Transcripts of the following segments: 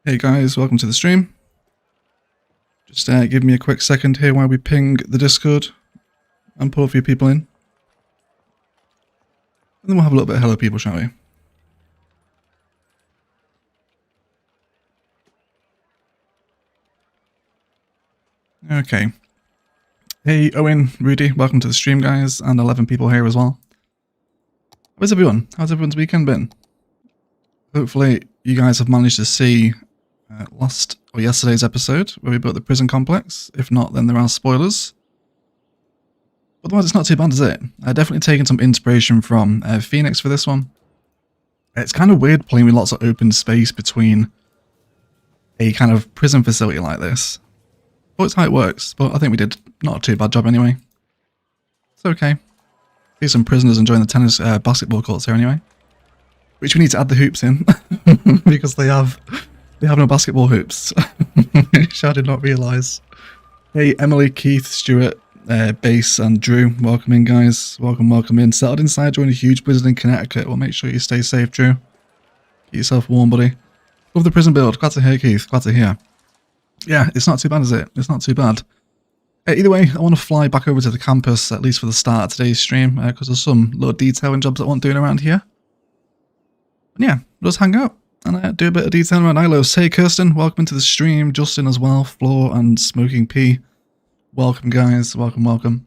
Hey guys, welcome to the stream. Just give me a quick second here while we ping the Discord and pull a few people in. And then we'll have a little bit of hello people, shall we? Okay. Hey Owen, Rudy, welcome to the stream guys, and 11 people here as well. How's everyone? How's everyone's weekend been? Hopefully you guys have managed to see yesterday's episode where we built the prison complex. If not, then there are spoilers. Otherwise, it's not too bad, is it? I've definitely taken some inspiration from Phoenix for this one. It's kind of weird playing with lots of open space between a kind of prison facility like this. But it's how it works, but I think we did not a too bad job anyway. It's okay. See some prisoners enjoying the tennis basketball courts here anyway. Which we need to add the hoops in, because they have no basketball hoops, which I did not realise. Hey, Emily, Keith, Stuart, Base, and Drew, welcome in, guys. Welcome in. Settled inside during a huge blizzard in Connecticut. Well, make sure you stay safe, Drew. Keep yourself warm, buddy. Love the prison build. Glad to hear, Keith. Glad to hear. Yeah, it's not too bad, is it? It's not too bad. Either way, I want to fly back over to the campus, at least for the start of today's stream, because there's some little detailing jobs that I want doing around here. And yeah, we'll just hang out and do a bit of detailing around Ilos. Hey Kirsten, welcome into the stream. Justin as well, Floor and Smoking P. Welcome guys, welcome.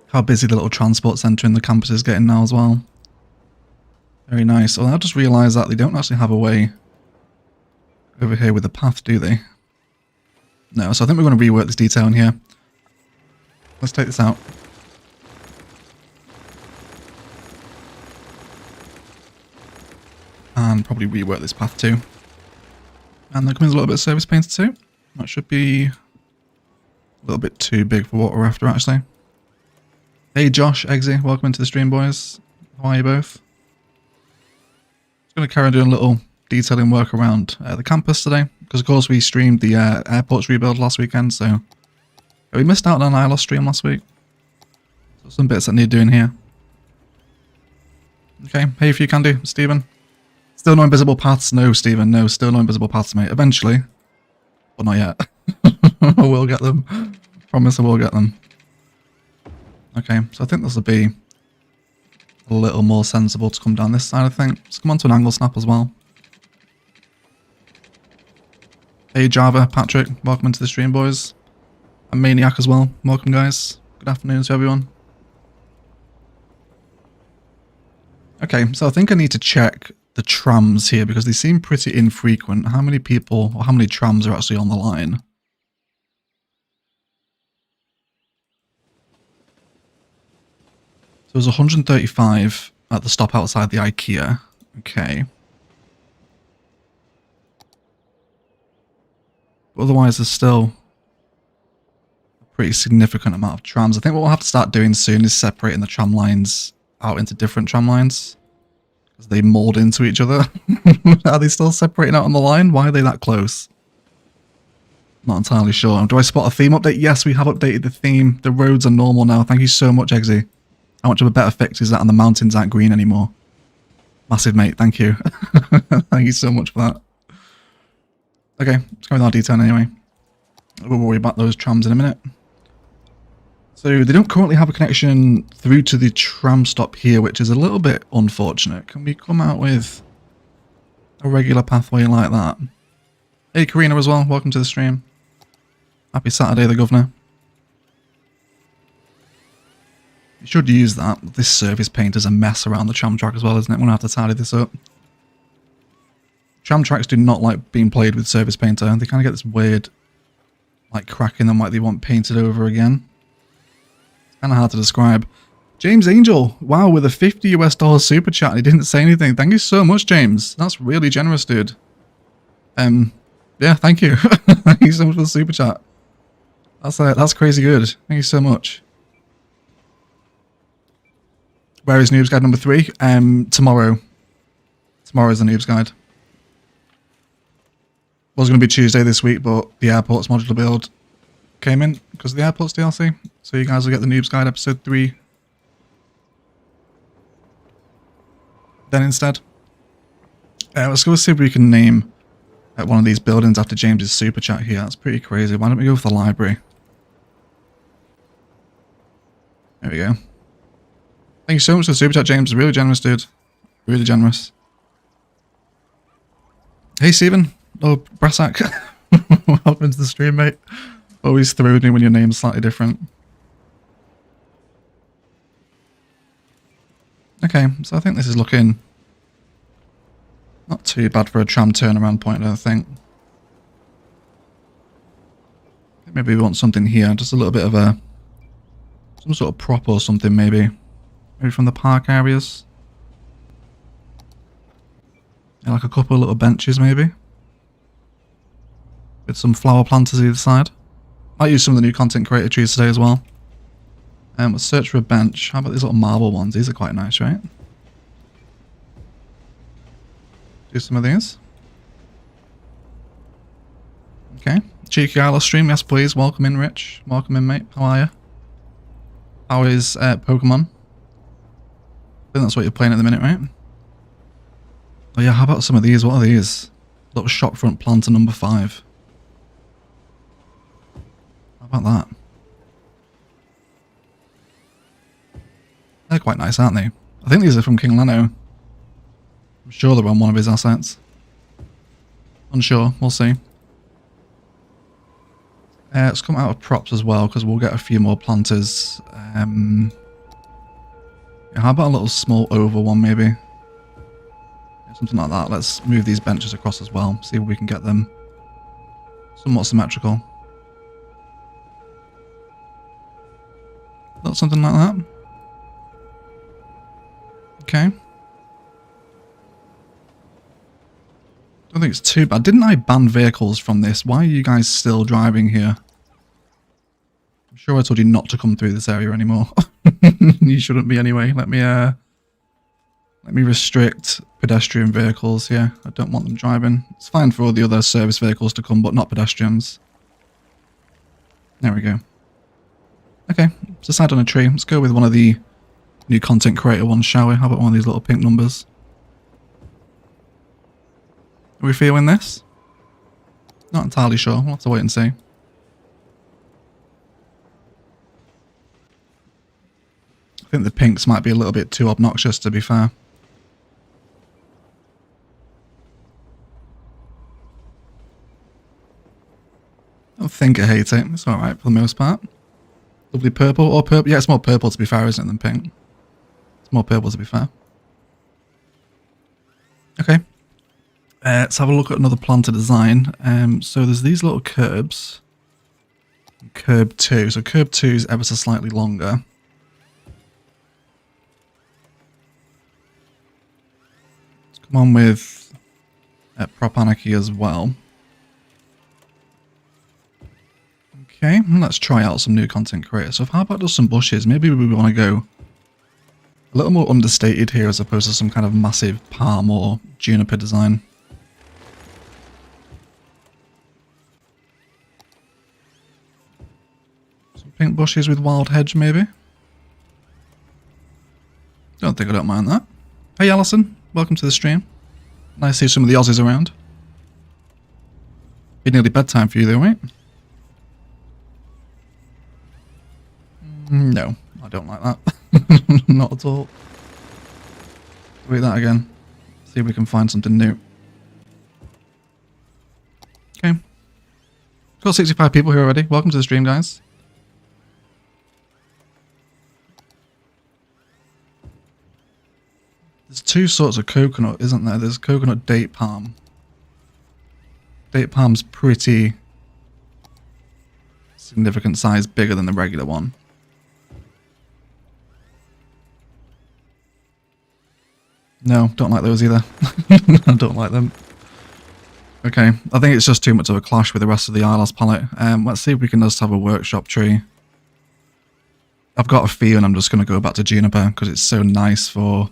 How busy the little transport centre in the campus is getting now as well. Very nice. Well, I just realised that they don't actually have a way over here with the path, do they? No, so I think we're going to rework this detail in here. Let's take this out. And probably rework this path too. And there comes a little bit of service painter too. That should be a little bit too big for what we're after actually. Hey Josh, Eggsy, welcome into the stream boys. How are you both? Just going to carry on doing a little detailing work around the campus today. Because of course we streamed the airport's rebuild last weekend, so we missed out on an Ilos stream last week. So some bits that need doing here. Okay, hey if you can do, Stephen. Still no invisible paths? No, Stephen, no, still no invisible paths, mate. Eventually. But not yet. I will get them. Promise I will get them. Okay, so I think this will be a little more sensible to come down this side, I think. Let's come on to an angle snap as well. Hey Java, Patrick, welcome into the stream, boys. And Maniac as well. Welcome, guys. Good afternoon to everyone. Okay, so I think I need to check the trams here because they seem pretty infrequent. How many people or how many trams are actually on the line? So there's 135 at the stop outside the IKEA. Okay. But otherwise, there's still a pretty significant amount of trams. I think what we'll have to start doing soon is separating the tram lines out into different tram lines. Because they mold into each other. Are they still separating out on the line? Why are they that close? Not entirely sure. Do I spot a theme update? Yes, we have updated the theme. The roads are normal now. Thank you so much, Eggsy. How much of a better fix is that and the mountains aren't green anymore? Massive, mate. Thank you. Thank you so much for that. Okay, let's go with our detail anyway. We'll worry about those trams in a minute. So they don't currently have a connection through to the tram stop here, which is a little bit unfortunate. Can we come out with a regular pathway like that? Hey Karina as well, welcome to the stream. Happy Saturday, the governor. You should use that. This service paint is a mess around the tram track as well, isn't it? I'm going to have to tidy this up. Tram tracks do not like being played with service painter. They kind of get this weird, like, crack in them like they want painted over again. Kind of hard to describe. James Angel, wow, with a $50 US super chat. He didn't say anything. Thank you so much, James. That's really generous, dude. Yeah, thank you. Thank you so much for the super chat. That's crazy good. Thank you so much. Where is Noob's Guide number 3? Tomorrow. Tomorrow is the Noob's Guide. Was going to be Tuesday this week, but the airport's modular build came in because of the airport's DLC. So you guys will get the Noob's Guide episode 3 then instead. Let's go see if we can name at one of these buildings after James's super chat here. That's pretty crazy. Why don't we go for the library? There we go. Thank you so much for the super chat, James. Really generous, dude. Really generous. Hey, Steven. Oh, Brassack. Welcome to the stream, mate. Always throws me when your name's slightly different. Okay, so I think this is looking not too bad for a tram turnaround point, I don't think. Maybe we want something here, just a little bit of some sort of prop or something, maybe. Maybe from the park areas. Yeah, like a couple of little benches, maybe. With some flower planters either side. Might use some of the new content creator trees today as well. Let's search for a bench. How about these little marble ones? These are quite nice, right? Do some of these. Okay. Cheeky Ilos stream. Yes, please. Welcome in, Rich. Welcome in, mate. How are you? How is Pokemon? I think that's what you're playing at the minute, right? Oh yeah, how about some of these? What are these? Little shopfront planter number 5. How about that? They're quite nice, aren't they? I think these are from King Leno. I'm sure they're on one of his assets. Unsure, we'll see. Let's come out of props as well, because we'll get a few more planters. Yeah, how about a little small oval one, maybe? Yeah, something like that. Let's move these benches across as well. See if we can get them somewhat symmetrical. Not something like that. Okay. Don't think it's too bad. Didn't I ban vehicles from this? Why are you guys still driving here? I'm sure I told you not to come through this area anymore. You shouldn't be anyway. Let me restrict pedestrian vehicles here. I don't want them driving. It's fine for all the other service vehicles to come, but not pedestrians. There we go. Okay, let's decide on a tree. Let's go with one of the new content creator ones, shall we? How about one of these little pink numbers? Are we feeling this? Not entirely sure. We'll have to wait and see. I think the pinks might be a little bit too obnoxious, to be fair. I don't think I hate it. It's alright for the most part. Lovely purple or purple. Yeah, it's more purple to be fair, isn't it, than pink? It's more purple to be fair. Okay. Let's have a look at another planter design. So there's these little curbs. Curb 2. So curb 2 is ever so slightly longer. Let's come on with prop anarchy as well. Okay, let's try out some new content creators. So how about just some bushes? Maybe we want to go a little more understated here as opposed to some kind of massive palm or juniper design. Some pink bushes with wild hedge maybe. Don't think I don't mind that. Hey Alison, welcome to the stream. Nice to see some of the Aussies around. Be nearly bedtime for you though, right? No, I don't like that. Not at all. Read that again. See if we can find something new. Okay. Got 65 people here already. Welcome to the stream, guys. There's two sorts of coconut, isn't there? There's coconut date palm. Date palm's pretty significant size bigger than the regular one. No, don't like those either. I don't like them. Okay, I think it's just too much of a clash with the rest of the Ilos palette. Let's see if we can just have a workshop tree. I've got a feeling I'm just going to go back to juniper because it's so nice for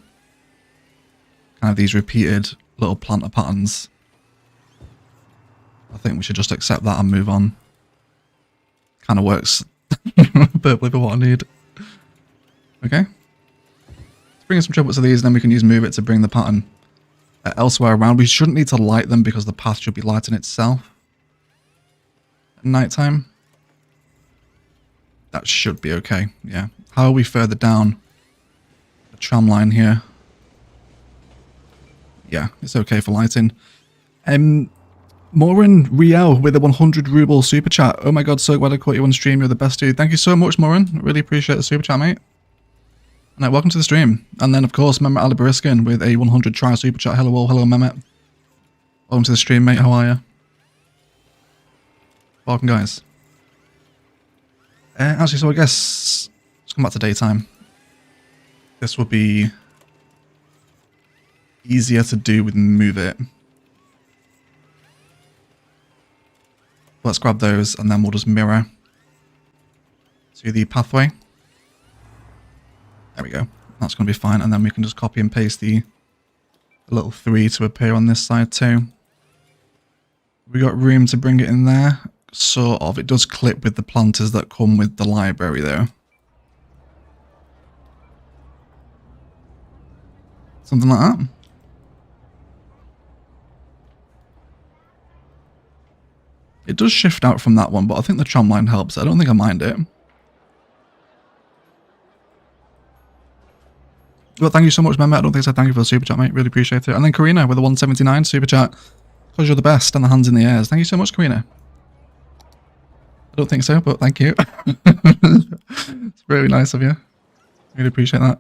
kind of these repeated little planter patterns. I think we should just accept that and move on. Kind of works perfectly for what I need. Okay. Bring some triplets of these, then we can use move it to bring the pattern elsewhere around. We shouldn't need to light them because the path should be lighting itself at nighttime. That should be okay, yeah. How are we further down the tram line here? Yeah, it's okay for lighting. Morin Riel with a 100 ruble super chat. Oh my god, so glad I caught you on stream. You're the best dude. Thank you so much, Morin. Really appreciate the super chat, mate. And welcome to the stream. And then, of course, Mehmet Ali Bariskin with a 100 try super chat. Hello, all. Hello, Mehmet. Welcome to the stream, mate. How are you? Welcome, guys. Actually, so I guess let's come back to daytime. This will be easier to do with Move It. Let's grab those and then we'll just mirror to the pathway. There we go. That's going to be fine. And then we can just copy and paste the little 3 to appear on this side too. We got room to bring it in there. Sort of. It does clip with the planters that come with the library though. Something like that. It does shift out from that one, but I think the tram line helps. I don't think I mind it. Well, thank you so much, Mehmet. I don't think I said thank you for the super chat, mate. Really appreciate it. And then Karina with a 179 super chat. Because you're the best and the hands in the airs. Thank you so much, Karina. I don't think so, but thank you. It's really nice of you. Really appreciate that.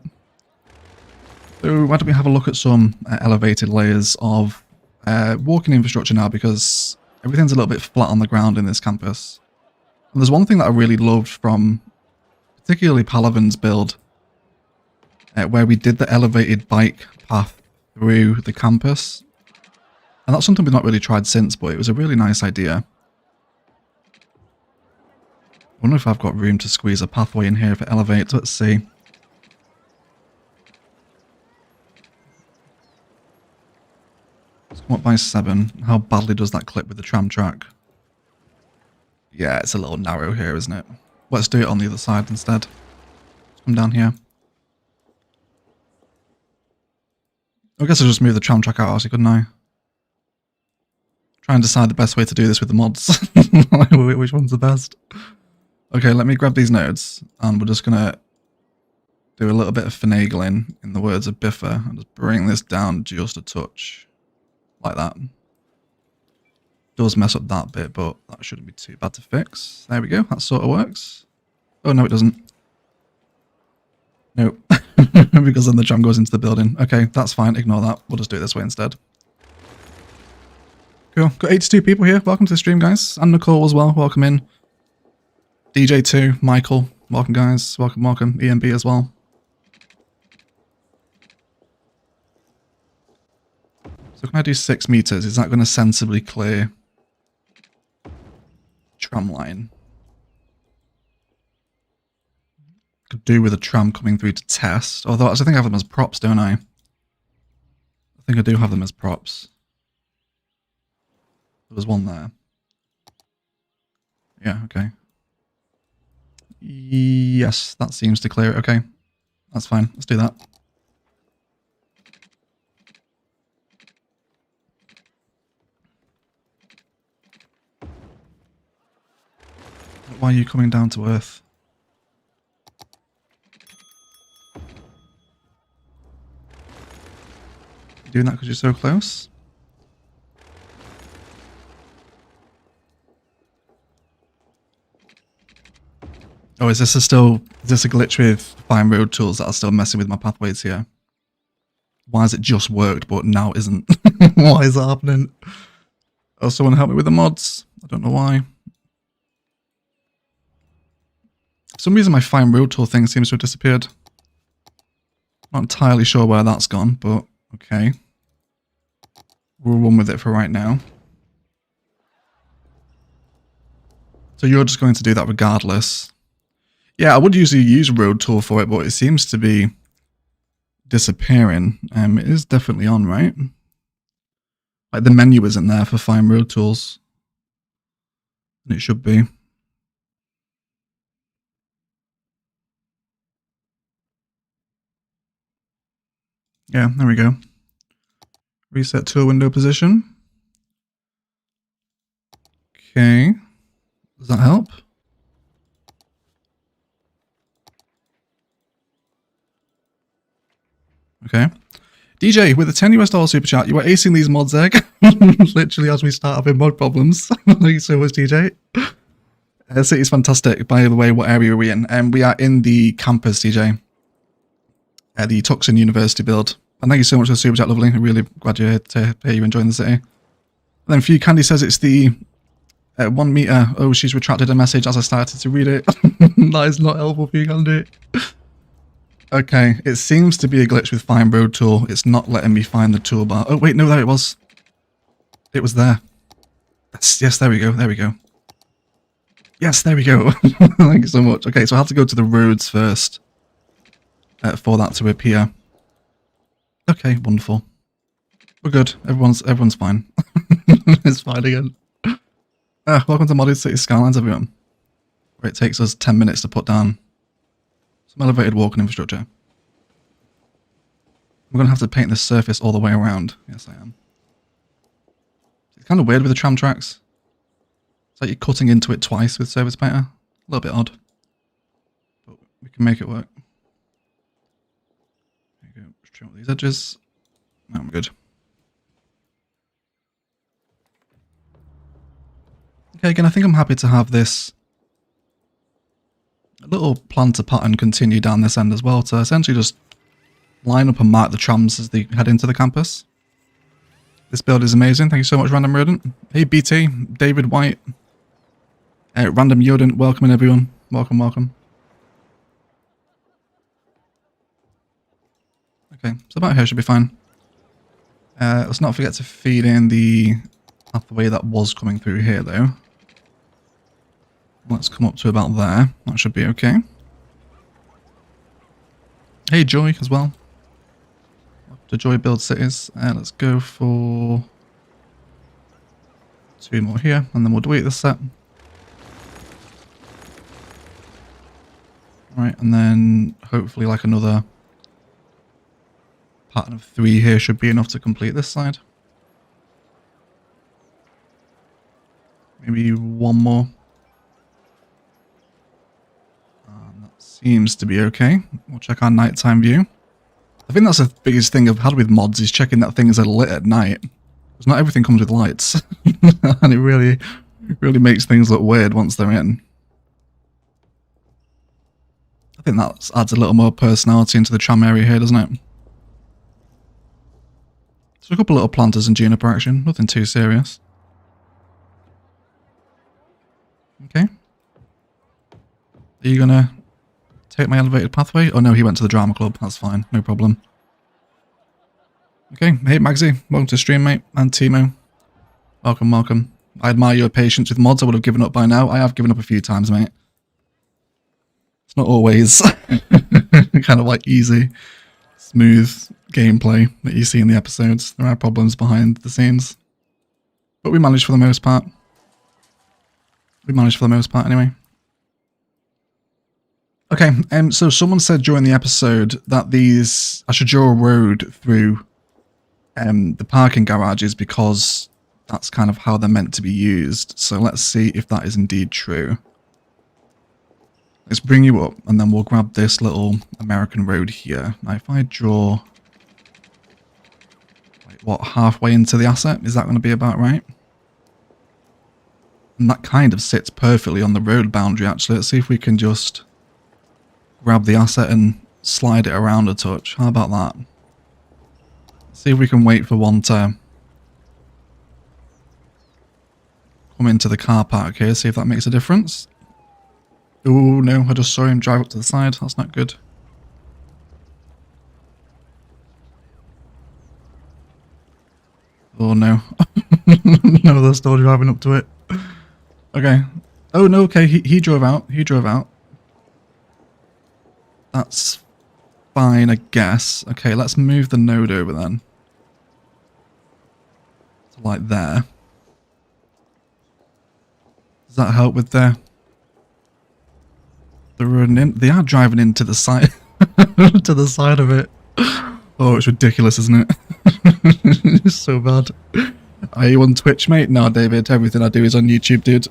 So why don't we have a look at some elevated layers of walking infrastructure now, because everything's a little bit flat on the ground in this campus. And there's one thing that I really loved from particularly Palavan's build, where we did the elevated bike path through the campus. And that's something we've not really tried since, but it was a really nice idea. I wonder if I've got room to squeeze a pathway in here if it elevates. Let's see. Let's come up by 7. How badly does that clip with the tram track? Yeah, it's a little narrow here, isn't it? Let's do it on the other side instead. Let's come down here. I guess I'll just move the tram track out, actually, couldn't I? Try and decide the best way to do this with the mods. Which one's the best? Okay, let me grab these nodes, and we're just going to do a little bit of finagling, in the words of Biffa, and just bring this down just a touch. Like that. Does mess up that bit, but that shouldn't be too bad to fix. There we go, that sort of works. Oh, no, it doesn't. Nope. Because then the tram goes into the building. Okay, that's fine, ignore that. We'll just do it this way instead. Cool. Got 82 people here. Welcome to the stream, guys. And Nicole as well. Welcome in. DJ2, Michael. Welcome, guys. Welcome, welcome. EMB as well. So can I do 6 meters? Is that going to sensibly clear tram line? Could do with a tram coming through to test. Although I think I have them as props, don't I? I think I do have them as props. There was one there. Yeah, okay. Yes, that seems to clear it. Okay, that's fine. Let's do that. Why are you coming down to Earth? You doing that because you're so close? Oh, is this a glitch with fine road tools that are still messing with my pathways here? Why has it just worked but now isn't? Why is that happening? Oh, someone help me with the mods. I don't know why. For some reason my fine road tool thing seems to have disappeared. Not entirely sure where that's gone, but okay. We'll run with it for right now. So you're just going to do that regardless. Yeah, I would usually use road tool for it, but it seems to be disappearing. It is definitely on, right? Like the menu isn't there for fine road tools. And it should be. Yeah, there we go. Reset tour window position. Okay. Does that help? Okay. DJ, with a $10 super chat, you are acing these mods, egg. Literally as we start having mod problems. Thank you so much, DJ. City's fantastic. By the way, what area are we in? We are in the campus, DJ. The Tucson University build. And thank you so much for the super chat, lovely. I'm really glad you're here to hear you enjoying the city. And then Few Candy says it's the 1 meter. Oh, she's retracted a message as I started to read it. That is not helpful, Few Candy. Okay, it seems to be a glitch with Find Road Tool. It's not letting me find the toolbar. Oh, wait, no, there it was. It was there. Yes, there we go, there we go. Yes, there we go. Thank you so much. Okay, so I have to go to the roads first for that to appear. Okay, wonderful. We're good. Everyone's fine. It's fine again. Welcome to Modded City Skylines, everyone. Where it takes us 10 minutes to put down some elevated walking infrastructure. We're going to have to paint this surface all the way around. Yes, I am. It's kind of weird with the tram tracks. It's like you're cutting into it twice with surface painter. A little bit odd. But we can make it work. There you go. Trim up these edges. Now I'm good. Okay, again, I think I'm happy to have this little planter pattern continue down this end as well to essentially just line up and mark the trams as they head into the campus. This build is amazing. Thank you so much, Random Rodent. Hey, BT, David White, Random Yodent, welcome in everyone. Welcome, welcome. Okay, so about here should be fine. Let's not forget to feed in the pathway that was coming through here though. Let's come up to about there. That should be okay. Hey, Joy as well. To Joy Build Cities. Let's go for 2 more here, and then we'll delete this set. Right, and then hopefully like another pattern of 3 here should be enough to complete this side. Maybe 1 more. That seems to be okay. We'll check our nighttime view. I think that's the biggest thing I've had with mods is checking that things are lit at night. Because not everything comes with lights. And it really makes things look weird once they're in. I think that adds a little more personality into the tram area here, doesn't it? So a couple little planters and juniper action. Nothing too serious. Okay. Are you gonna take my elevated pathway? Oh no, he went to the drama club. That's fine, no problem. Okay, hey Magsy, welcome to the stream, mate. And Timo, welcome, welcome. I admire your patience with mods. I would have given up by now. I have given up a few times, mate. It's not always kind of like easy, smooth gameplay that you see in the episodes. There are problems behind the scenes. But we managed for the most part. We managed for the most part anyway. Okay, so someone said during the episode that I should draw a road through the parking garages because that's kind of how they're meant to be used. So let's see if that is indeed true. Let's bring you up and then we'll grab this little American road here. Now if I draw, like, what, halfway into the asset, is that going to be about right? And that kind of sits perfectly on the road boundary actually. Let's see if we can just grab the asset and slide it around a touch. How about that? See if we can wait for one to come into the car park here, see if that makes a difference. Oh no, I just saw him drive up to the side. That's not good. Oh no. No, they're still driving up to it. Okay. Oh no, okay, he drove out. He drove out. That's fine, I guess. Okay, let's move the node over then. So like there. Does that help with the running in? They are driving into the side to the side of it. Oh, it's ridiculous, isn't it? So bad. Are you on Twitch, mate? No, David. Everything I do is on YouTube, dude.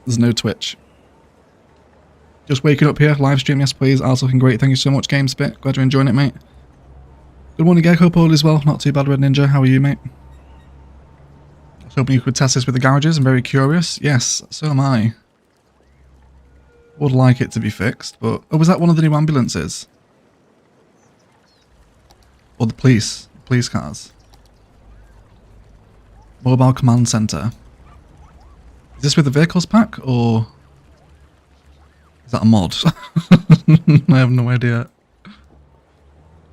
There's no Twitch. Just waking up here. Live stream, yes, please. Also looking great. Thank you so much, GameSpit. Glad you're enjoying it, mate. Good morning, Gecko. Paul as well. Not too bad, Red Ninja. How are you, mate? I was hoping you could test this with the garages. I'm very curious. Yes, so am I. Would like it to be fixed, but... Oh, was that one of the new ambulances? Or the police cars? Mobile Command Center. Is this with the vehicles pack, or... Is that a mod? I have no idea.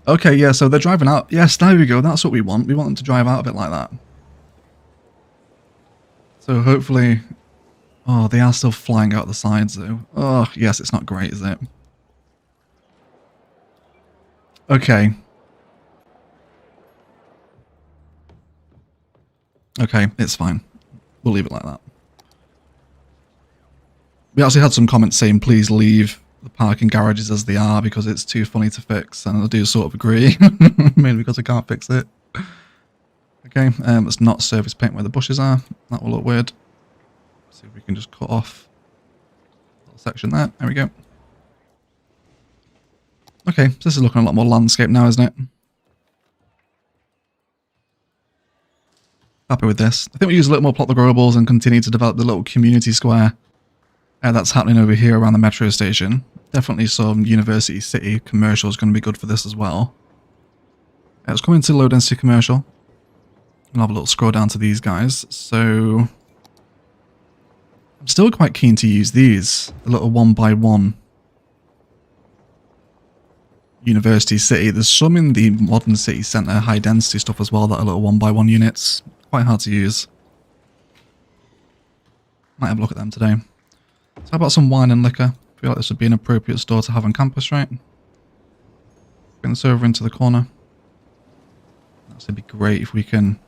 Okay, yeah, so they're driving out. Yes, there we go. That's what we want. We want them to drive out a bit like that. So hopefully... Oh, they are still flying out the sides, though. Oh, yes, it's not great, is it? Okay. Okay, it's fine. We'll leave it like that. We actually had some comments saying please leave the parking garages as they are because it's too funny to fix, and I do sort of agree. Mainly because I can't fix it. Okay, let's not surface paint where the bushes are. That will look weird. See if we can just cut off a little section there. There we go. Okay, so this is looking a lot more landscape now, isn't it? Happy with this. I think we use a little more plot the growables and continue to develop the little community square that's happening over here around the metro station. Definitely some University City commercial is going to be good for this as well. Let's come into low density commercial. I'll have a little scroll down to these guys. So I'm still quite keen to use these, the little 1x1 University City. There's some in the modern city centre high density stuff as well that are little 1x1 units. Quite hard to use. Might have a look at them today. So how about some wine and liquor? I feel like this would be an appropriate store to have on campus, right? Bring this over into the corner. That would be great if we can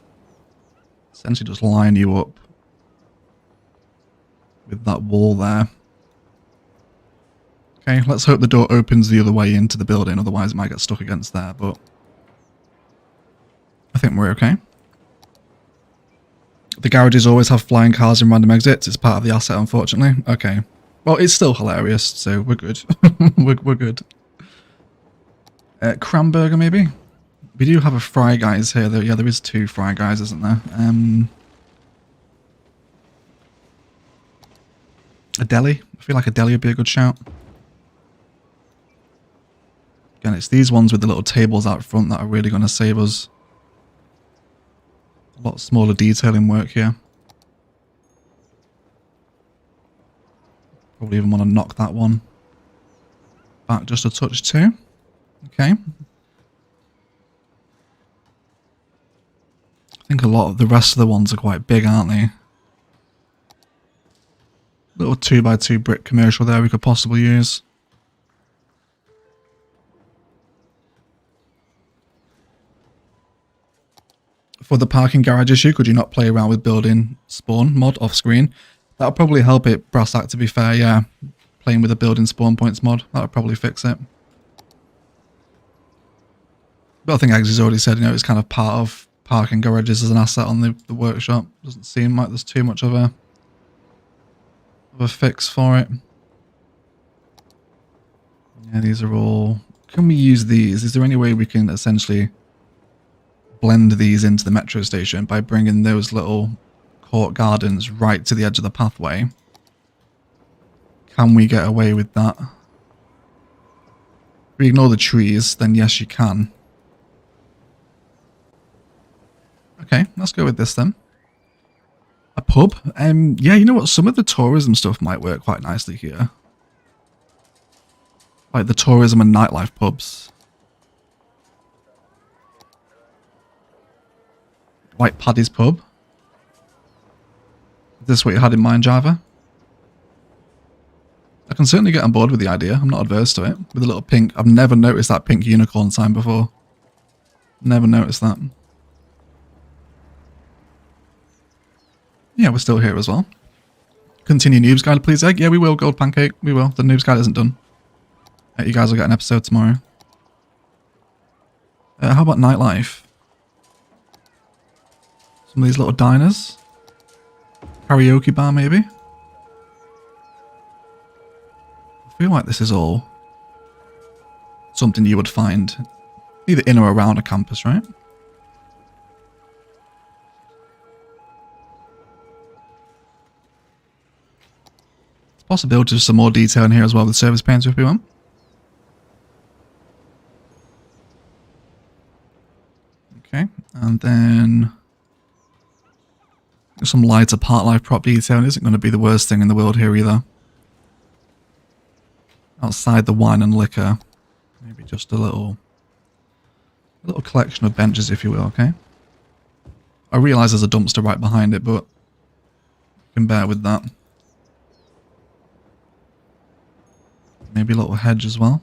essentially just line you up with that wall there. Okay, let's hope the door opens the other way into the building, otherwise it might get stuck against there, but I think we're okay. The garages always have flying cars and random exits. It's part of the asset, unfortunately. Okay. Well, it's still hilarious, so we're good. we're good. Cramburger, maybe? We do have a Fry Guys here, though. Yeah, there is 2 Fry Guys, isn't there? A deli? I feel like a deli would be a good shout. Again, it's these ones with the little tables out front that are really going to save us. A lot smaller detailing work here. Probably even want to knock that one back just a touch too. Okay. I think a lot of the rest of the ones are quite big, aren't they? Little 2x2 brick commercial there we could possibly use. For the parking garage issue, could you not play around with building spawn mod off screen? That would probably help it, Brassack, to be fair, yeah. Playing with a building spawn points mod, that would probably fix it. But I think Eggs has already said, you know, it's kind of part of parking garages as an asset on the workshop. Doesn't seem like there's too much of a fix for it. Yeah, these are all... Can we use these? Is there any way we can essentially blend these into the metro station by bringing those little court gardens right to the edge of the pathway? Can we get away with that? If we ignore the trees, then yes, you can. Okay, let's go with this then. A pub? Yeah, you know what? Some of the tourism stuff might work quite nicely here. Like the tourism and nightlife pubs. White Paddy's Pub. Is this what you had in mind, Java? I can certainly get on board with the idea. I'm not adverse to it. With a little pink... I've never noticed that pink unicorn sign before. Never noticed that. Yeah, we're still here as well. Continue Noob's Guide, please, Egg. Yeah, we will, Gold Pancake. We will. The Noob's Guide isn't done. You guys will get an episode tomorrow. How about nightlife? Some of these little diners. Karaoke bar, maybe. I feel like this is all something you would find either in or around a campus, right? There's possibility of some more detail in here as well with service painter if we want. Okay, and then some lighter part life prop detail isn't going to be the worst thing in the world here either. Outside the wine and liquor, maybe just a little collection of benches, if you will, okay? I realise there's a dumpster right behind it, but you can bear with that. Maybe a little hedge as well.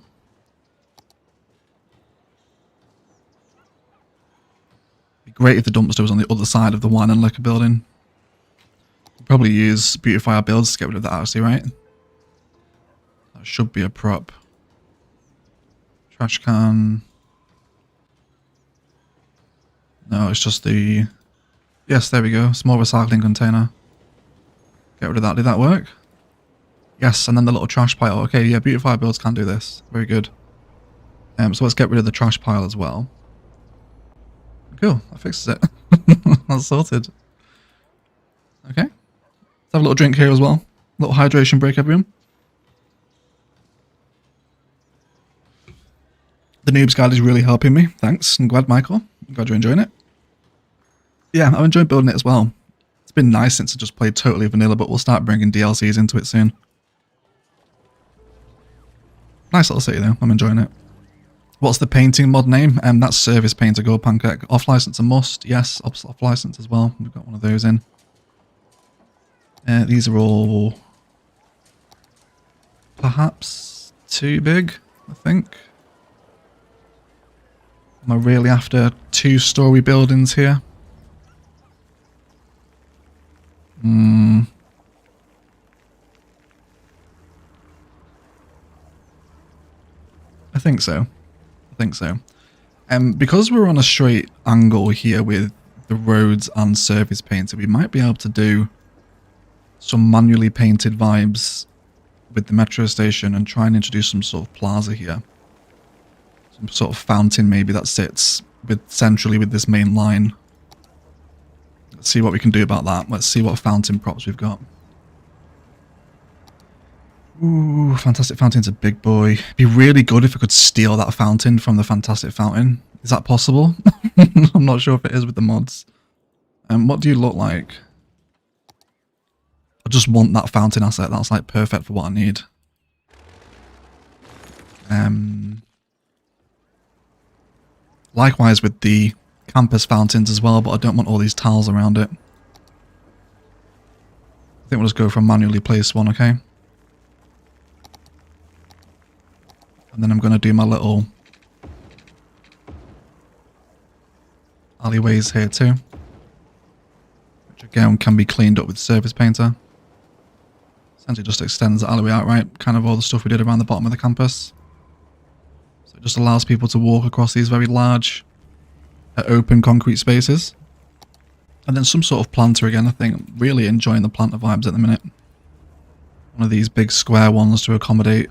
It'd be great if the dumpster was on the other side of the wine and liquor building. We'll probably use beautify our builds to get rid of that actually, right? That should be a prop. Trash can. No, it's just the... Yes, there we go. Small recycling container. Get rid of that. Did that work? Yes, and then the little trash pile. Okay, yeah, beautify builds can do this. Very good. So let's get rid of the trash pile as well. Cool, that fixes it. That's sorted. Okay. Let's have a little drink here as well. Little hydration break, everyone. The Noobs Guide is really helping me. Thanks. I'm glad, Michael. I'm glad you're enjoying it. Yeah, I've enjoyed building it as well. It's been nice since I just played totally vanilla, but we'll start bringing DLCs into it soon. Nice little city though. I'm enjoying it. What's the painting mod name? That's Service Painter Go Pancake. Off license a must. Yes, off license as well. We've got one of those in. These are all perhaps too big, I think. Am I really after 2-story buildings here? I think so. I think so. Because we're on a straight angle here with the roads and surface painter, we might be able to do some manually painted vibes with the metro station and try and introduce some sort of plaza here. Some sort of fountain maybe that sits centrally with this main line. Let's see what we can do about that. Let's see what fountain props we've got. Ooh, Fantastic Fountain's a big boy. It'd be really good if I could steal that fountain from the Fantastic Fountain. Is that possible? I'm not sure if it is with the mods. What do you look like? I just want that fountain asset. That's like perfect for what I need. Likewise with the campus fountains as well, but I don't want all these tiles around it. I think we'll just go for a manually placed one, okay? And then I'm going to do my little alleyways here too. Which again can be cleaned up with surface painter. Essentially just extends the alleyway out, right? Kind of all the stuff we did around the bottom of the campus. So it just allows people to walk across these very large open concrete spaces. And then some sort of planter again, I think. I'm really enjoying the planter vibes at the minute. One of these big square ones to accommodate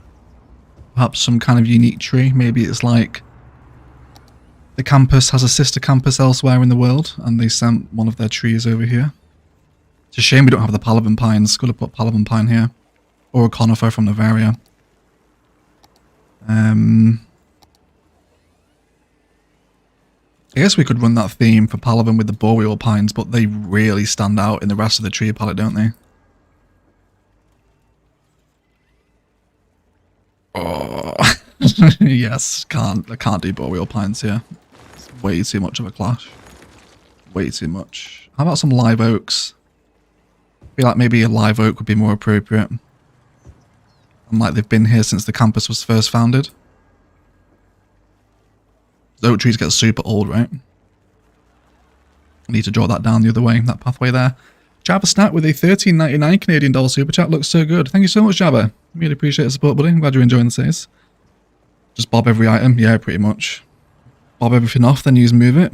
perhaps some kind of unique tree. Maybe it's like the campus has a sister campus elsewhere in the world and they sent one of their trees over here. It's a shame we don't have the Palavan pines. Could have put Palavan pine here. Or a conifer from Navaria. I guess we could run that theme for Palavan with the boreal pines, but they really stand out in the rest of the tree palette, don't they? Oh, yes, I can't do boreal pines here. It's way too much of a clash. Way too much. How about some live oaks? I feel like maybe a live oak would be more appropriate. And like they've been here since the campus was first founded. The oak trees get super old, right? I need to draw that down the other way, that pathway there. Jabba Snack with a $13.99 Canadian dollar super chat. Looks so good. Thank you so much, Jabba. Really appreciate the support, buddy. I'm glad you're enjoying the series. Just bob every item. Yeah, pretty much. Bob everything off, then use move it.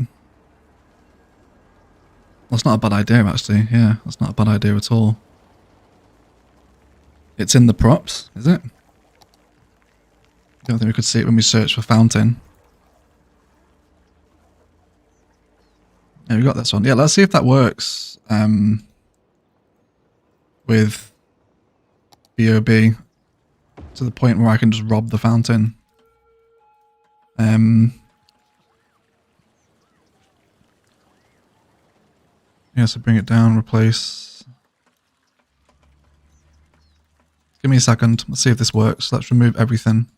That's not a bad idea, actually. Yeah, that's not a bad idea at all. It's in the props, is it? I don't think we could see it when we search for fountain. Yeah, we got this one. Yeah, let's see if that works with BOB to the point where I can just rob the fountain. Yeah, so bring it down, replace. Give me a second. Let's see if this works. Let's remove everything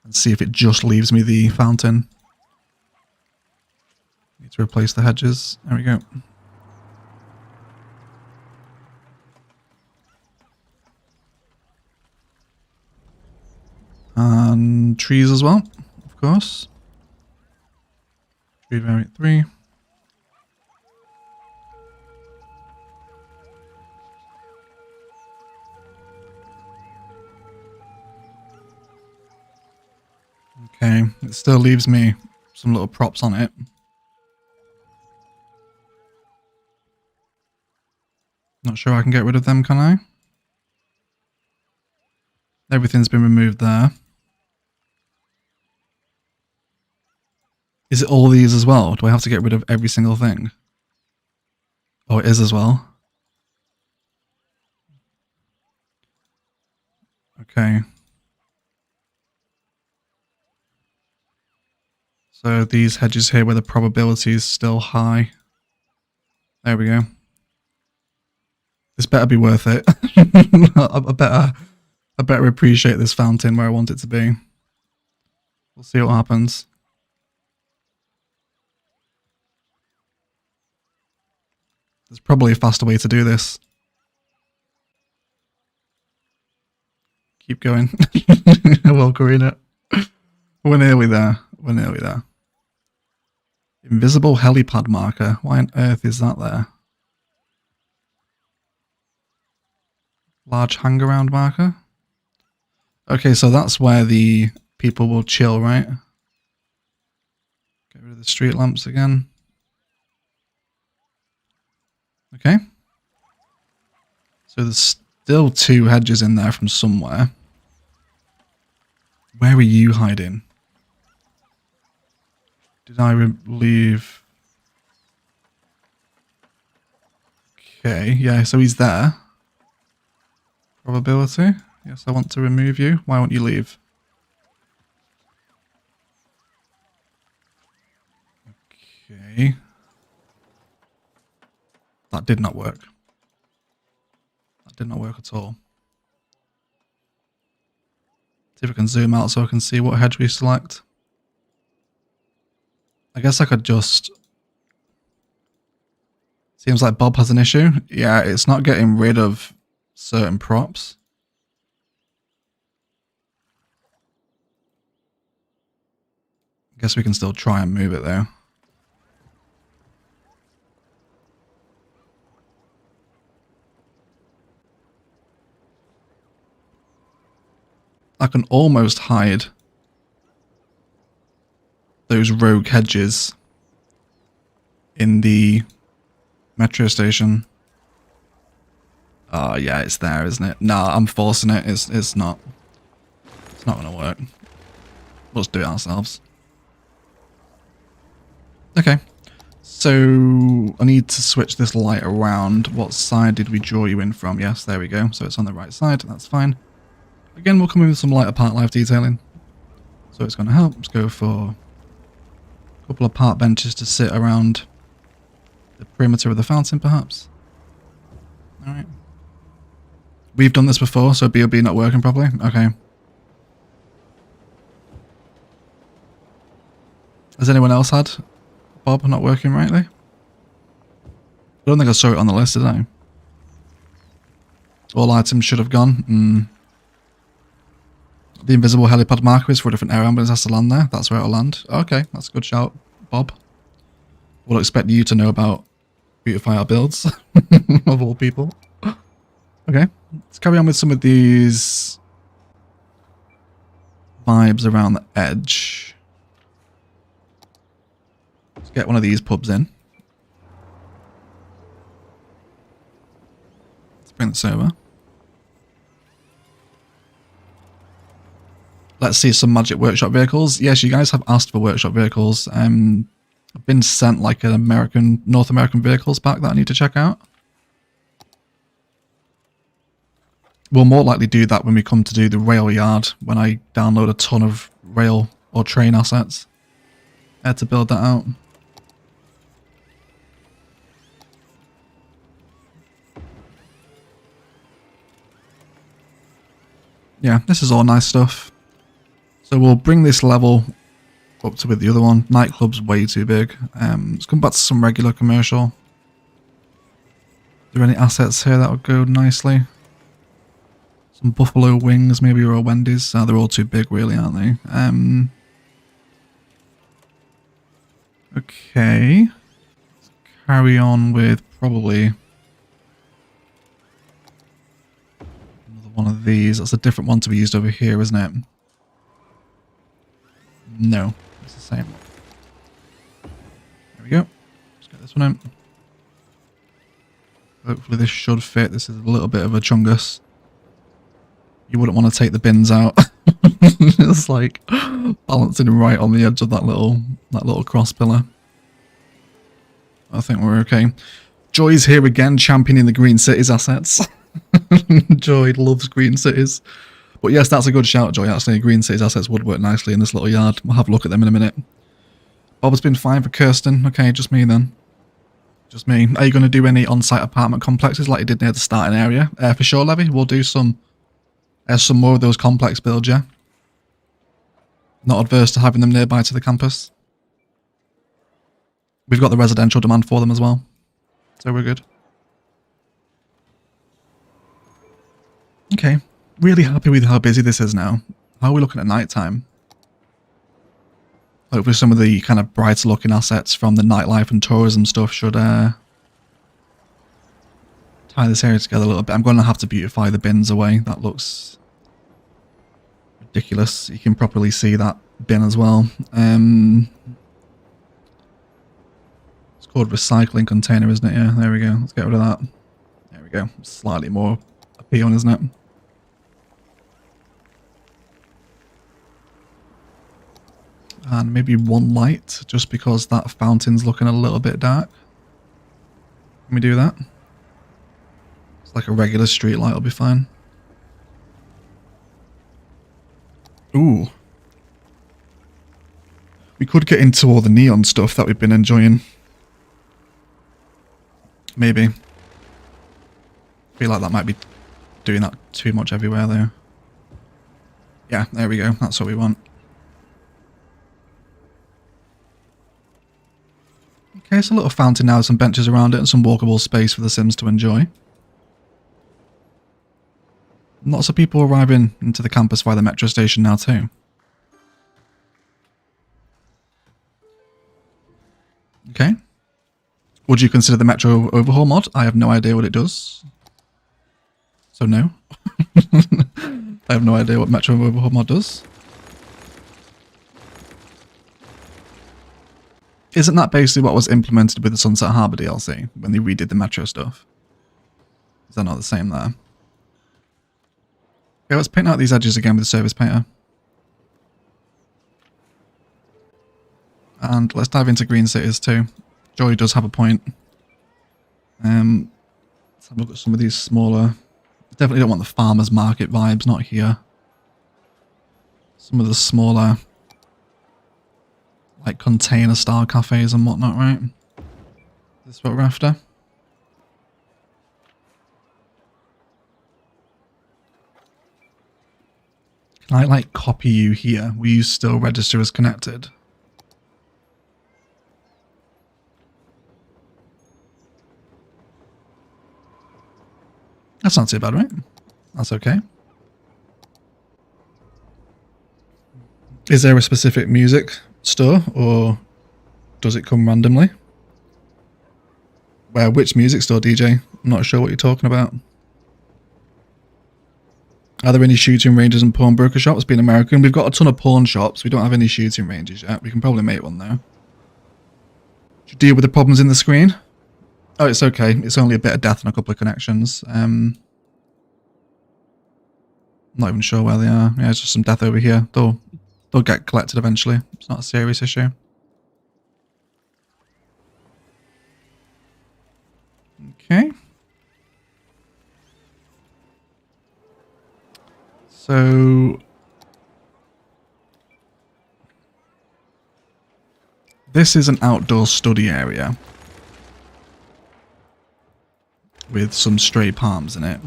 and see if it just leaves me the fountain. Need to replace the hedges. There we go. And trees as well, of course. Tree variant 3. Okay, it still leaves me some little props on it. Not sure I can get rid of them, can I? Everything's been removed there. Is it all these as well? Do I have to get rid of every single thing? Oh, it is as well. Okay. So these hedges here where the probability is still high. There we go. This better be worth it. I better appreciate this fountain where I want it to be. We'll see what happens. There's probably a faster way to do this. Keep going. Well, Karina. We're nearly there. We're nearly there. Invisible helipad marker. Why on earth is that there? Large hang-around marker. Okay, so that's where the people will chill, right? Get rid of the street lamps again. Okay. So there's still 2 hedges in there from somewhere. Where are you hiding? Did I leave? Okay, yeah, so he's there. Probability. Yes, I want to remove you. Why won't you leave? Okay. That did not work. That did not work at all. See if I can zoom out so I can see what hedge we select. I guess I could just... Seems like Bob has an issue. Yeah, it's not getting rid of certain props. I guess we can still try and move it though. I can almost hide those rogue hedges in the metro station. Oh yeah, it's there, isn't it? Nah, I'm forcing it. It's not. It's not gonna work. We'll just do it ourselves. Okay. So I need to switch this light around. What side did we draw you in from? Yes, there we go. So it's on the right side. That's fine. Again, we'll come in with some lighter part life detailing. So it's going to help. Let's go for a couple of park benches to sit around the perimeter of the fountain, perhaps. Alright. We've done this before, so BOB not working properly? Okay. Has anyone else had Bob not working rightly? I don't think I saw it on the list, did I? All items should have gone. The invisible helipad marker is for a different air ambulance has to land there. That's where it'll land. Okay, that's a good shout, Bob. We'll expect you to know about beautify our builds, of all people. Okay, let's carry on with some of these vibes around the edge. Let's get one of these pubs in. Let's bring this over. Let's see some Magic Workshop vehicles. Yes, you guys have asked for workshop vehicles. I've been sent like an North American vehicles pack that I need to check out. We'll more likely do that when we come to do the rail yard, when I download a ton of rail or train assets. I had to build that out. Yeah, this is all nice stuff. So we'll bring this level up to with the other one. Nightclub's way too big. Let's come back to some regular commercial. Are there any assets here that would go nicely? Some Buffalo Wings, maybe, or a Wendy's. They're all too big, really, aren't they? Okay. Let's carry on with probably another one of these. That's a different one to be used over here, isn't it? No, it's the same. There we go. Let's get this one out. Hopefully this should fit. This is a little bit of a chungus. You wouldn't want to take the bins out. It's like balancing right on the edge of that little cross pillar. I think we're okay. Joy's here again, championing the Green Cities assets. Joy loves Green Cities. But yes, that's a good shout, Joy. Actually, Green Cities assets would work nicely in this little yard. We'll have a look at them in a minute. Bob's been fine for Kirsten. Okay, just me then. Just me. Are you going to do any on-site apartment complexes like you did near the starting area? For sure, Levy. We'll do some more of those complex builds, yeah? Not adverse to having them nearby to the campus. We've got the residential demand for them as well. So we're good. Okay. Really happy with how busy this is now. How are we looking at night time? Hopefully some of the kind of brighter looking assets from the nightlife and tourism stuff should tie this area together a little bit. I'm going to have to beautify the bins away. That looks ridiculous. You can properly see that bin as well. It's called recycling container, isn't it? Yeah, there we go. Let's get rid of that. There we go. Slightly more appealing, isn't it? And maybe one light, just because that fountain's looking a little bit dark. Can we do that? It's like a regular street light will be fine. Ooh. We could get into all the neon stuff that we've been enjoying. Maybe. I feel like that might be doing that too much everywhere though. Yeah, there we go. That's what we want. Okay, it's a little fountain now, some benches around it and some walkable space for the Sims to enjoy. Lots of people arriving into the campus via the metro station now too. Okay. Would you consider the metro overhaul mod? I have no idea what it does. So no. I have no idea what metro overhaul mod does. Isn't that basically what was implemented with the Sunset Harbour DLC when they redid the metro stuff? Is that not the same there? Okay, let's paint out these edges again with the surface painter. And let's dive into Green Cities too. Joy does have a point. Let's have a look at some of these smaller... Definitely don't want the farmers market vibes, not here. Some of the smaller... like container style cafes and whatnot, right? This is what we're after. Can I like copy you here? Will you still register as connected? That's not too bad, right? That's okay. Is there a specific music store or does it come randomly? Where, which music store, DJ? I'm not sure what you're talking about. Are there any shooting ranges and pawnbroker shops? Being American, we've got a ton of pawn shops. We don't have any shooting ranges yet. We can probably make one though. Should deal with the problems in the screen. Oh, it's okay. It's only a bit of death and a couple of connections. Not even sure where they are. Yeah, it's just some death over here. They'll get collected eventually. It's not a serious issue. Okay. So this is an outdoor study area with some stray palms in it.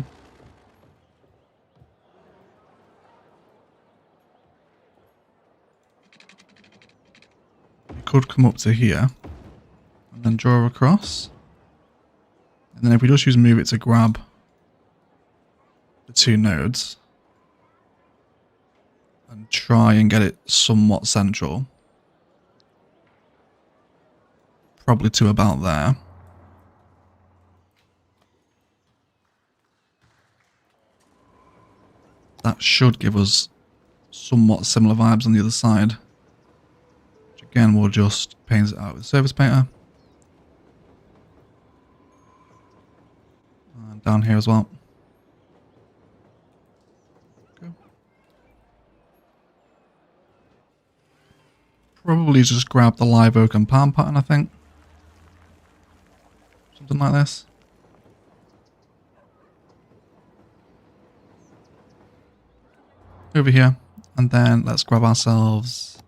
We could come up to here and then draw across. And then if we just use move it to grab the two nodes and try and get it somewhat central. Probably to about there. That should give us somewhat similar vibes on the other side. Which again, we'll just paint it out with Surface Painter. And down here as well. Go. Probably just grab the live oak and palm pattern, I think. Something like this. Over here, and then let's grab ourselves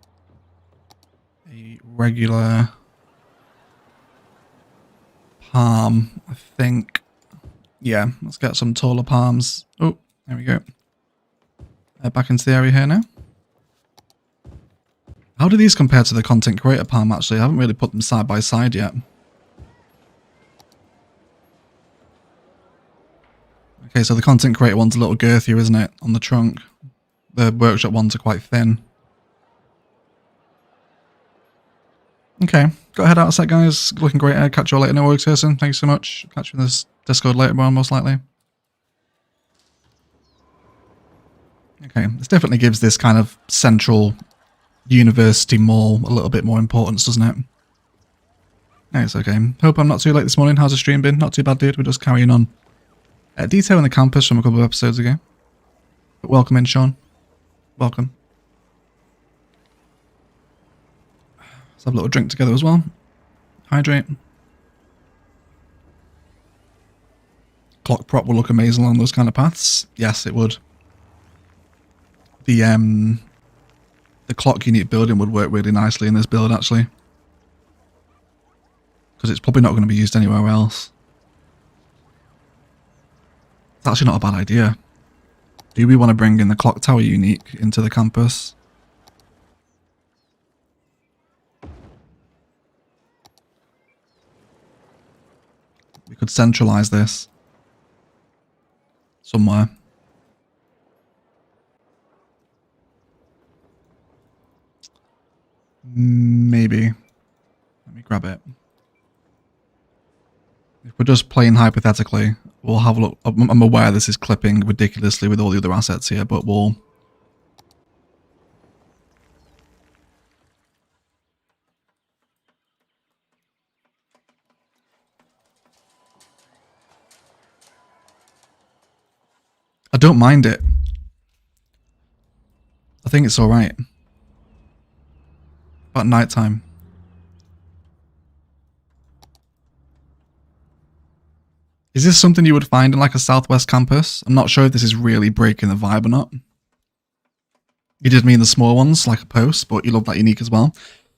a regular palm, I think. Yeah, let's get some taller palms. Oh, there we go. Back into the area here now. How do these compare to the content creator palm, actually? I haven't really put them side by side yet. Okay, so the content creator one's a little girthier, isn't it, on the trunk? The workshop ones are quite thin. Okay, got to head out a sec, guys. Looking great. I'll catch you all later. No worries, Kirsten. Thank you so much. Catch you in this Discord later on, most likely. Okay, this definitely gives this kind of central university mall a little bit more importance, doesn't it? No, it's okay. Hope I'm not too late this morning. How's the stream been? Not too bad, dude. We're just carrying on. Detailing the campus from a couple of episodes ago. But welcome in, Sean. Welcome. Let's have a little drink together as well. Hydrate. Clock prop will look amazing along those kind of paths. Yes, it would. The clock unit building would work really nicely in this build, actually. Because it's probably not going to be used anywhere else. It's actually not a bad idea. Do we want to bring in the clock tower unique into the campus? We could centralize this somewhere. Maybe. Let me grab it. If we're just playing hypothetically, we'll have a look. I'm aware this is clipping ridiculously with all the other assets here, but we'll... I don't mind it. I think it's alright. About night time. Is this something you would find in like a Southwest campus? I'm not sure if this is really breaking the vibe or not. You did mean the small ones, like a post, but you love that unique as well.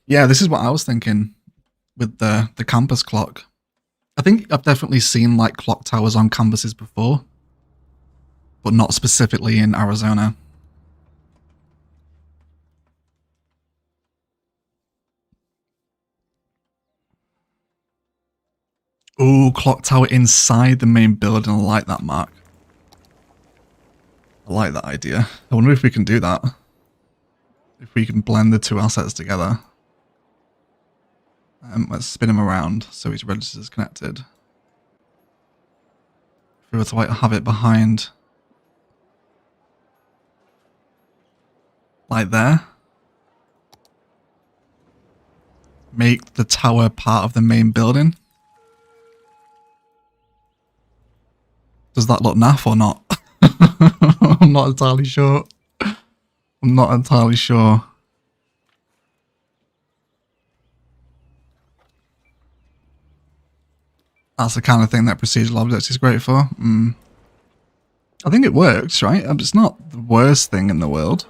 Yeah, this is what I was thinking with the campus clock. I think I've definitely seen like clock towers on campuses before, but not specifically in Arizona. Oh, clock tower inside the main building. I like that, Mark. I like that idea. I wonder if we can do that. If we can blend the two assets together. Let's spin him around so his register is connected. If we were to like have it behind, like there. Make the tower part of the main building. Does that look naff or not? I'm not entirely sure. I'm not entirely sure. That's the kind of thing that procedural objects is great for. I think it works, right? It's not the worst thing in the world.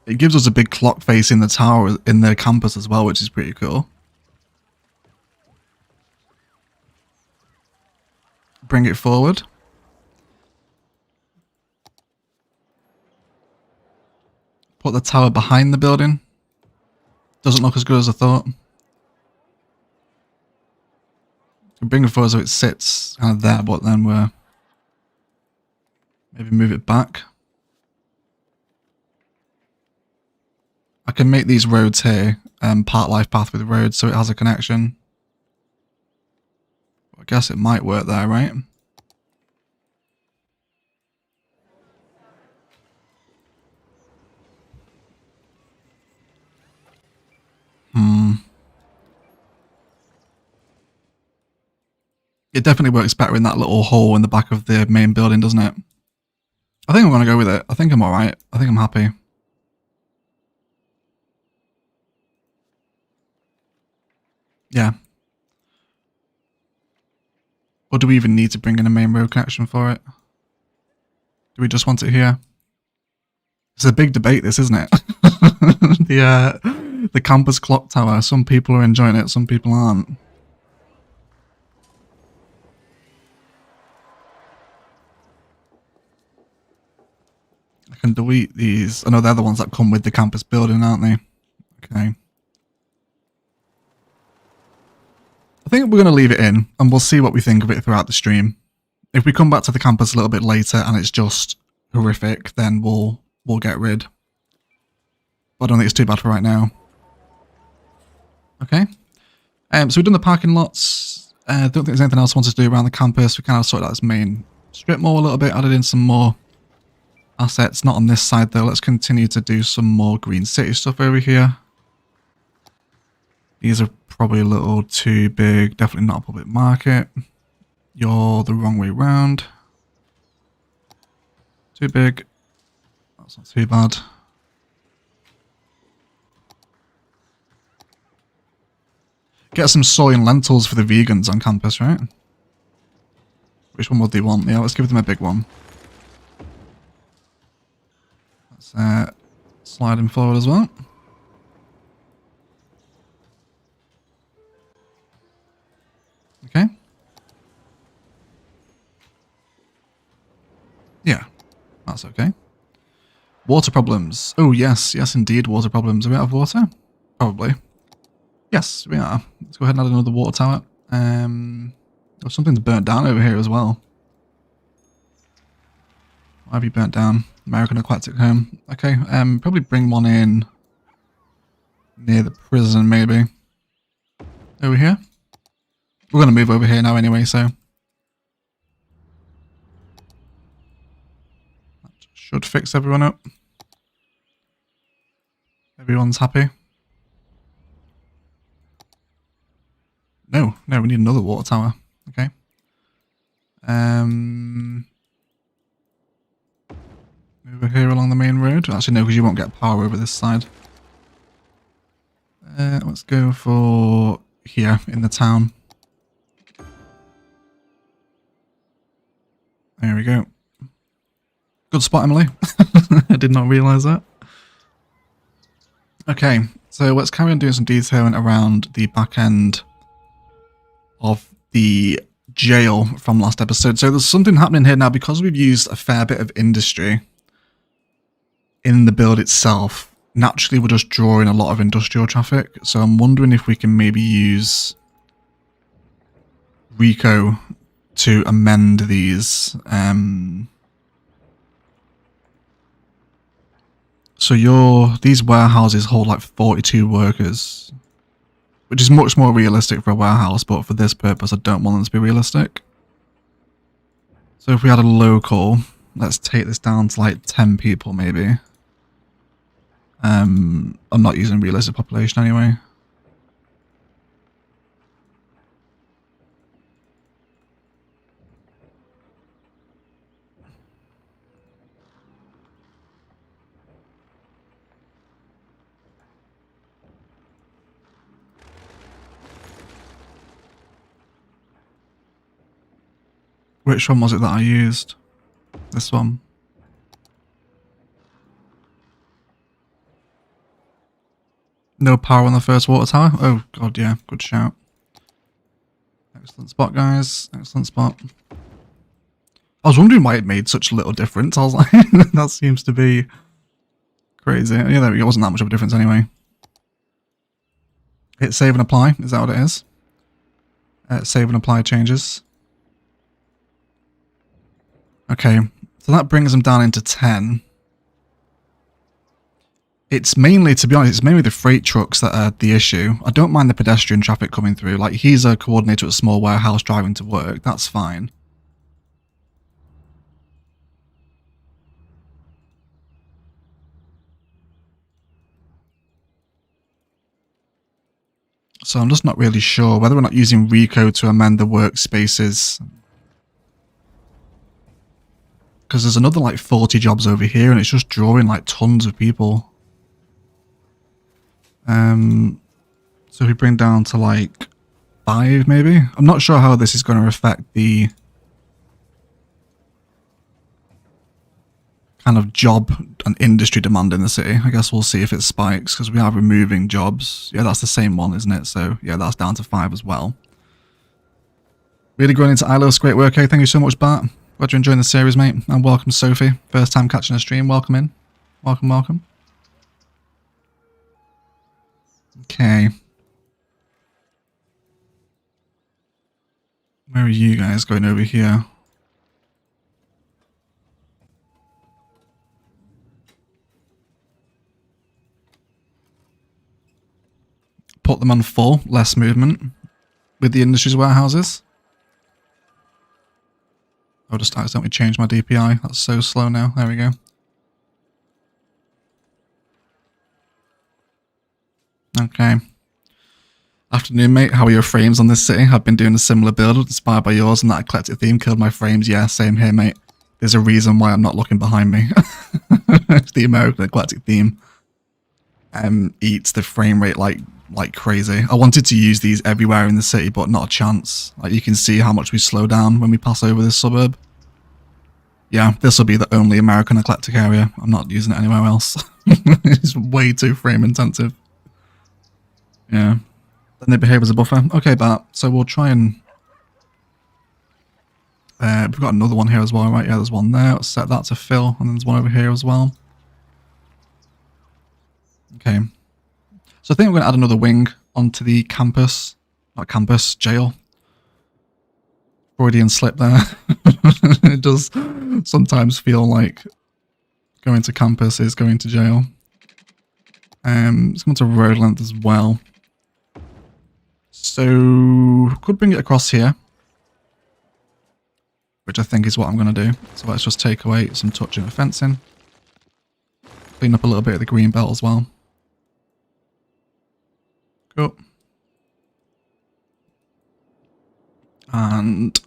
It gives us a big clock face in the tower, in the campus as well, which is pretty cool. Bring it forward. Put the tower behind the building. Doesn't look as good as I thought. Bring it forward so it sits kind of there, but then we're... maybe move it back. I can make these roads here part life path with roads so it has a connection. I guess it might work there, right? It definitely works better in that little hole in the back of the main building, doesn't it? I think I'm going to go with it. I think I'm alright. I think I'm happy. Yeah. Or do we even need to bring in a main road connection for it? Do we just want it here? It's a big debate, this, isn't it? The campus clock tower. Some people are enjoying it, some people aren't. I can delete these. I know they're the ones that come with the campus building, aren't they? Okay. I think we're going to leave it in, and we'll see what we think of it throughout the stream. If we come back to the campus a little bit later and it's just horrific, then we'll get rid. But I don't think it's too bad for right now. Okay. So we've done the parking lots. Don't think there's anything else I wanted to do around the campus. We kind of sorted out this main strip mall a little bit, added in some more assets. Not on this side though. Let's continue to do some more Green City stuff over here. These are probably a little too big. Definitely not a public market. You're the wrong way round. Too big. That's not too bad. Get some soy and lentils for the vegans on campus, right? Which one would they want? Yeah, let's give them a big one. Let's slide him forward as well. Okay. Yeah, that's okay. Water problems. Oh, yes. Yes, indeed. Water problems. Are we out of water? Probably. Yes, we are. Let's go ahead and add another water tower. Oh, something's burnt down over here as well. Why have you burnt down? American Aquatic Home. Okay, probably bring one in near the prison, maybe. Over here. We're going to move over here now anyway, so. That should fix everyone up. Everyone's happy. No, we need another water tower. Okay. Over here along the main road. Actually, no, because you won't get power over this side. Let's go for here in the town. There we go. Good spot, Emily. I did not realise that. Okay, so let's carry on doing some detailing around the back end of the jail from last episode. So there's something happening here now because we've used a fair bit of industry in the build itself. Naturally, we're just drawing a lot of industrial traffic. So I'm wondering if we can maybe use Rico to amend these. So these warehouses hold like 42 workers, which is much more realistic for a warehouse, but for this purpose, I don't want them to be realistic. So if we had a local, let's take this down to like 10 people maybe. I'm not using realistic population anyway. Which one was it that I used? This one. No power on the first water tower? Oh god, yeah, good shout. Excellent spot, guys. Excellent spot. I was wondering why it made such little difference. I was like, that seems to be crazy. Yeah, there we go. It wasn't that much of a difference anyway. Hit save and apply. Is that what it is? Save and apply changes. Okay, so that brings them down into 10. It's mainly, to be honest, it's mainly the freight trucks that are the issue. I don't mind the pedestrian traffic coming through. Like, he's a coordinator at a small warehouse driving to work. That's fine. So I'm just not really sure whether we're not using Rico to amend the workspaces. Because there's another like 40 jobs over here and it's just drawing like tons of people. So if we bring down to like 5 maybe? I'm not sure how this is going to affect the kind of job and industry demand in the city. I guess we'll see if it spikes because we are removing jobs. Yeah, that's the same one, isn't it? So yeah, that's down to 5 as well. Really growing into Ilos. Great work, eh? Thank you so much, Bart. Glad you're enjoying the series, mate. And welcome, Sophie. First time catching a stream. Welcome in. Welcome, welcome. Okay. Where are you guys going over here? Put them on full, less movement with the industries warehouses. I'll just accidentally change my DPI. That's so slow now. There we go. Okay. Afternoon, mate. How are your frames on this city? I've been doing a similar build inspired by yours, and that eclectic theme killed my frames. Yeah, same here, mate. There's a reason why I'm not looking behind me. The American eclectic theme eats the frame rate like crazy. I wanted to use these everywhere in the city, but not a chance. Like, you can see how much we slow down when we pass over this suburb. Yeah, this will be the only American eclectic area. I'm not using it anywhere else. It's way too frame intensive. Yeah. Then they behave as a buffer. Okay, Bart. So we'll try and... we've got another one here as well, right? Yeah, there's one there. Let's set that to fill. And then there's one over here as well. Okay. So I think we're going to add another wing onto the campus. Not campus, jail. Freudian slip there. It does sometimes feel like going to campus is going to jail. It's going to road length as well. So could bring it across here, which I think is what I'm going to do. So let's just take away some touching of fencing. Clean up a little bit of the green belt as well. Cool. And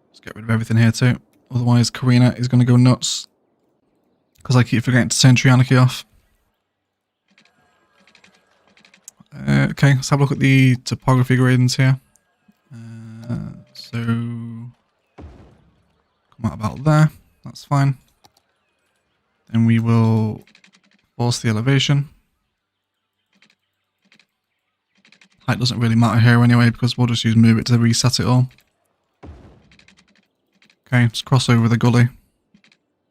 let's get rid of everything here too. Otherwise Karina is going to go nuts because I keep forgetting to turn Trianarchy off. Okay, let's have a look at the topography gradings here. So come out about there. That's fine. Then we will force the elevation. Height doesn't really matter here anyway because we'll just use move it to reset it all. Okay, just cross over the gully.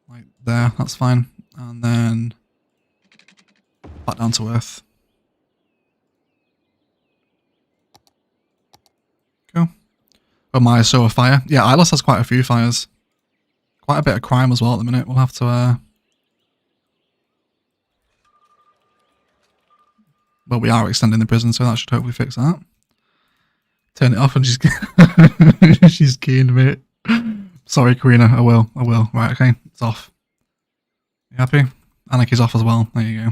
Right there, that's fine. And then back down to earth. Cool. Oh my, so a fire. Yeah, Ilos has quite a few fires. Quite a bit of crime as well at the minute. We'll have to well, we are extending the prison, so that should hopefully fix that. Turn it off and she's she's keen, mate. Sorry, Karina. I will. Right, okay. It's off. You happy? Anarchy's off as well. There you go.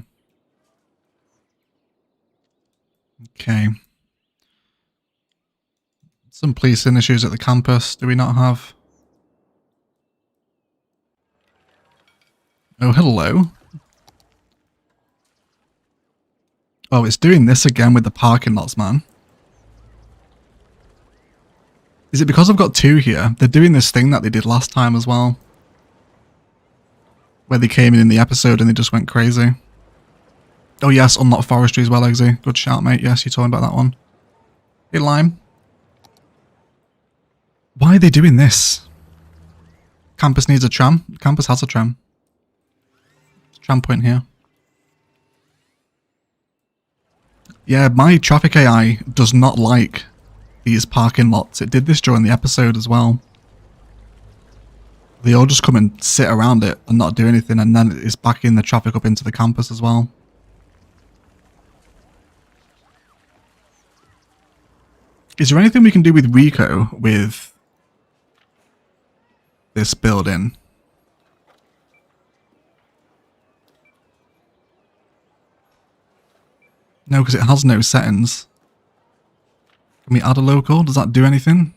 Okay. Some policing issues at the campus. Do we not have? Oh, hello. Oh, it's doing this again with the parking lots, man. Is it because I've got two here? They're doing this thing that they did last time as well. Where they came in the episode and they just went crazy. Oh yes, unlock forestry as well, Eggsy. Good shout, mate. Yes, you're talking about that one. Hey, Lime. Why are they doing this? Campus needs a tram. Campus has a tram. Tram point here. Yeah, my traffic AI does not like these parking lots. It did this during the episode as well. They all just come and sit around it and not do anything, and then it's backing the traffic up into the campus as well. Is there anything we can do with Rico with this building? No, because it has no settings. Can we add a local? Does that do anything?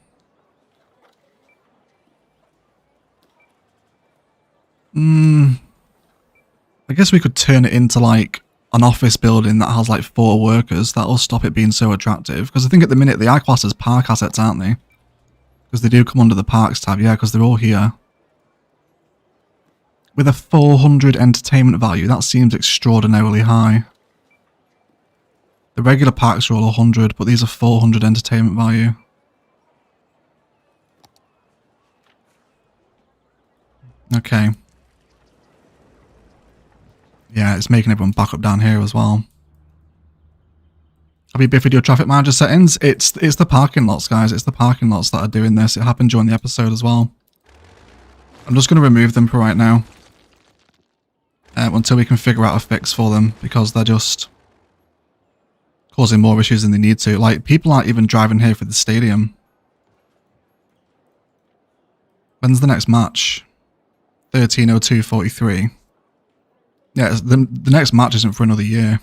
I guess we could turn it into like an office building that has like 4 workers. That'll stop it being so attractive. Because I think at the minute they are classed as park assets, aren't they? Because they do come under the parks tab, yeah, because they're all here. With a 400 entertainment value, that seems extraordinarily high. The regular parks are all 100, but these are 400 entertainment value. Okay. Yeah, it's making everyone back up down here as well. Have you biffed your traffic manager settings? It's the parking lots, guys. It's the parking lots that are doing this. It happened during the episode as well. I'm just going to remove them for right now. Until we can figure out a fix for them, because they're just causing more issues than they need to. Like, people aren't even driving here for the stadium. When's the next match? 13:02:43. Yeah, the next match isn't for another year.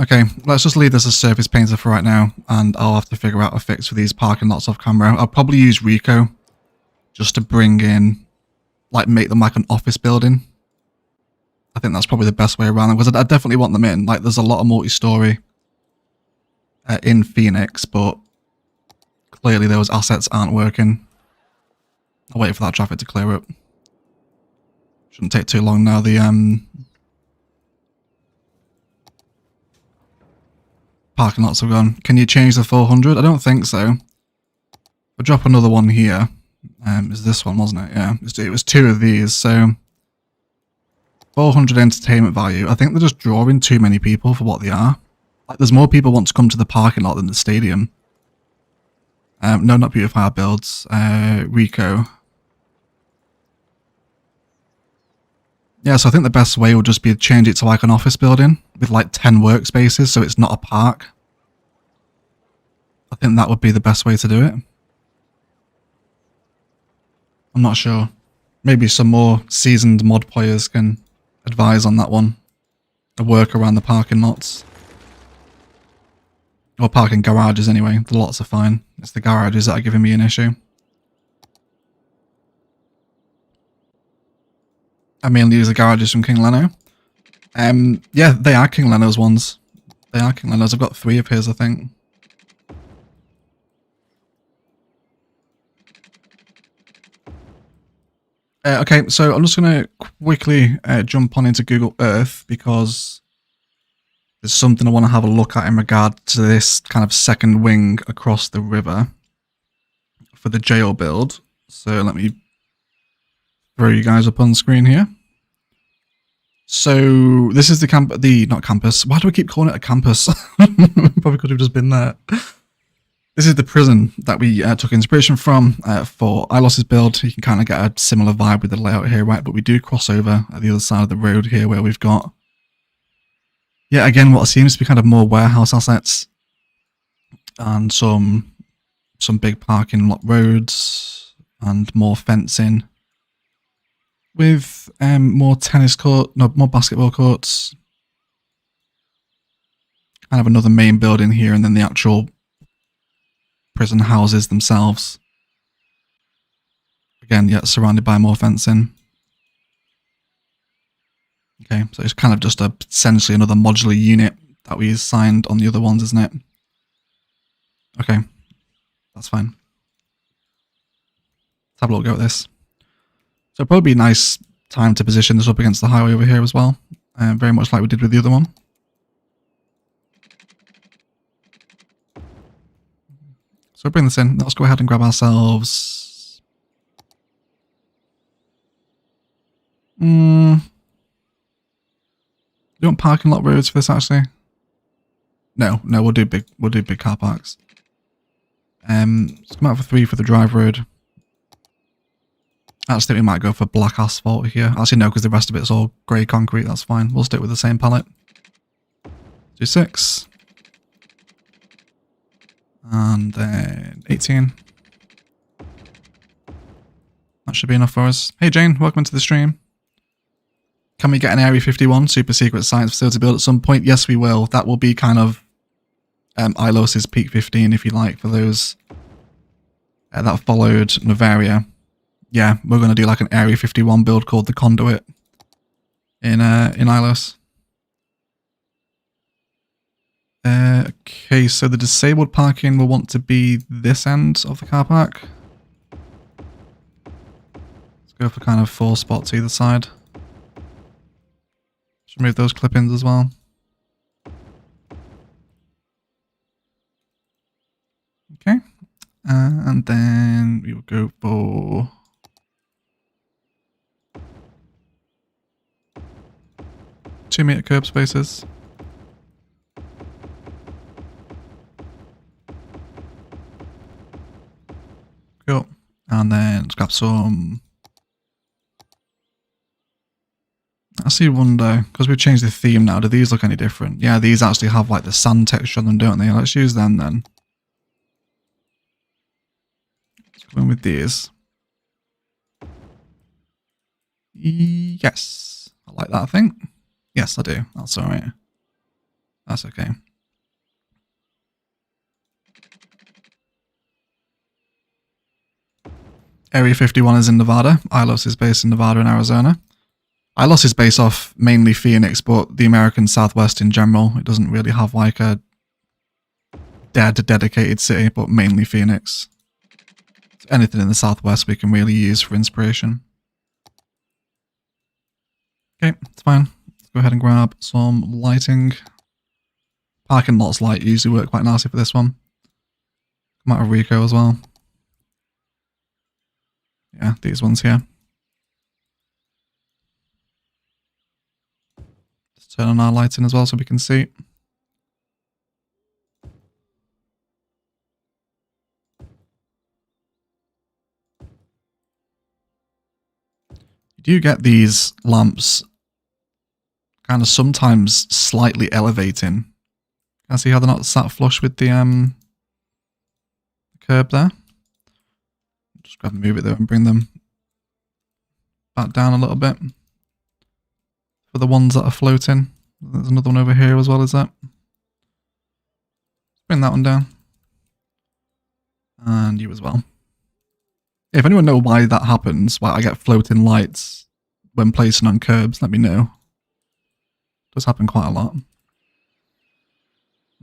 Okay, let's just leave this as surface painter for right now, and I'll have to figure out a fix for these parking lots off camera. I'll probably use Rico just to bring in, like, make them like an office building. I think that's probably the best way around them, because I definitely want them in. Like, there's a lot of multi-story in Phoenix, but clearly those assets aren't working. I'll wait for that traffic to clear up. Shouldn't take too long now. The parking lots have gone. Can you change the 400? I don't think so. We'll drop another one here. Is this one, wasn't it? Yeah, it was 2 of these, so 400 entertainment value. I think they're just drawing too many people for what they are. Like, there's more people want to come to the parking lot than the stadium. No, not beautifier builds. Rico. Yeah, so I think the best way would just be to change it to like an office building with like 10 workspaces, so it's not a park. I think that would be the best way to do it. I'm not sure. Maybe some more seasoned mod players can advise on that one. A work around the parking lots. Or parking garages anyway. The lots are fine. It's the garages that are giving me an issue. I mainly use the garages from King Leno. Yeah, they are King Leno's ones. They are King Leno's. I've got 3 of his, I think. Okay, so I'm just going to quickly jump on into Google Earth, because there's something I want to have a look at in regard to this kind of second wing across the river for the jail build. So let me throw you guys up on screen here. So this is not campus. Why do I keep calling it a campus? Probably could have just been there. This is the prison that we took inspiration from for Ilos' build. You can kind of get a similar vibe with the layout here, right? But we do cross over at the other side of the road here, where we've got, yeah, again, what seems to be kind of more warehouse assets and some big parking lot roads and more fencing with more more basketball courts. Kind of another main building here, and then the actual prison houses themselves. Again, yeah, surrounded by more fencing. Okay, so it's kind of just essentially another modular unit that we assigned on the other ones, isn't it? Okay, that's fine. Let's have a little go at this. So it'll probably be a nice time to position this up against the highway over here as well. Very much like we did with the other one. So we'll bring this in. Let's go ahead and grab ourselves... You want parking lot roads for this actually? No, we'll do big car parks. Let's come out for 3 for the drive road. I actually think we might go for black asphalt here. Actually no, because the rest of it's all grey concrete, that's fine. We'll stick with the same palette. Do 6. And then 18. That should be enough for us. Hey Jane, welcome to the stream. Can we get an Area 51 super secret science facility built at some point? Yes, we will. That will be kind of Ilos's peak 15, if you like, for those that followed Novaria. Yeah, we're going to do like an Area 51 build called the Conduit in Ilos. Okay, so the disabled parking will want to be this end of the car park. Let's go for kind of 4 spots either side. Let's remove those clip-ins as well. Okay, and then we will go for 2-meter curb spaces. Cool. And then let's grab some... I see wonder, because we've changed the theme now, do these look any different? Yeah, these actually have like the sand texture on them, don't they? Let's use them then. Let's go in with these. Yes. I like that, I think. Yes, I do. That's alright. That's okay. Area 51 is in Nevada. Ilos is based in Nevada and Arizona. Ilos is based off mainly Phoenix, but the American Southwest in general. It doesn't really have like a dedicated city, but mainly Phoenix. So anything in the Southwest we can really use for inspiration. Okay, it's fine. Let's go ahead and grab some lighting. Parking lots light usually work quite nicely for this one. Come out of Rico as well. Yeah, these ones here. Let's turn on our lighting as well so we can see. You do get these lamps kind of sometimes slightly elevating. Can I see how they're not sat flush with the curb there? Just grab and move it there and bring them back down a little bit. For the ones that are floating. There's another one over here as well, is that? Bring that one down. And you as well. If anyone knows why that happens, why I get floating lights when placing on curbs, let me know. It does happen quite a lot.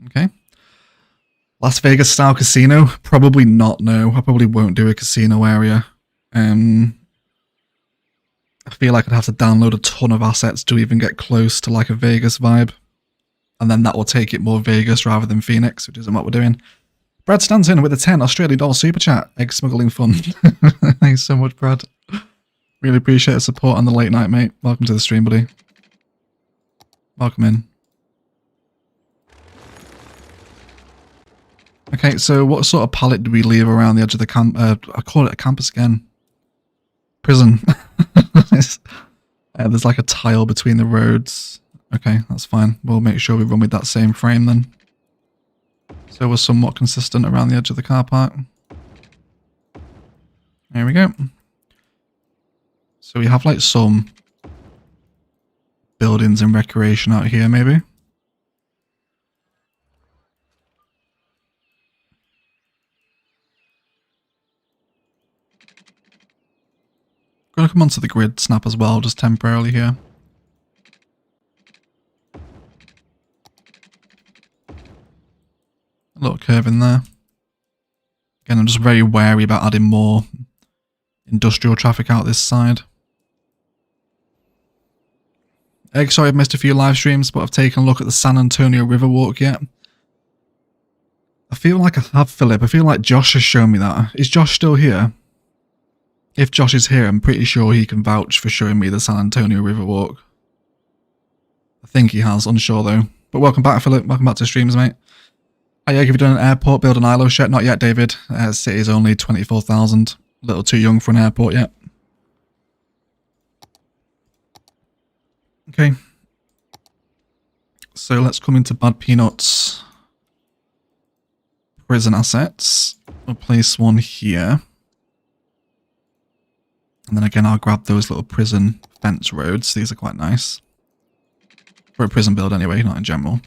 Okay. Las Vegas style casino? Probably not, no. I probably won't do a casino area. I feel like I'd have to download a ton of assets to even get close to like a Vegas vibe. And then that will take it more Vegas rather than Phoenix, which isn't what we're doing. Brad Stanton with a $10 Australian dollar super chat. Egg smuggling fun. Thanks so much, Brad. Really appreciate the support on the late night, mate. Welcome to the stream, buddy. Welcome in. Okay, so what sort of palette do we leave around the edge of the camp? I call it a campus again. Prison. There's like a tile between the roads. Okay, that's fine. We'll make sure we run with that same frame then. So we're somewhat consistent around the edge of the car park. There we go. So we have like some buildings and recreation out here maybe. Gonna come onto the grid snap as well, just temporarily here. A little curve in there. Again, I'm just very wary about adding more industrial traffic out this side. Sorry I've missed a few live streams, but I've taken a look at the San Antonio Riverwalk yet. I feel like I have, Philip. I feel like Josh has shown me that. Is Josh still here? If Josh is here, I'm pretty sure he can vouch for showing me the San Antonio Riverwalk. I think he has, unsure though. But welcome back, Philip. Welcome back to streams, mate. Hey, have you done an airport build on Ilos yet? Not yet, David. City is only 24,000. A little too young for an airport yet. Okay. So let's come into Bad Peanuts. Prison assets. We'll place one here. And then again, I'll grab those little prison fence roads. These are quite nice. For a prison build anyway, not in general.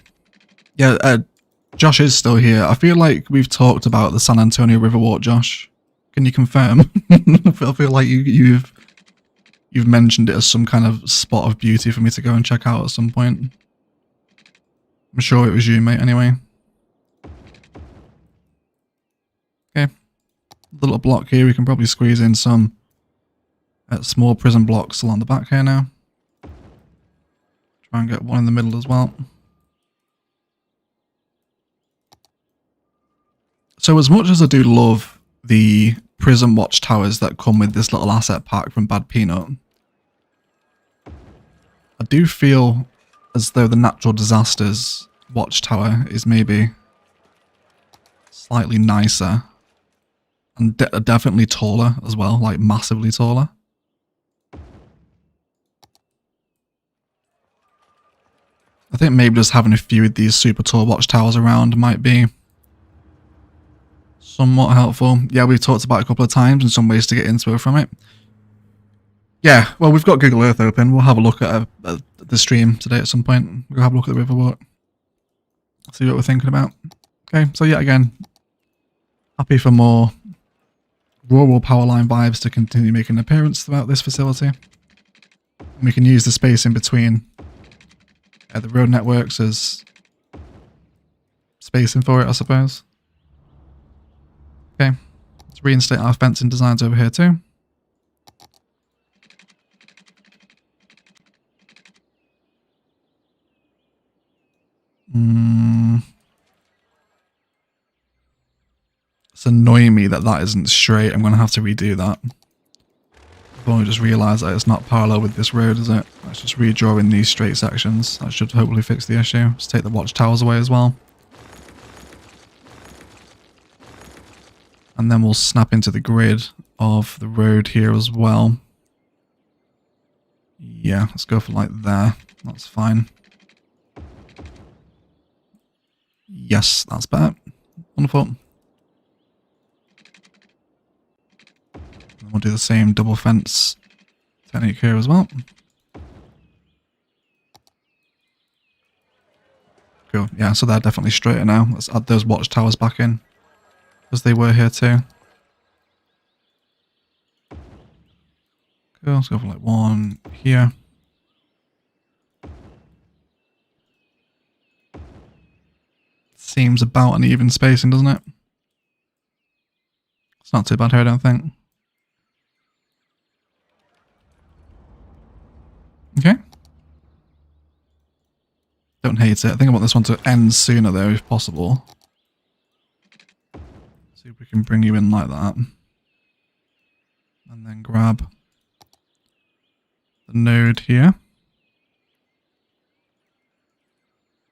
Yeah, Josh is still here. I feel like we've talked about the San Antonio Riverwalk, Josh. Can you confirm? I feel like you've mentioned it as some kind of spot of beauty for me to go and check out at some point. I'm sure it was you, mate, anyway. Okay. Little block here, we can probably squeeze in some small prison blocks along the back here now. Try and get one in the middle as well. So as much as I do love the prison watchtowers that come with this little asset pack from Bad Peanut, I do feel as though the natural disasters watchtower is maybe slightly nicer and definitely taller as well, like massively taller. I think maybe just having a few of these super tall watchtowers around might be somewhat helpful. Yeah, we've talked about it a couple of times and some ways to get into it from it. Yeah, well, we've got Google Earth open. We'll have a look at the stream today at some point. We'll have a look at the Riverwalk. See what we're thinking about. Okay, so yeah, again, happy for more rural power line vibes to continue making an appearance throughout this facility. And we can use the space in between the road networks as spacing for it, I suppose. Okay, let's reinstate our fencing designs over here too. It's annoying me that that isn't straight. I'm going to have to redo that. I've only just realised that it's not parallel with this road, is it? Let's just redraw in these straight sections. That should hopefully fix the issue. Let's take the watchtowers away as well. And then we'll snap into the grid of the road here as well. Yeah, let's go for like there. That's fine. Yes, that's better. Wonderful. And we'll do the same double fence technique here as well. Cool. Yeah, so they're definitely straighter now. Let's add those watchtowers back in, as they were here too. Cool, let's go for like one here. Seems about an even spacing, doesn't it? It's not too bad here, I don't think. Okay. Don't hate it. I think I want this one to end sooner though, if possible. See if we can bring you in like that. And then grab the node here.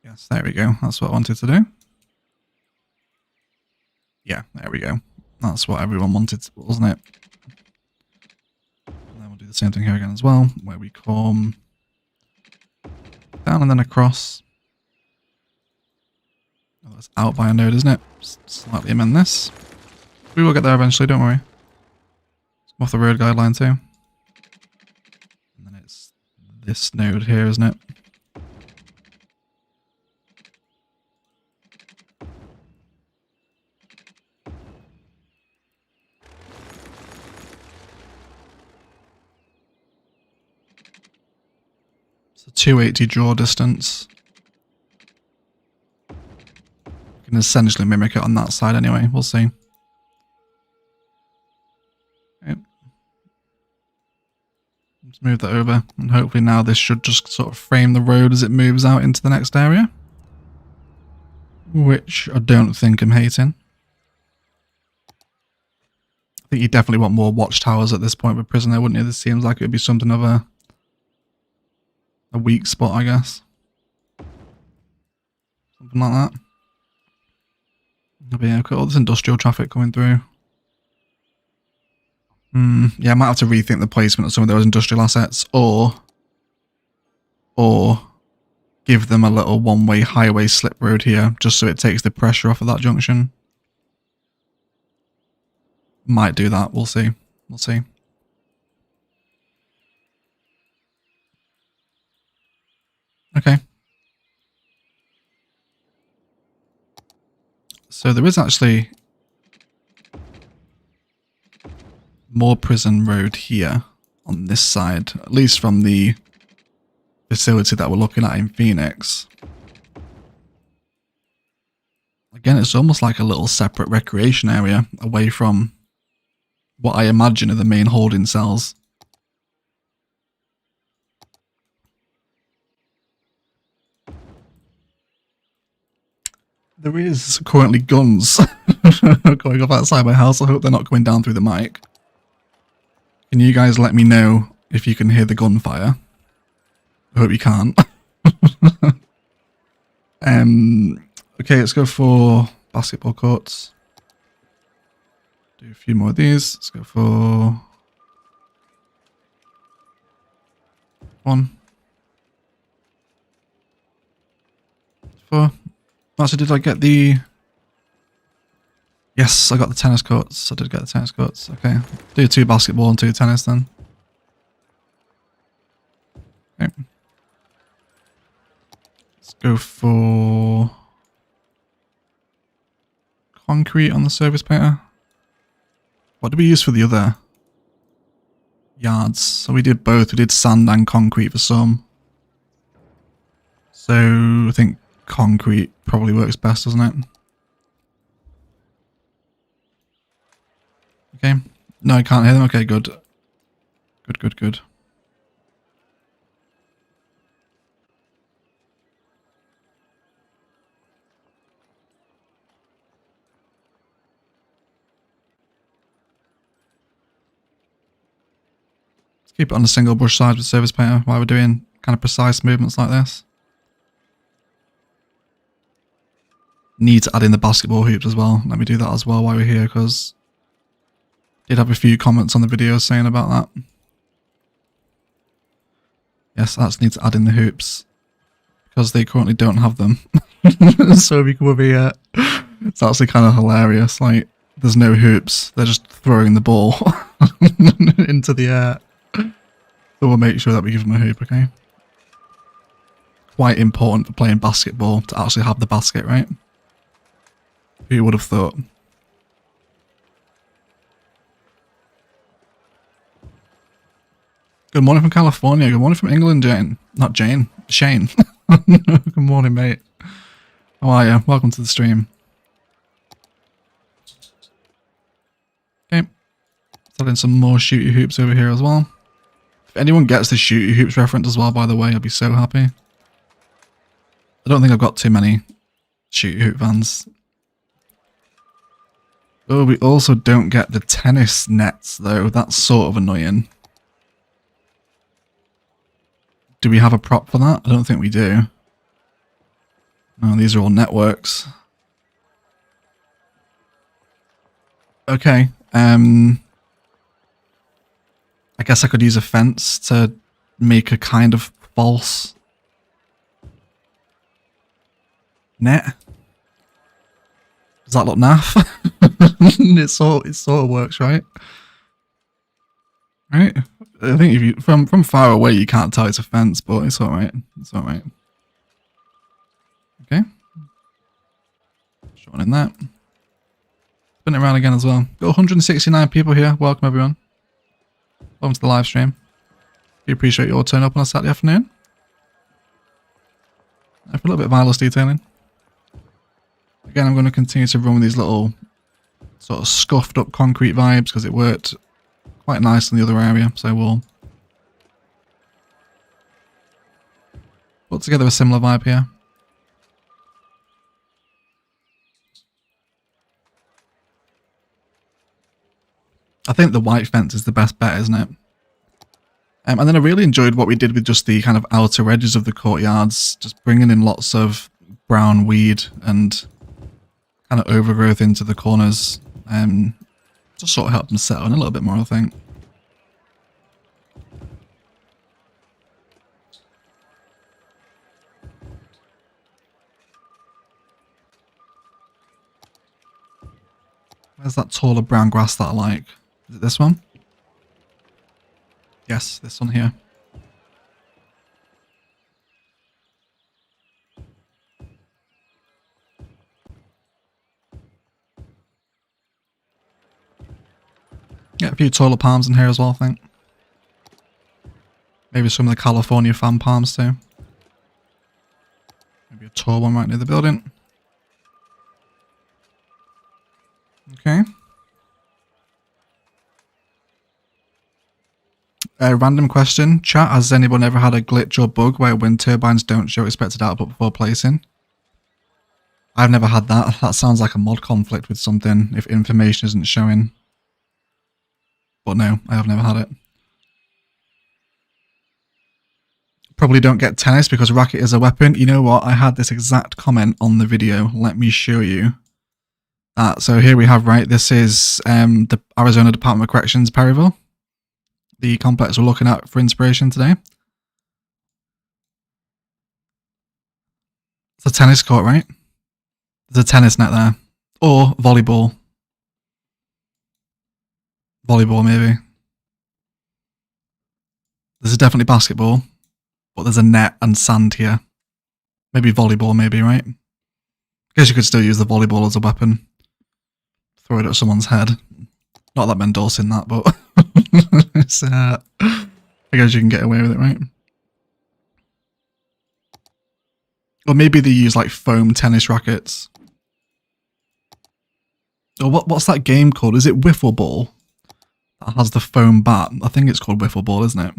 Yes, there we go. That's what I wanted to do. Yeah, there we go. That's what everyone wanted, wasn't it? And then we'll do the same thing here again as well, where we come down and then across. Oh, that's out by a node, isn't it? Slightly amend this. We will get there eventually, don't worry. It's off the road guideline too. And then it's this node here, isn't it? It's a 280 draw distance. We can essentially mimic it on that side anyway, we'll see. Let's move that over, and hopefully now this should just sort of frame the road as it moves out into the next area. Which I don't think I'm hating. I think you definitely want more watchtowers at this point with Prisoner, wouldn't you? This seems like it would be something of a weak spot, I guess. Something like that. But yeah, got all this industrial traffic coming through. Yeah, I might have to rethink the placement of some of those industrial assets, or give them a little one-way highway slip road here, just so it takes the pressure off of that junction. Might do that, we'll see. We'll see. Okay. So there is actually more prison road here on this side, at least from the facility that we're looking at in Phoenix. Again, it's almost like a little separate recreation area away from what I imagine are the main holding cells. There is currently guns going off outside my house. I hope they're not coming down through the mic. Can you guys let me know if you can hear the gunfire? I hope you can't. Okay, let's go for basketball courts. Do a few more of these. Let's go for one. Four. Actually, did I get the... Yes, I got the tennis courts. I did get the tennis courts. Okay. Do 2 basketball and 2 tennis then. Okay. Let's go for concrete on the surface painter. What did we use for the other yards? So we did both. We did sand and concrete for some. So I think concrete probably works best, doesn't it? Okay. No, I can't hear them. Okay, good. Good. Let's keep it on the single brush side with surface painter while we're doing kind of precise movements like this. Need to add in the basketball hoops as well. Let me do that as well while we're here, because I did have a few comments on the video saying about that. Yes, I actually need to add in the hoops because they currently don't have them. So if you come over here, it's actually kind of hilarious. Like, there's no hoops. They're just throwing the ball into the air. So we'll make sure that we give them a hoop, okay? Quite important for playing basketball to actually have the basket, right? Who would have thought? Good morning from California. Good morning from England, Jane. Not Jane. Shane. Good morning, mate. How are you? Welcome to the stream. Okay. Let's add in some more shooty hoops over here as well. If anyone gets the shooty hoops reference as well, by the way, I'll be so happy. I don't think I've got too many shooty hoop fans. Oh, we also don't get the tennis nets, though. That's sort of annoying. Do we have a prop for that? I don't think we do. No, these are all networks. Okay. I guess I could use a fence to make a kind of false net. Does that look naff? It sort of works, right? Right? I think if you from far away you can't tell it's a fence, but it's alright. It's alright. Okay. Showing in that. Spin it around again as well. Got 169 people here. Welcome everyone. Welcome to the live stream. We appreciate your turn up on a Saturday afternoon. For a little bit of Ilos detailing. Again, I'm going to continue to run with these little sort of scuffed up concrete vibes because it worked quite nice in the other area. So we'll Put together a similar vibe here. I think the white fence is the best bet, isn't it? And then I really enjoyed what we did with just the kind of outer edges of the courtyards, just bringing in lots of brown weed and kind of overgrowth into the corners. Just sort of help them settle in a little bit more, I think. Where's that taller brown grass that I like? Is it this one? Yes, this one here. Get a few taller palms in here as well, I think. Maybe some of the California fan palms too. Maybe a tall one right near the building. Okay. Random question. Chat, has anyone ever had a glitch or bug where wind turbines don't show expected output before placing? I've never had that. That sounds like a mod conflict with something if information isn't showing. But no, I have never had it. Probably don't get tennis because racket is a weapon. You know what? I had this exact comment on the video. Let me show you. So here we have, right, this is the Arizona Department of Corrections, Perryville. The complex we're looking at for inspiration today. It's a tennis court, right? There's a tennis net there. Or volleyball. Volleyball, maybe. There's definitely basketball. But there's a net and sand here. Maybe volleyball, maybe, right? I guess you could still use the volleyball as a weapon. Throw it at someone's head. Not that I'm endorsing that, but it's, I guess you can get away with it, right? Or maybe they use like foam tennis rackets. Or what's that game called? Is it Wiffle Ball? That has the foam bat. I think it's called Wiffle Ball, isn't it?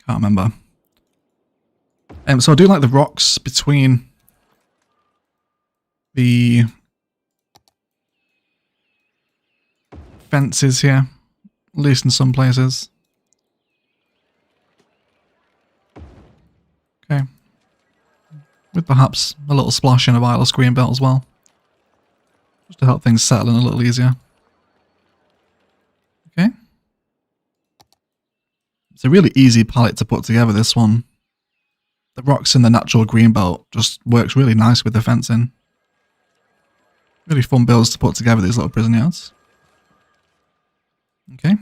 Can't remember. So I do like the rocks between the fences here, at least in some places. Okay. With perhaps a little splashing of Ilos greenbelt as well. Just to help things settle in a little easier. Okay. It's a really easy palette to put together, this one. The rocks in the natural greenbelt just works really nice with the fencing. Really fun builds to put together, these little prison yards. Okay.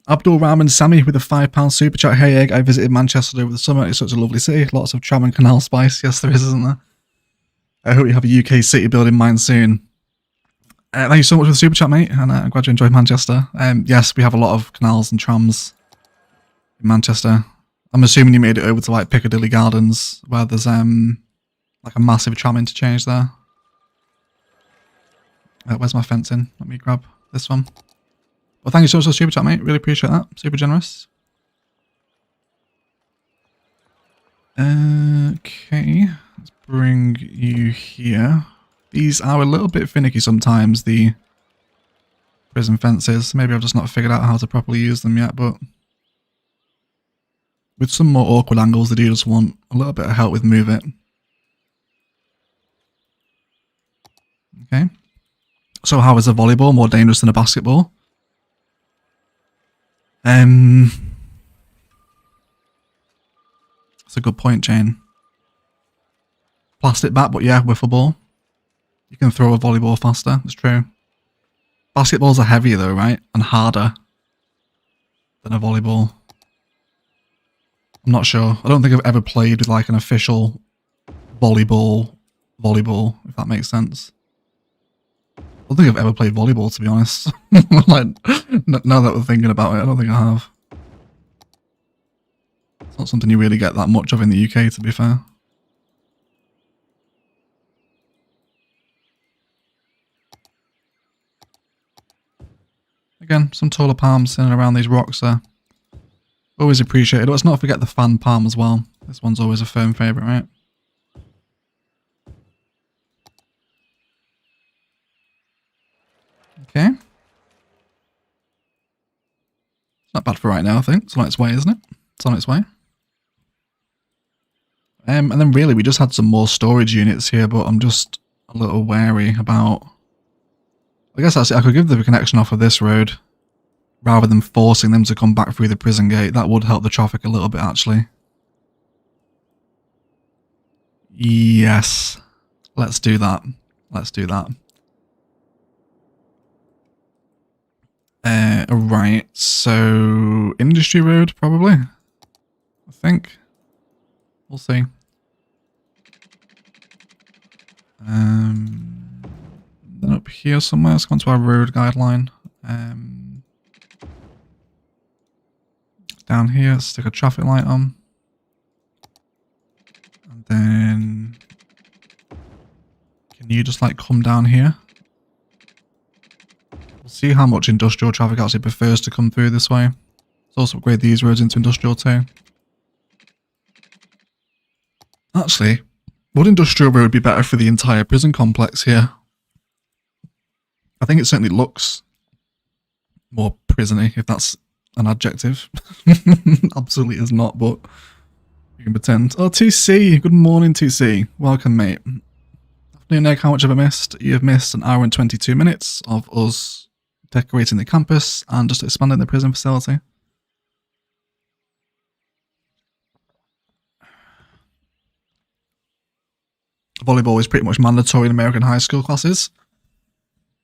Abdul Rahman Sami with a £5 super chat. Hey Egg, I visited Manchester over the summer. It's such a lovely city. Lots of tram and canal spice. Yes, there is, isn't there? I hope you have a UK city build in mind soon. Thank you so much for the super chat, mate. And I'm glad you enjoyed Manchester. Yes, we have a lot of canals and trams in Manchester. I'm assuming you made it over to like Piccadilly Gardens, where there's like a massive tram interchange there. Where's my fencing? Let me grab this one. Well, thank you so much for the super chat, mate. Really appreciate that. Super generous. Okay, let's bring you here. These are a little bit finicky sometimes, the prison fences. Maybe I've just not figured out how to properly use them yet, but with some more awkward angles, they do just want a little bit of help with move it. Okay. So how is a volleyball more dangerous than a basketball? That's a good point, Jane. Plastic bat, but yeah, wiffle ball. You can throw a volleyball faster, it's true. Basketballs are heavier though, right? And harder than a volleyball. I'm not sure. I don't think I've ever played with like an official volleyball, if that makes sense. I don't think I've ever played volleyball, to be honest. Like, now that we're thinking about it, I don't think I have. It's not something you really get that much of in the UK, to be fair. Again, some taller palms in and around these rocks there. Always appreciated. Let's not forget the fan palm as well. This one's always a firm favourite, right? Okay. Not bad for right now, I think. It's on its way, isn't it? It's on its way. And then really, we just had some more storage units here, but I'm just a little wary about... I guess I could give the connection off of this road, rather than forcing them to come back through the prison gate. That would help the traffic a little bit, actually. Yes. Let's do that. Let's do that. Right, so Industry Road, probably. I think. We'll see. Then up here somewhere, let's go on to our road guideline. Down here, let's stick a traffic light on. And then... Can you just like come down here? We'll see how much industrial traffic actually prefers to come through this way. Let's also upgrade these roads into industrial too. Actually, would industrial road be better for the entire prison complex here? I think it certainly looks more prisony, if that's an adjective. Absolutely is not, but you can pretend. Oh, 2C, good morning 2C. Welcome, mate. Afternoon, Egg, how much have I missed? You have missed an hour and 22 minutes of us decorating the campus and just expanding the prison facility. Volleyball is pretty much mandatory in American high school classes.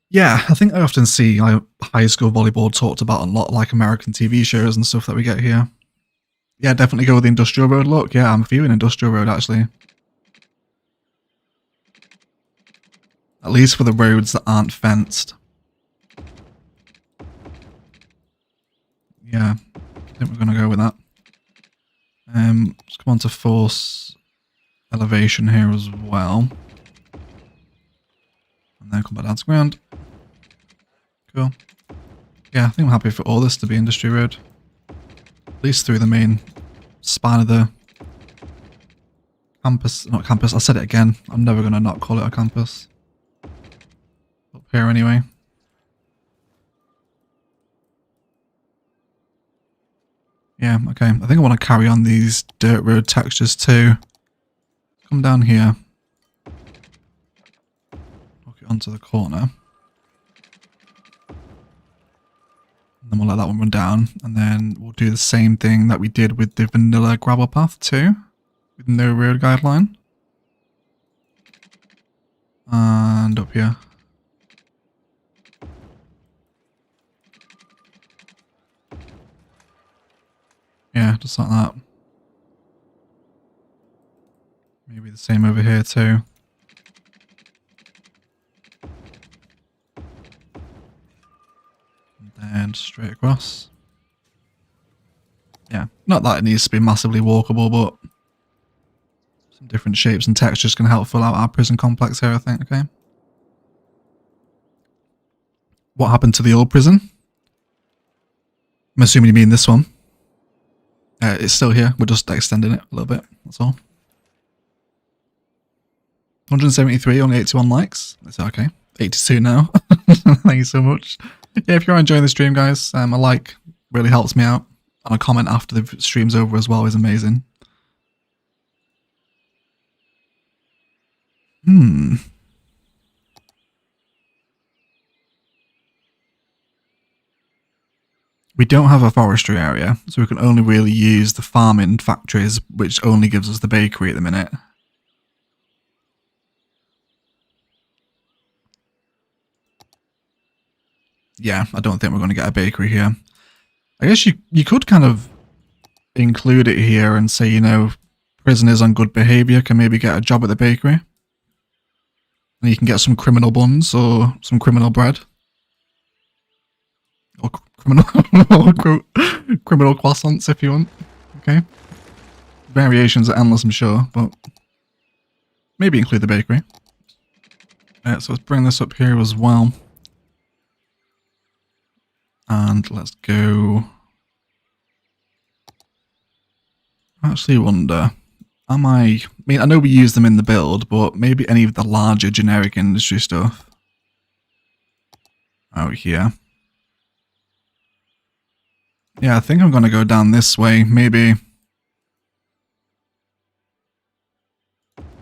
Yeah, I think I often see like, high school volleyball talked about a lot, like American TV shows and stuff that we get here. Yeah, definitely go with the industrial road look. Yeah, I'm feeling industrial road actually. At least for the roads that aren't fenced. Yeah, I think we're going to go with that. Let's come on to force elevation here as well. And then come back down to ground. Cool. Yeah, I think I'm happy for all this to be industry road. At least through the main span of the campus. Not campus, I said it again. I'm never going to not call it a campus. Up here anyway. Yeah, okay. I think I want to carry on these dirt road textures too. Come down here. Hook it onto the corner. And then we'll let that one run down. And then we'll do the same thing that we did with the vanilla gravel path too. With no road guideline. And up here. Yeah, just like that. Maybe the same over here too. And then straight across. Yeah, not that it needs to be massively walkable, but some different shapes and textures can help fill out our prison complex here, I think, okay? What happened to the old prison? I'm assuming you mean this one. It's still here, we're just extending it a little bit, that's all. 173, only 81 likes. That's okay. 82 now. Thank you so much. Yeah, if you're enjoying the stream, guys, a like really helps me out. And a comment after the stream's over as well is amazing. We don't have a forestry area, so we can only really use the farming factories, which only gives us the bakery at the minute. Yeah, I don't think we're going to get a bakery here. I guess you could kind of include it here and say, you know, prisoners on good behaviour can maybe get a job at the bakery. And you can get some criminal buns or some criminal bread. Or criminal, criminal croissants if you want. Okay. Variations are endless, I'm sure, but maybe include the bakery. So let's bring this up here as well. And let's go I actually wonder, I mean, I know we use them in the build, but maybe any of the larger generic industry stuff out here. Yeah, I think I'm going to go down this way. Maybe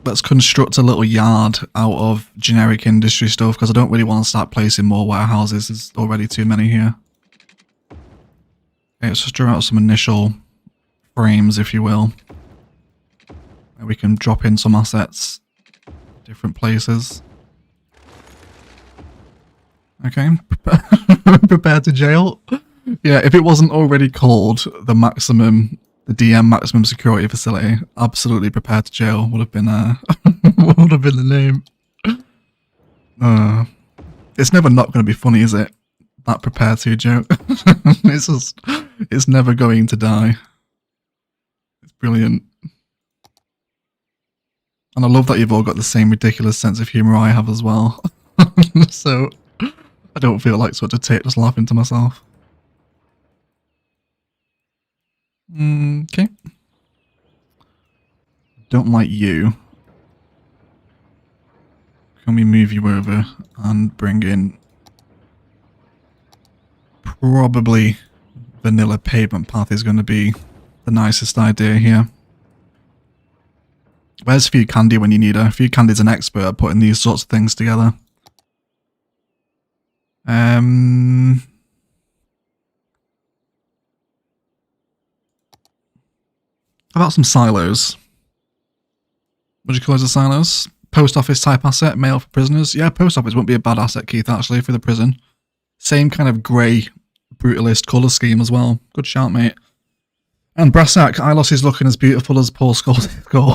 let's construct a little yard out of generic industry stuff, because I don't really want to start placing more warehouses. There's already too many here. Okay, let's just draw out some initial frames, if you will. We can drop in some assets, different places. Okay, prepare to jail. Yeah, if it wasn't already called the DM maximum security facility, absolutely prepare to jail would have been would have been the name. It's never not going to be funny, is it? That prepare to joke. It's never going to die. It's brilliant. And I love that you've all got the same ridiculous sense of humour I have as well. So I don't feel like such a tit just laughing to myself. Okay. Don't like you. Can we move you over and bring in probably vanilla pavement path is going to be the nicest idea here. Where's Few Candy when you need her? Few Candy's an expert at putting these sorts of things together. How about some silos? What do you call those, the silos? Post office type asset, mail for prisoners. Yeah, post office wouldn't be a bad asset, Keith, actually, for the prison. Same kind of grey, brutalist colour scheme as well. Good shout, mate. And Brassack, Ilos is looking as beautiful as Paul Scholes' goal.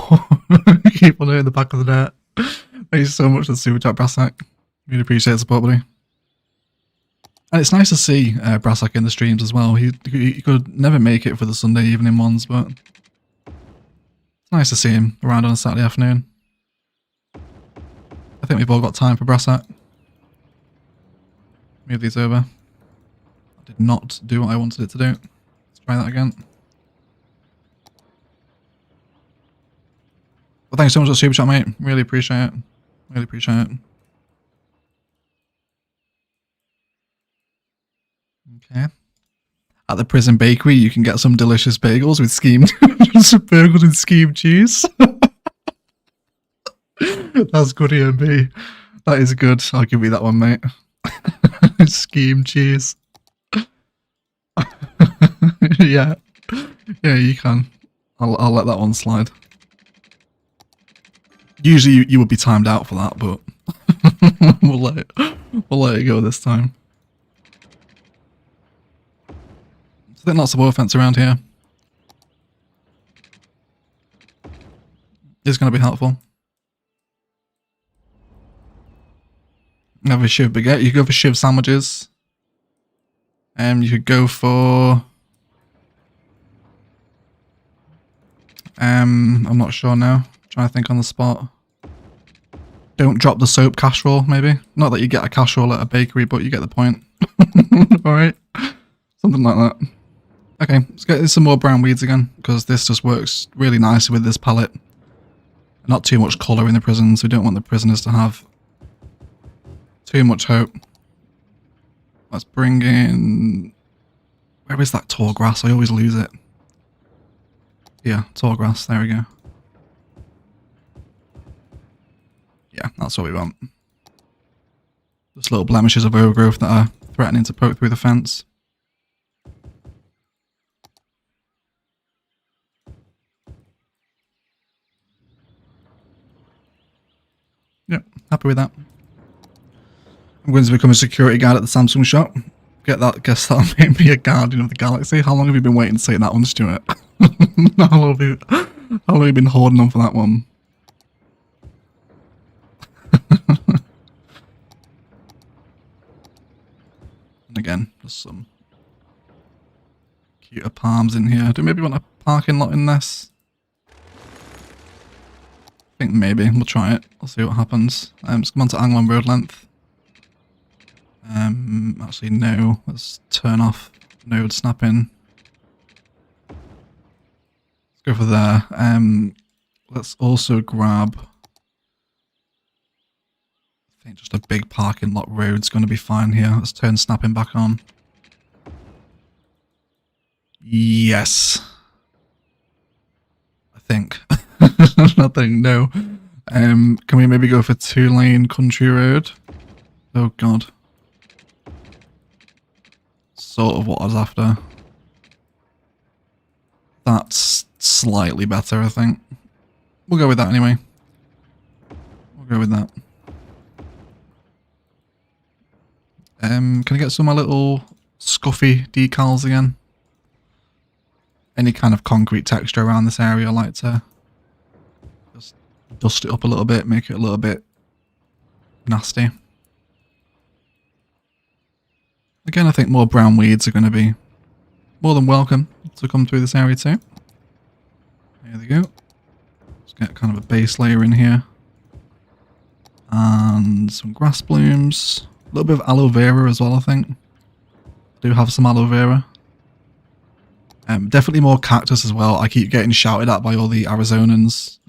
Keep on it in the back of the net. Thank you so much for the super chat, Brassack. Really appreciate the support, buddy. And it's nice to see Brassack in the streams as well. He could never make it for the Sunday evening ones, but it's nice to see him around on a Saturday afternoon. I think we've all got time for Brassack. Move these over. I did not do what I wanted it to do. Let's try that again. Well, thanks so much for the super chat, mate. Really appreciate it. Really appreciate it. Okay. At the prison bakery, you can get some delicious bagels with steamed burgers with steamed cheese. That's good, EMB. That is good. I'll give you that one, mate. Steamed cheese. Yeah. Yeah, you can. I'll let that one slide. Usually you would be timed out for that, but we'll let it go this time. So there's lots of offense around here. It's going to be helpful. Have a shiv baguette. You could go for shiv sandwiches. You could go for I'm not sure now. Trying to think on the spot. Don't drop the soap casserole, maybe. Not that you get a casserole at a bakery, but you get the point. Alright. Something like that. Okay, let's get some more brown weeds again, because this just works really nicely with this palette. Not too much colour in the prisons. We don't want the prisoners to have too much hope. Let's bring in... Where is that tall grass? I always lose it. Yeah, tall grass. There we go. Yeah, that's what we want. Just little blemishes of overgrowth that are threatening to poke through the fence. Yep, happy with that. I'm going to become a security guard at the Samsung shop. Guess that'll make me a guardian of the galaxy. How long have you been waiting to say that one, Stuart? How long have you been holding on for that one? And again, just some cuter palms in here. Do we maybe want a parking lot in this? I think maybe. We'll try it. We'll see what happens. Let's come on to angle on road length. Actually, no. Let's turn off node snapping. Let's Go for there. Let's also grab... I think just a big parking lot road's going to be fine here. Let's turn snapping back on. Yes. I think. Nothing, no. Can we maybe go for 2-lane country road? Oh god. Sort of what I was after. That's slightly better, I think. We'll go with that anyway. We'll go with that. Can I get some of my little scuffy decals again? Any kind of concrete texture around this area, I like to just dust it up a little bit, make it a little bit nasty. Again, I think more brown weeds are going to be more than welcome to come through this area too. There they go. Let's get kind of a base layer in here. And some grass blooms. A little bit of aloe vera as well, I think. I do have some aloe vera. Definitely more cactus as well. I keep getting shouted at by all the Arizonians,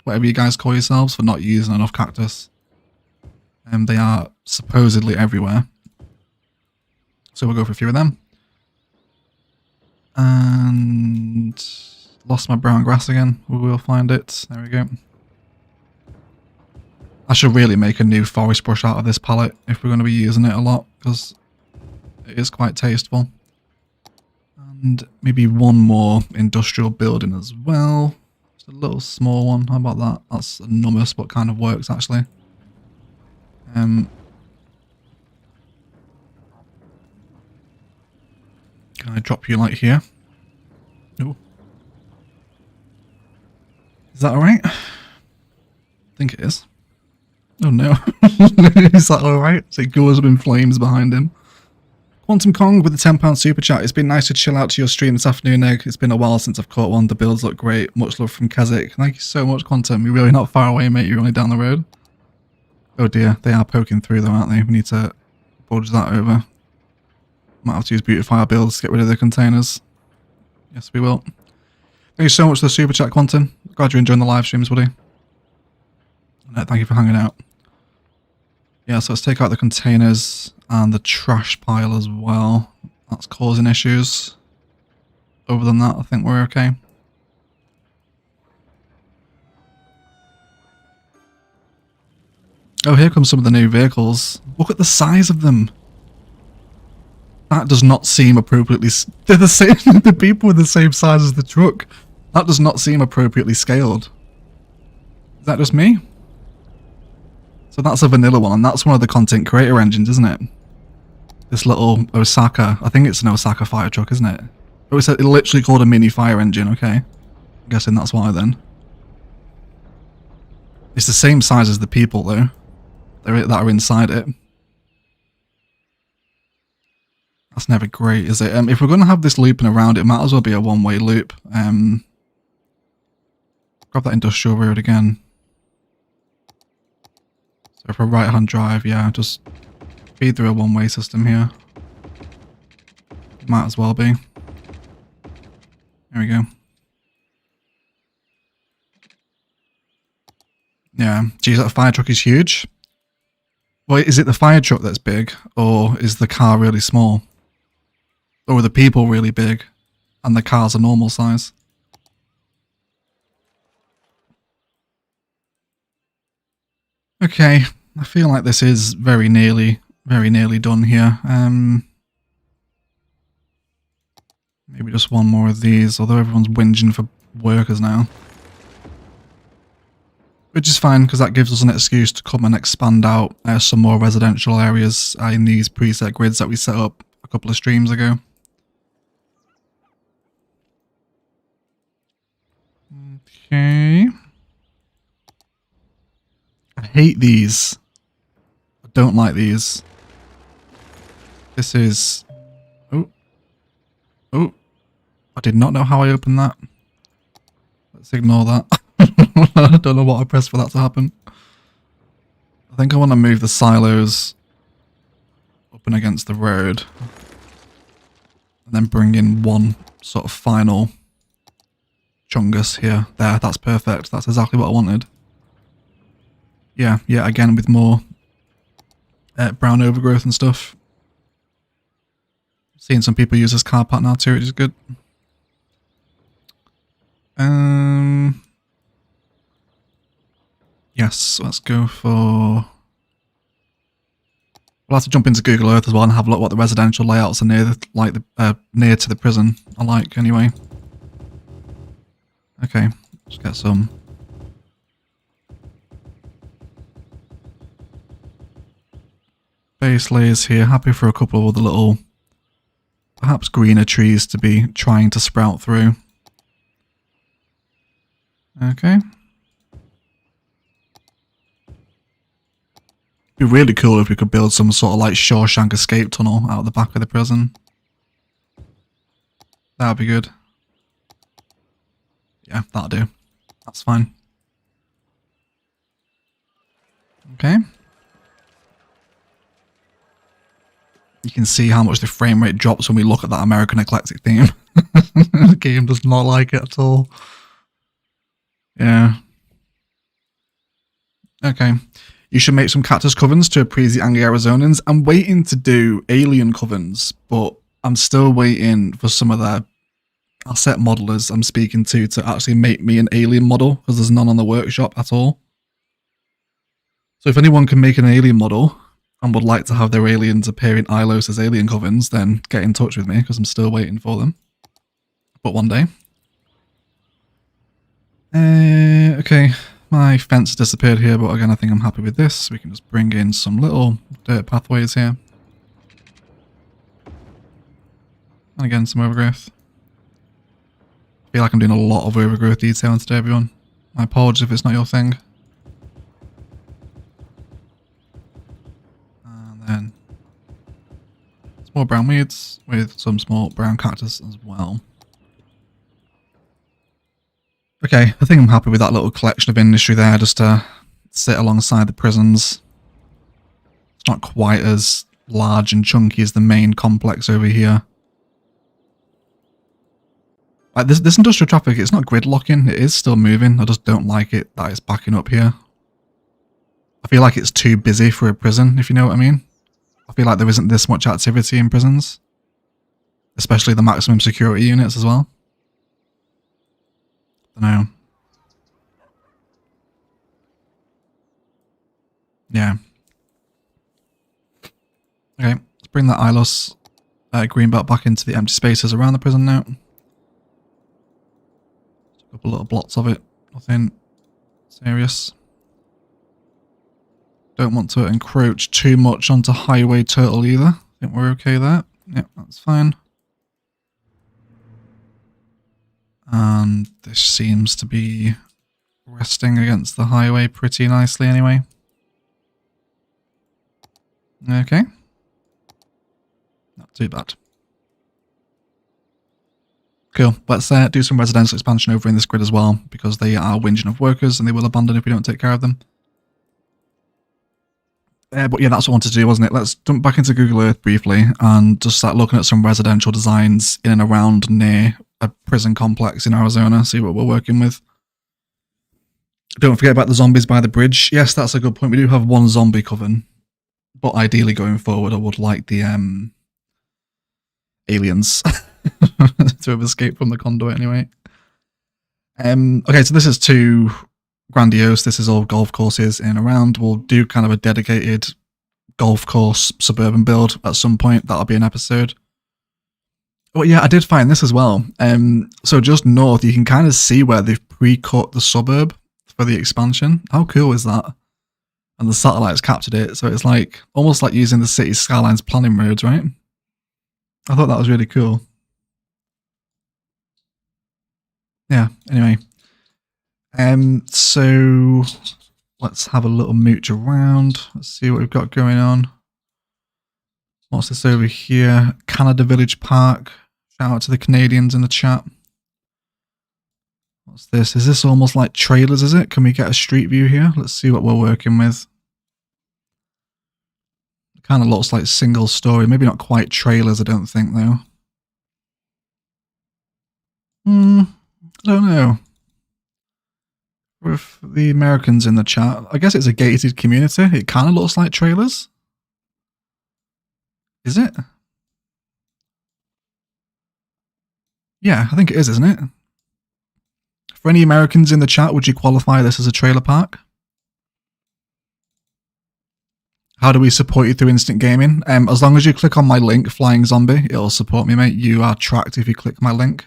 whatever you guys call yourselves, for not using enough cactus. They are supposedly everywhere. So we'll go for a few of them. And lost my brown grass again. We will find it. There we go. I should really make a new forest brush out of this palette if we're going to be using it a lot, because it is quite tasteful. And maybe one more industrial building as well. Just a little small one. How about that? That's enormous, but kind of works actually. Can I drop you like here? No. Is that alright? I think it is. Oh no. Is that alright? So it goes up in flames behind him. Quantum Kong with the £10 super chat. It's been nice to chill out to your stream this afternoon, Egg. It's been a while since I've caught one. The builds look great. Much love from Keswick. Thank you so much, Quantum. You're really not far away, mate. You're only down the road. Oh dear. They are poking through though, aren't they? We need to budge that over. Might have to use beautifier builds to get rid of the containers. Yes, we will. Thank you so much for the super chat, Quantum. Glad you're enjoying the live streams, buddy. Thank you for hanging out. Yeah, so let's take out the containers and the trash pile as well. That's causing issues. Other than that, I think we're okay. Oh, here comes some of the new vehicles. Look at the size of them. That does not seem appropriately... They're the same. The people are the same size as the truck. That does not seem appropriately scaled. Is that just me? So that's a vanilla one, and that's one of the content creator engines, isn't it? This little Osaka, I think it's an Osaka fire truck, isn't it? Oh, it's literally called a mini fire engine, okay. I'm guessing that's why then. It's the same size as the people though, that are inside it. That's never great, is it? If we're going to have this looping around, it might as well be a one-way loop. Grab that industrial road again. So for a right-hand drive, yeah, just feed through a one-way system here. Might as well be. There we go. Yeah, geez, that fire truck is huge. Well, is it the fire truck that's big, or is the car really small? Or are the people really big, and the car's a normal size? Okay, I feel like this is very nearly done here. Maybe just one more of these, although everyone's whinging for workers now. Which is fine, because that gives us an excuse to come and expand out some more residential areas in these preset grids that we set up a couple of streams ago. Okay. I hate these. I don't like these. This is... Oh. Oh. I did not know how I opened that. Let's ignore that. I don't know what I pressed for that to happen. I think I want to move the silos up and against the road. And then bring in one sort of final Chungus here. There, that's perfect. That's exactly what I wanted. Yeah, again with more brown overgrowth and stuff. Seeing some people use this car part now too, which is good. Yes, let's go for... We'll have to jump into Google Earth as well and have a look what the residential layouts are near the, near to the prison I like anyway. Okay, let's get some. Base layers here, happy for a couple of other little, perhaps greener trees to be trying to sprout through. Okay. It'd be really cool if we could build some sort of like Shawshank escape tunnel out the back of the prison. That would be good. Yeah, that'll do. That's fine. Okay. You can see how much the frame rate drops when we look at that American Eclectic theme. The game does not like it at all. Yeah. Okay. You should make some cactus covens to appease the angry Arizonans. I'm waiting to do alien covens, but I'm still waiting for some of their asset modelers I'm speaking to actually make me an alien model, because there's none on the workshop at all. So if anyone can make an alien model and would like to have their aliens appear in Ilos as alien covens, then get in touch with me, because I'm still waiting for them. But one day. Okay. My fence disappeared here, but again, I think I'm happy with this. We can just bring in some little dirt pathways here. And again, some overgrowth. I feel like I'm doing a lot of overgrowth detailing today, everyone. My apologies if it's not your thing. And then some more brown weeds with some small brown cactus as well. Okay, I think I'm happy with that little collection of industry there, just to sit alongside the prisons. It's not quite as large and chunky as the main complex over here. Like this industrial traffic, it's not gridlocking, it is still moving, I just don't like it that it's backing up here. I feel like it's too busy for a prison, if you know what I mean. I feel like there isn't this much activity in prisons. Especially the maximum security units as well. No. Yeah. Okay, let's bring that Ilos greenbelt back into the empty spaces around the prison now. A couple little blots of it, nothing serious. Don't want to encroach too much onto Highway Turtle either. I think we're okay there. Yep, that's fine. And this seems to be resting against the highway pretty nicely anyway. Okay. Not too bad. Cool. Let's do some residential expansion over in this grid as well, because they are whinging of workers and they will abandon if we don't take care of them. But yeah, that's what I wanted to do, wasn't it? Let's jump back into Google Earth briefly and just start looking at some residential designs in and around near a prison complex in Arizona, see what we're working with. Don't forget about the zombies by the bridge. Yes, that's a good point. We do have one zombie coven, but ideally going forward, I would like the aliens to have escaped from the conduit anyway. Okay, so this is too grandiose. This is all golf courses in and around. We'll do kind of a dedicated golf course suburban build at some point. That'll be an episode. Well, yeah, I did find this as well. So just north, you can kind of see where they've pre-cut the suburb for the expansion. How cool is that? And the satellites captured it, so it's like almost like using the city's Skylines planning roads, right? I thought that was really cool. Yeah, anyway. So let's have a little mooch around. Let's see what we've got going on. What's this over here? Canada Village Park. Shout out to the Canadians in the chat. What's this? Is this almost like trailers, is it? Can we get a street view here? Let's see what we're working with. It kind of looks like single story. Maybe not quite trailers, I don't think, though. I don't know. With the Americans in the chat, I guess it's a gated community. It kind of looks like trailers. Is it? Yeah, I think it is, isn't it? For any Americans in the chat, would you qualify this as a trailer park? How do we support you through instant gaming? As long as you click on my link, Flying Zombie, it'll support me, mate. You are tracked if you click my link.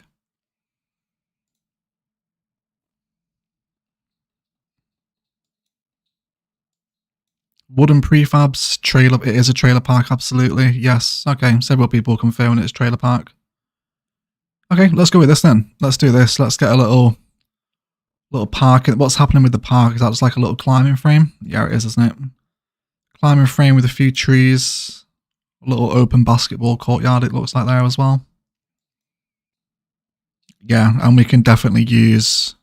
Wooden prefabs, trailer. It is a trailer park, absolutely. Yes. Okay, several people confirming it's trailer park. Okay, let's go with this then. Let's do this. Let's get a little park. What's happening with the park? Is that just like a little climbing frame? Yeah, it is, isn't it? Climbing frame with a few trees. A little open basketball courtyard, it looks like there as well. Yeah, and we can definitely use...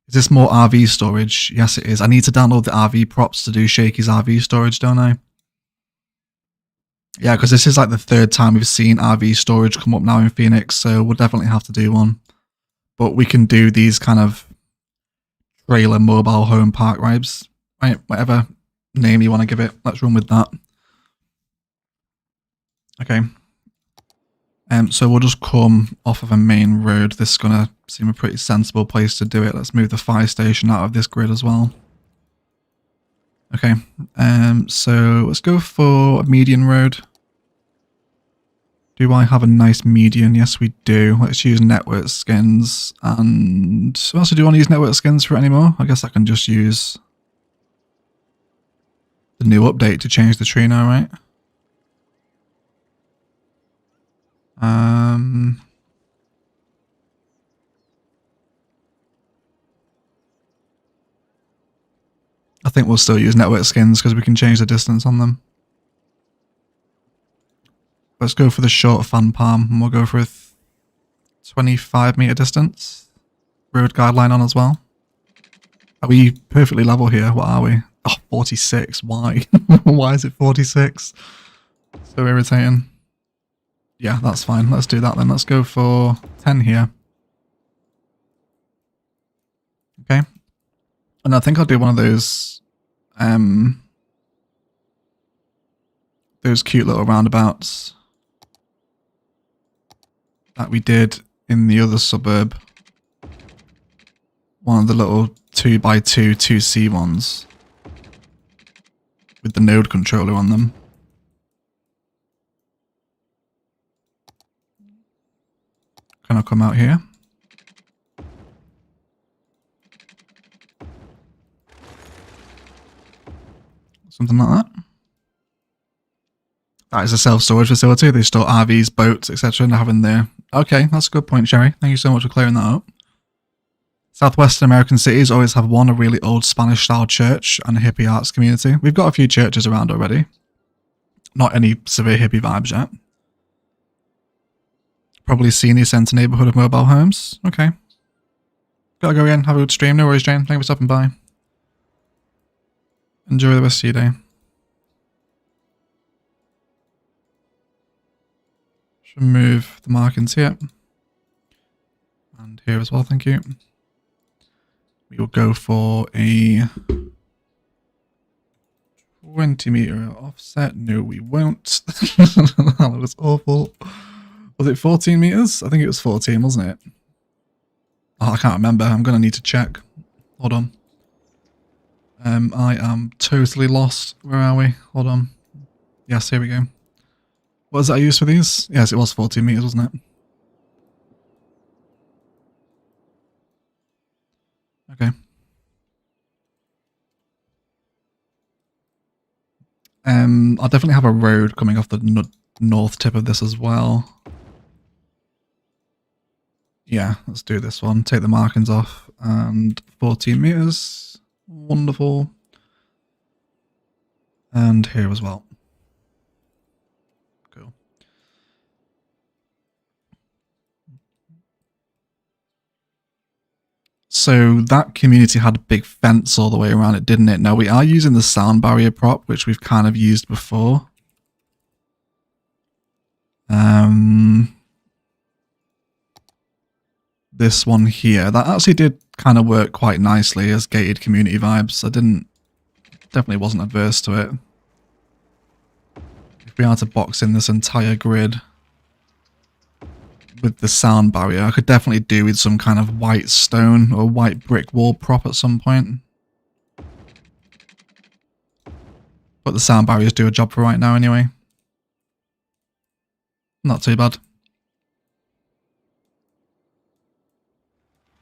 Is this more RV storage? Yes, it is. I need to download the RV props to do Shaky's RV storage, don't I? Yeah, because this is like the third time we've seen RV storage come up now in Phoenix, so we'll definitely have to do one. But we can do these kind of trailer mobile home park vibes, right? Whatever name you want to give it, let's run with that. Okay. So we'll just come off of a main road. This is going to seem a pretty sensible place to do it. Let's move the fire station out of this grid as well. Okay. So let's go for a median road. Do I have a nice median? Yes, we do. Let's use network skins. And also, do you want to use network skins for it anymore? I guess I can just use the new update to change the tree now, right? I think we'll still use network skins because we can change the distance on them. Let's go for the short fan palm and we'll go for a 25 meter distance. Road guideline on as well. Are we perfectly level here? What are we? Oh, 46. Why? Why is it 46? So irritating. Yeah, that's fine. Let's do that then. Let's go for 10 here. Okay. And I think I'll do one of those cute little roundabouts that we did in the other suburb. One of the little 2x2 2C ones with the node controller on them. Can I come out here? Something like that. That is a self-storage facility. They store RVs, boats, etc. and having there. Okay, that's a good point, Sherry. Thank you so much for clearing that up. Southwestern American cities always have one, a really old Spanish-style church and a hippie arts community. We've got a few churches around already. Not any severe hippie vibes yet. Probably senior centre neighbourhood of mobile homes. Okay. Gotta go in, have a good stream. No worries, Jane. Thank you for stopping by. Enjoy the rest of your day. Should move the markings here. And here as well, thank you. We will go for a 20 meter offset. No, we won't. That was awful. Was it 14 meters? I think it was 14, wasn't it? Oh, I can't remember. I'm going to need to check. Hold on. I am totally lost. Where are we? Hold on. Yes, here we go. What was that I used for these? Yes, it was 14 meters, wasn't it? Okay. I'll definitely have a road coming off the north tip of this as well. Yeah, let's do this one. Take the markings off and 14 meters. Wonderful. And here as well. Cool. So that community had a big fence all the way around it, didn't it? Now we are using the sound barrier prop, which we've kind of used before. this one here. That actually did kind of work quite nicely as gated community vibes. I definitely wasn't averse to it. If we had to box in this entire grid with the sound barrier, I could definitely do with some kind of white stone or white brick wall prop at some point. But the sound barriers do a job for right now anyway. Not too bad.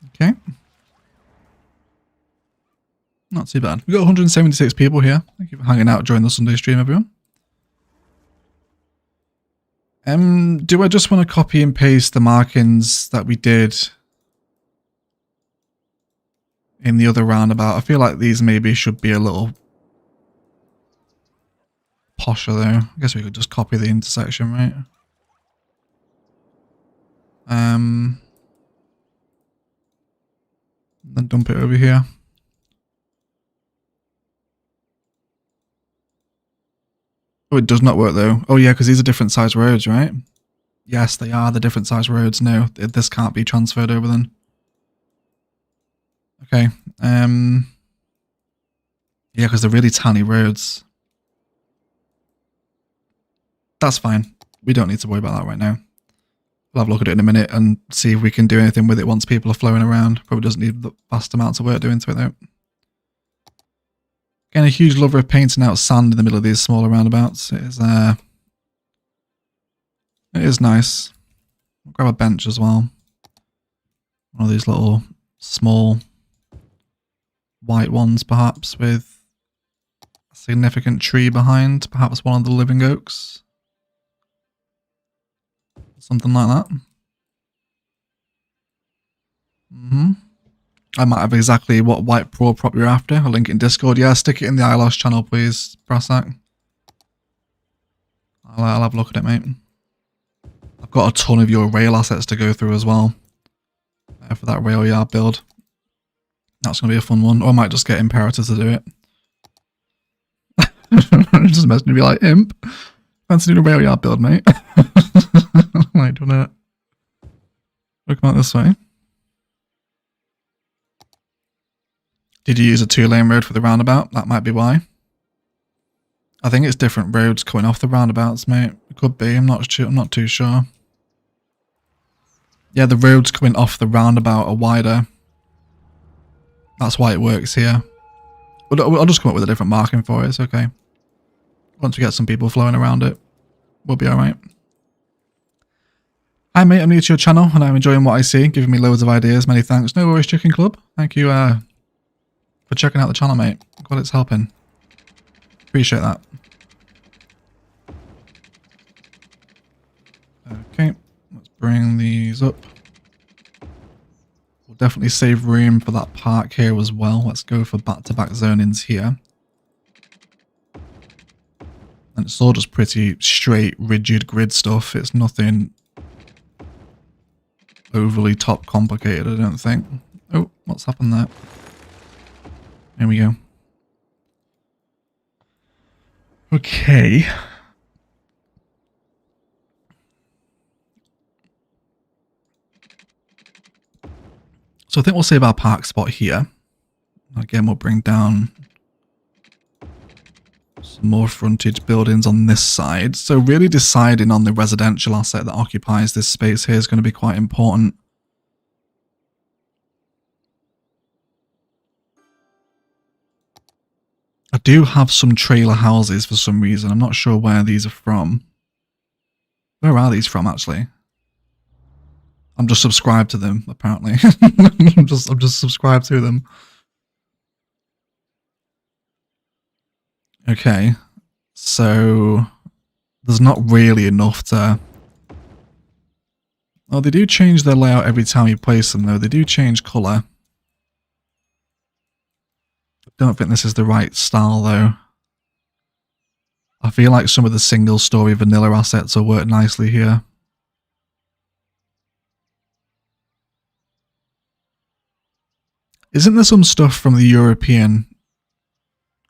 Okay. Not too bad. We've got 176 people here. Thank you for hanging out during the Sunday stream, everyone. Do I just want to copy and paste the markings that we did in the other roundabout? I feel like these maybe should be a little posher though. I guess we could just copy the intersection, right? Then dump it over here. Oh, it does not work though. Oh yeah, because these are different size roads, right? Yes, they are the different size roads. No, this can't be transferred over then. Okay. Yeah, because they're really tiny roads. That's fine. We don't need to worry about that right now. We'll have a look at it in a minute and see if we can do anything with it once people are flowing around. Probably doesn't need the vast amounts of work doing to it though. Again, a huge lover of painting out sand in the middle of these smaller roundabouts. It is nice. I'll grab a bench as well. One of these little small white ones perhaps with a significant tree behind. Perhaps one of the living oaks. Something like that. I might have exactly what white pro prop you're after. I'll link it in Discord. Yeah, stick it in the Ilos channel, please, Brasak. I'll have a look at it, mate. I've got a ton of your rail assets to go through as well for that rail yard build. That's going to be a fun one. Or I might just get Imperator to do it. Just imagine to be like, Imp, fancy doing a rail yard build, mate. Like doing it. Look out this way. Did you use a 2-lane road for the roundabout? That might be why. I think it's different roads coming off the roundabouts, mate. It could be. I'm not too sure. Yeah, the roads coming off the roundabout are wider. That's why it works here. I'll just come up with a different marking for it. It's okay. Once we get some people flowing around it, we'll be alright. Hi mate, I'm new to your channel and I'm enjoying what I see, giving me loads of ideas. Many thanks. No worries, Chicken Club. Thank you for checking out the channel, mate. Glad it's helping. Appreciate that. Okay, let's bring these up. We'll definitely save room for that park here as well. Let's go for back-to-back zonings here. And it's all just pretty straight, rigid grid stuff. It's nothing overly top complicated, I don't think. Oh, what's happened there? There we go. Okay. So I think we'll save our park spot here. Again, we'll bring down some more frontage buildings on this side. So really deciding on the residential asset that occupies this space here is going to be quite important. I do have some trailer houses for some reason. I'm not sure where these are from. Where are these from, actually? I'm just subscribed to them, apparently. I'm just subscribed to them. Okay. So there's not really enough to... Oh, they do change their layout every time you place them, though. They do change colour. Don't think this is the right style though. I feel like some of the single story vanilla assets will work nicely here. Isn't there some stuff from the European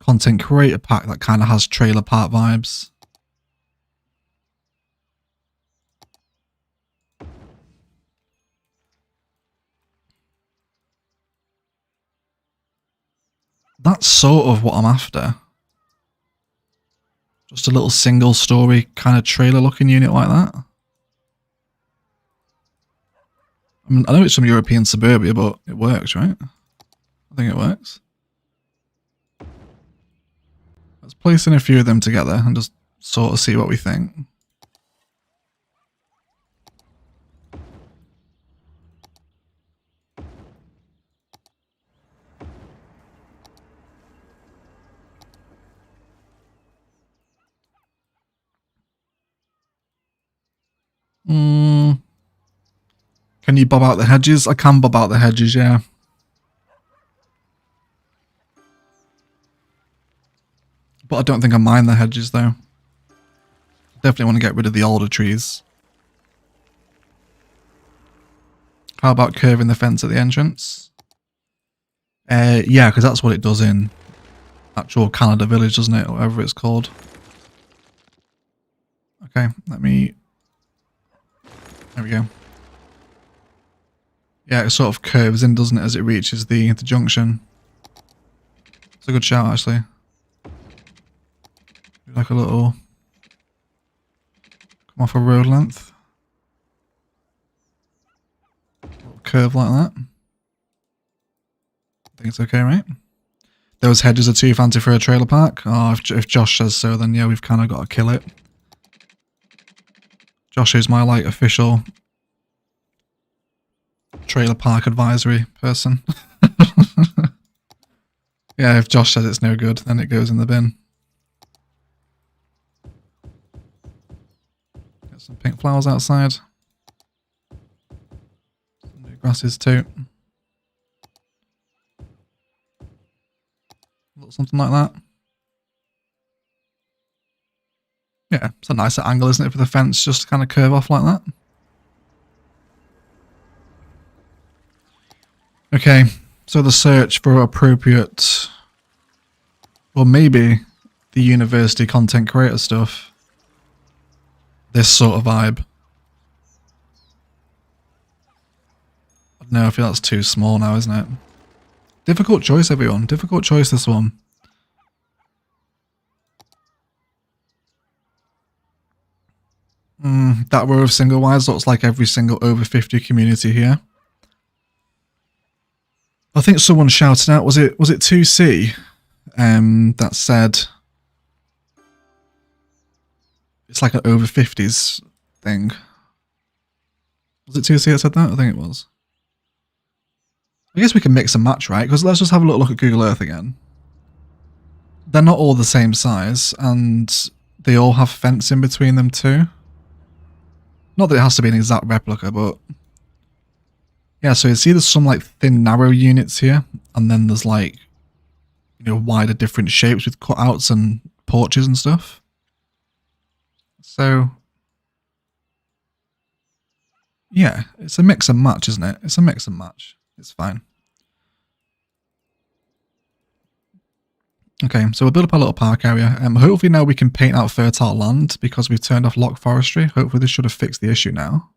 content creator pack that kind of has trailer park vibes? That's sort of what I'm after. Just a little single story kind of trailer looking unit like that. I mean, I know it's from European suburbia, but it works, right? I think it works. Let's place in a few of them together and just sort of see what we think. Can you bob out the hedges? I can bob out the hedges, yeah. But I don't think I mind the hedges, though. Definitely want to get rid of the older trees. How about curving the fence at the entrance? Yeah, because that's what it does in actual Canada Village, doesn't it? Or whatever it's called. Okay, let me... There we go. Yeah, it sort of curves in, doesn't it, as it reaches the junction. It's a good shout, actually. Like a little... Come off a road length. A little curve like that. I think it's okay, right? Those hedges are too fancy for a trailer park. Oh, if Josh says so, then yeah, we've kind of got to kill it. Josh is my, like, official trailer park advisory person. Yeah, if Josh says it's no good, then it goes in the bin. Got some pink flowers outside. Some new grasses too. Something like that. Yeah, it's a nicer angle, isn't it, for the fence just to kind of curve off like that. Okay, so the search for appropriate, or maybe the university content creator stuff. This sort of vibe. No, I feel that's too small now, isn't it? Difficult choice, everyone. Difficult choice, this one. That row of single wires looks like every single over 50 community here. I think someone shouted out, was it 2C? That said it's like an over 50s thing. Was it 2C that said that? I think it was. I guess we can mix and match, right? Because let's just have a look at Google Earth again. They're not all the same size, and they all have fence in between them too. Not that it has to be an exact replica, but... Yeah, so you see there's some like thin, narrow units here, and then there's like, you know, wider different shapes with cutouts and porches and stuff. So... yeah, it's a mix and match, isn't it? It's a mix and match. It's fine. Okay, so we'll build up our little park area. Hopefully now we can paint out fertile land because we've turned off lock forestry. Hopefully this should have fixed the issue now.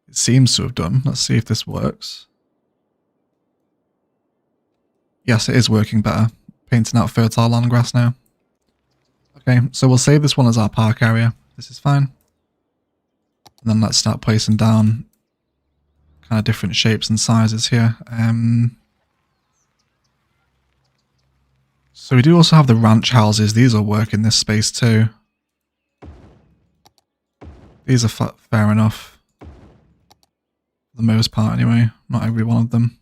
It seems to have done. Let's see if this works. Yes, it is working better. Painting out fertile land grass now. Okay, so we'll save this one as our park area. This is fine. And then let's start placing down kind of different shapes and sizes here. So we do also have the ranch houses. These will work in this space too. These are fair enough. For the most part anyway. Not every one of them.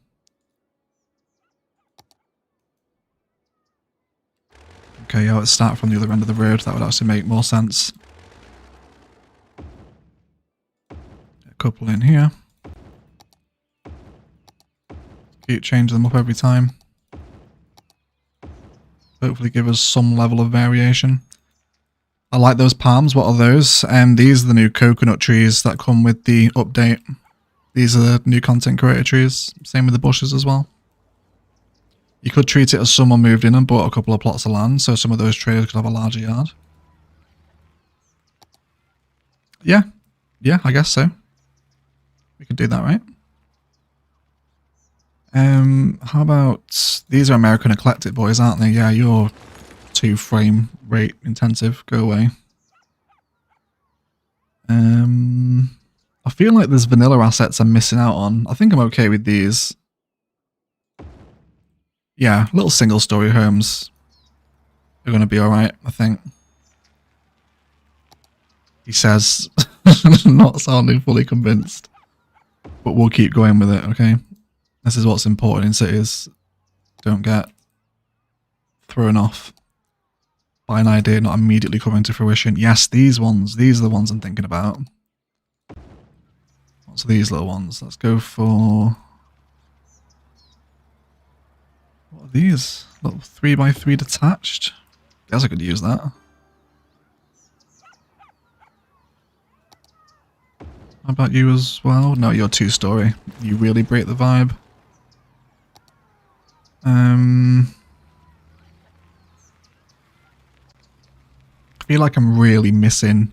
Okay, yeah, let's start from the other end of the road. That would actually make more sense. A couple in here. Keep changing them up every time. Hopefully give us some level of variation. I like those palms. What are those? These are the new coconut trees that come with the update. These are the new content creator trees. Same with the bushes as well. You could treat it as someone moved in and bought a couple of plots of land, so some of those traders could have a larger yard. Yeah. Yeah, I guess so. We could do that, right? How about these are American Eclectic boys, aren't they? Yeah, you're 2 frame rate intensive. Go away. I feel like there's vanilla assets I'm missing out on. I think I'm okay with these. Yeah, little single story homes are going to be alright, I think. He says, not sounding fully convinced. But we'll keep going with it, okay? This is what's important in cities. Don't get thrown off by an idea not immediately coming to fruition. Yes, these ones. These are the ones I'm thinking about. What's these little ones? Let's go for... What are these? Little 3x3 detached? Guess I could use that. How about you as well? No, you're 2-story. You really break the vibe. I feel like I'm really missing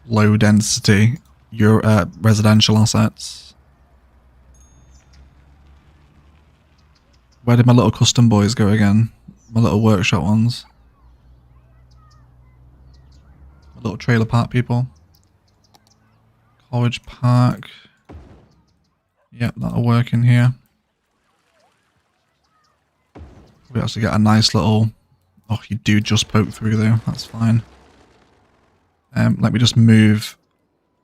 low density residential assets. Where did my little custom boys go again? My little workshop ones. My little trailer park people. College Park. Yep, that'll work in here. We actually get a nice little... Oh, you do just poke through though. That's fine. Let me just move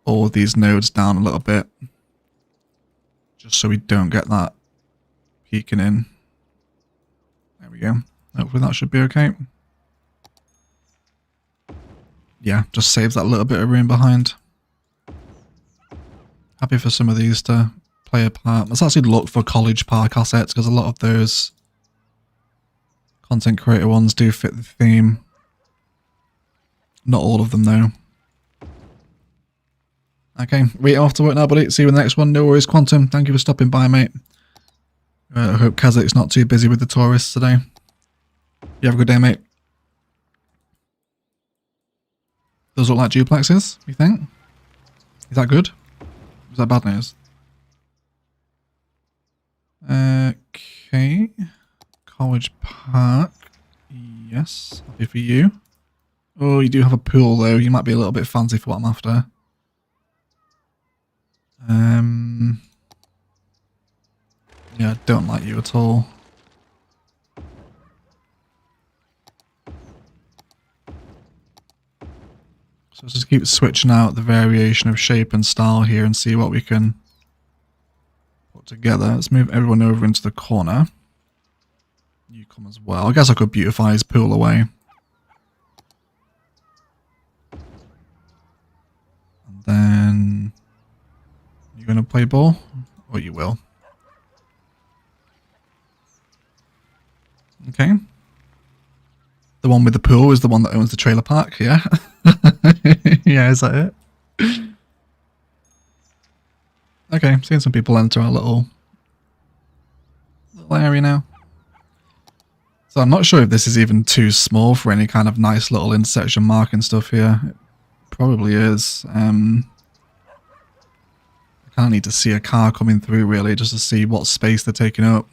all of these nodes down a little bit. Just so we don't get that peeking in. There we go. Hopefully that should be okay. Yeah, just saves that little bit of room behind. Happy for some of these to play a part. Let's actually look for College Park assets because a lot of those content creator ones do fit the theme. Not all of them though. Okay, wait, off to work now, buddy. See you in the next one. No worries, Quantum. Thank you for stopping by, mate. I hope Kazak's not too busy with the tourists today. You have a good day, mate. Those look like duplexes, you think? Is that good? Is that bad news? Okay. College Park. Yes, happy for you. Oh, you do have a pool though. You might be a little bit fancy for what I'm after. Yeah, I don't like you at all. So let's just keep switching out the variation of shape and style here and see what we can put together. Let's move everyone over into the corner. You come as well. I guess I could beautify his pool away. And then... You're going to play ball? Or you will. Okay. The one with the pool is the one that owns the trailer park, yeah? Yeah, is that it? Okay, seeing some people enter our little area now. So I'm not sure if this is even too small for any kind of nice little intersection marking stuff here. It probably is. I kind of need to see a car coming through really just to see what space they're taking up.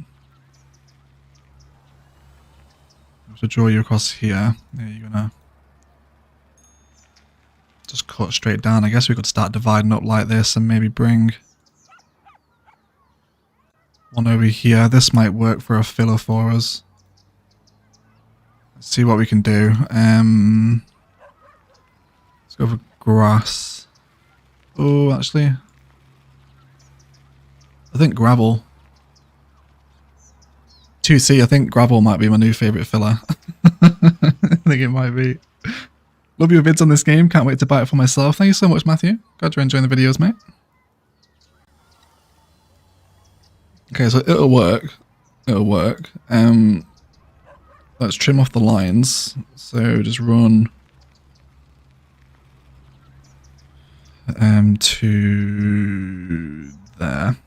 To draw you across here. Yeah, you're gonna just cut straight down. I guess we could start dividing up like this and maybe bring one over here. This might work for a filler for us. Let's see what we can do. Let's go for grass. Oh, actually, I think gravel. 2C, I think gravel might be my new favourite filler. I think it might be. Love your vids on this game. Can't wait to buy it for myself. Thank you so much, Matthew. Glad you're enjoying the videos, mate. Okay, so it'll work. It'll work. Let's trim off the lines. So just run to there.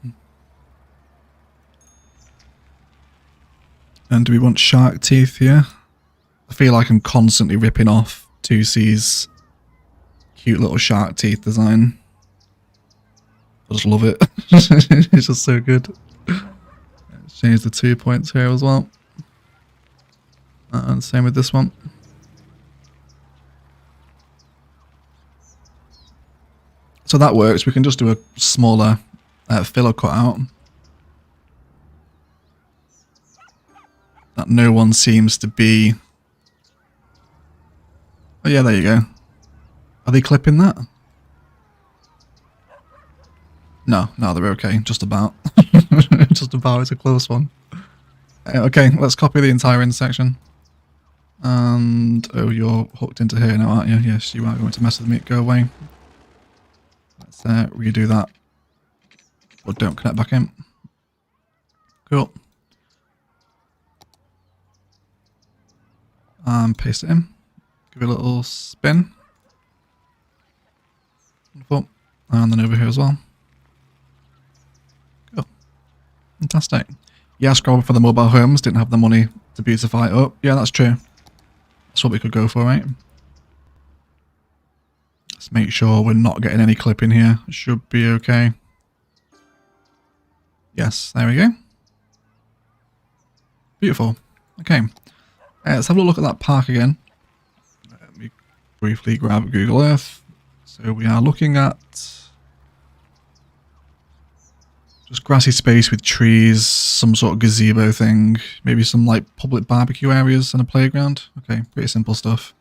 And do we want shark teeth here? I feel like I'm constantly ripping off 2C's cute little shark teeth design. I just love it. It's just so good. change the 2 points here as well. And same with this one. So that works. We can just do a smaller filler cutout. That no one seems to be... Oh yeah, there you go. Are they clipping that? No, they're okay. Just about. Just about. It's a close one. Okay, let's copy the entire intersection. And... Oh, you're hooked into here now, aren't you? Yes, you are going to mess with me. Go away. Let's redo that. But don't connect back in. Cool. And paste it in. Give it a little spin. Wonderful. And then over here as well. Cool. Fantastic. Yeah, scroll for the mobile homes. Didn't have the money to beautify it up. Yeah, that's true. That's what we could go for, right? Let's make sure we're not getting any clipping here. It should be okay. Yes, there we go. Beautiful. Okay. Let's have a look at that park again. Let me briefly grab Google Earth. So we are looking at just grassy space with trees, some sort of gazebo thing, maybe some like public barbecue areas and a playground. Okay, pretty simple stuff.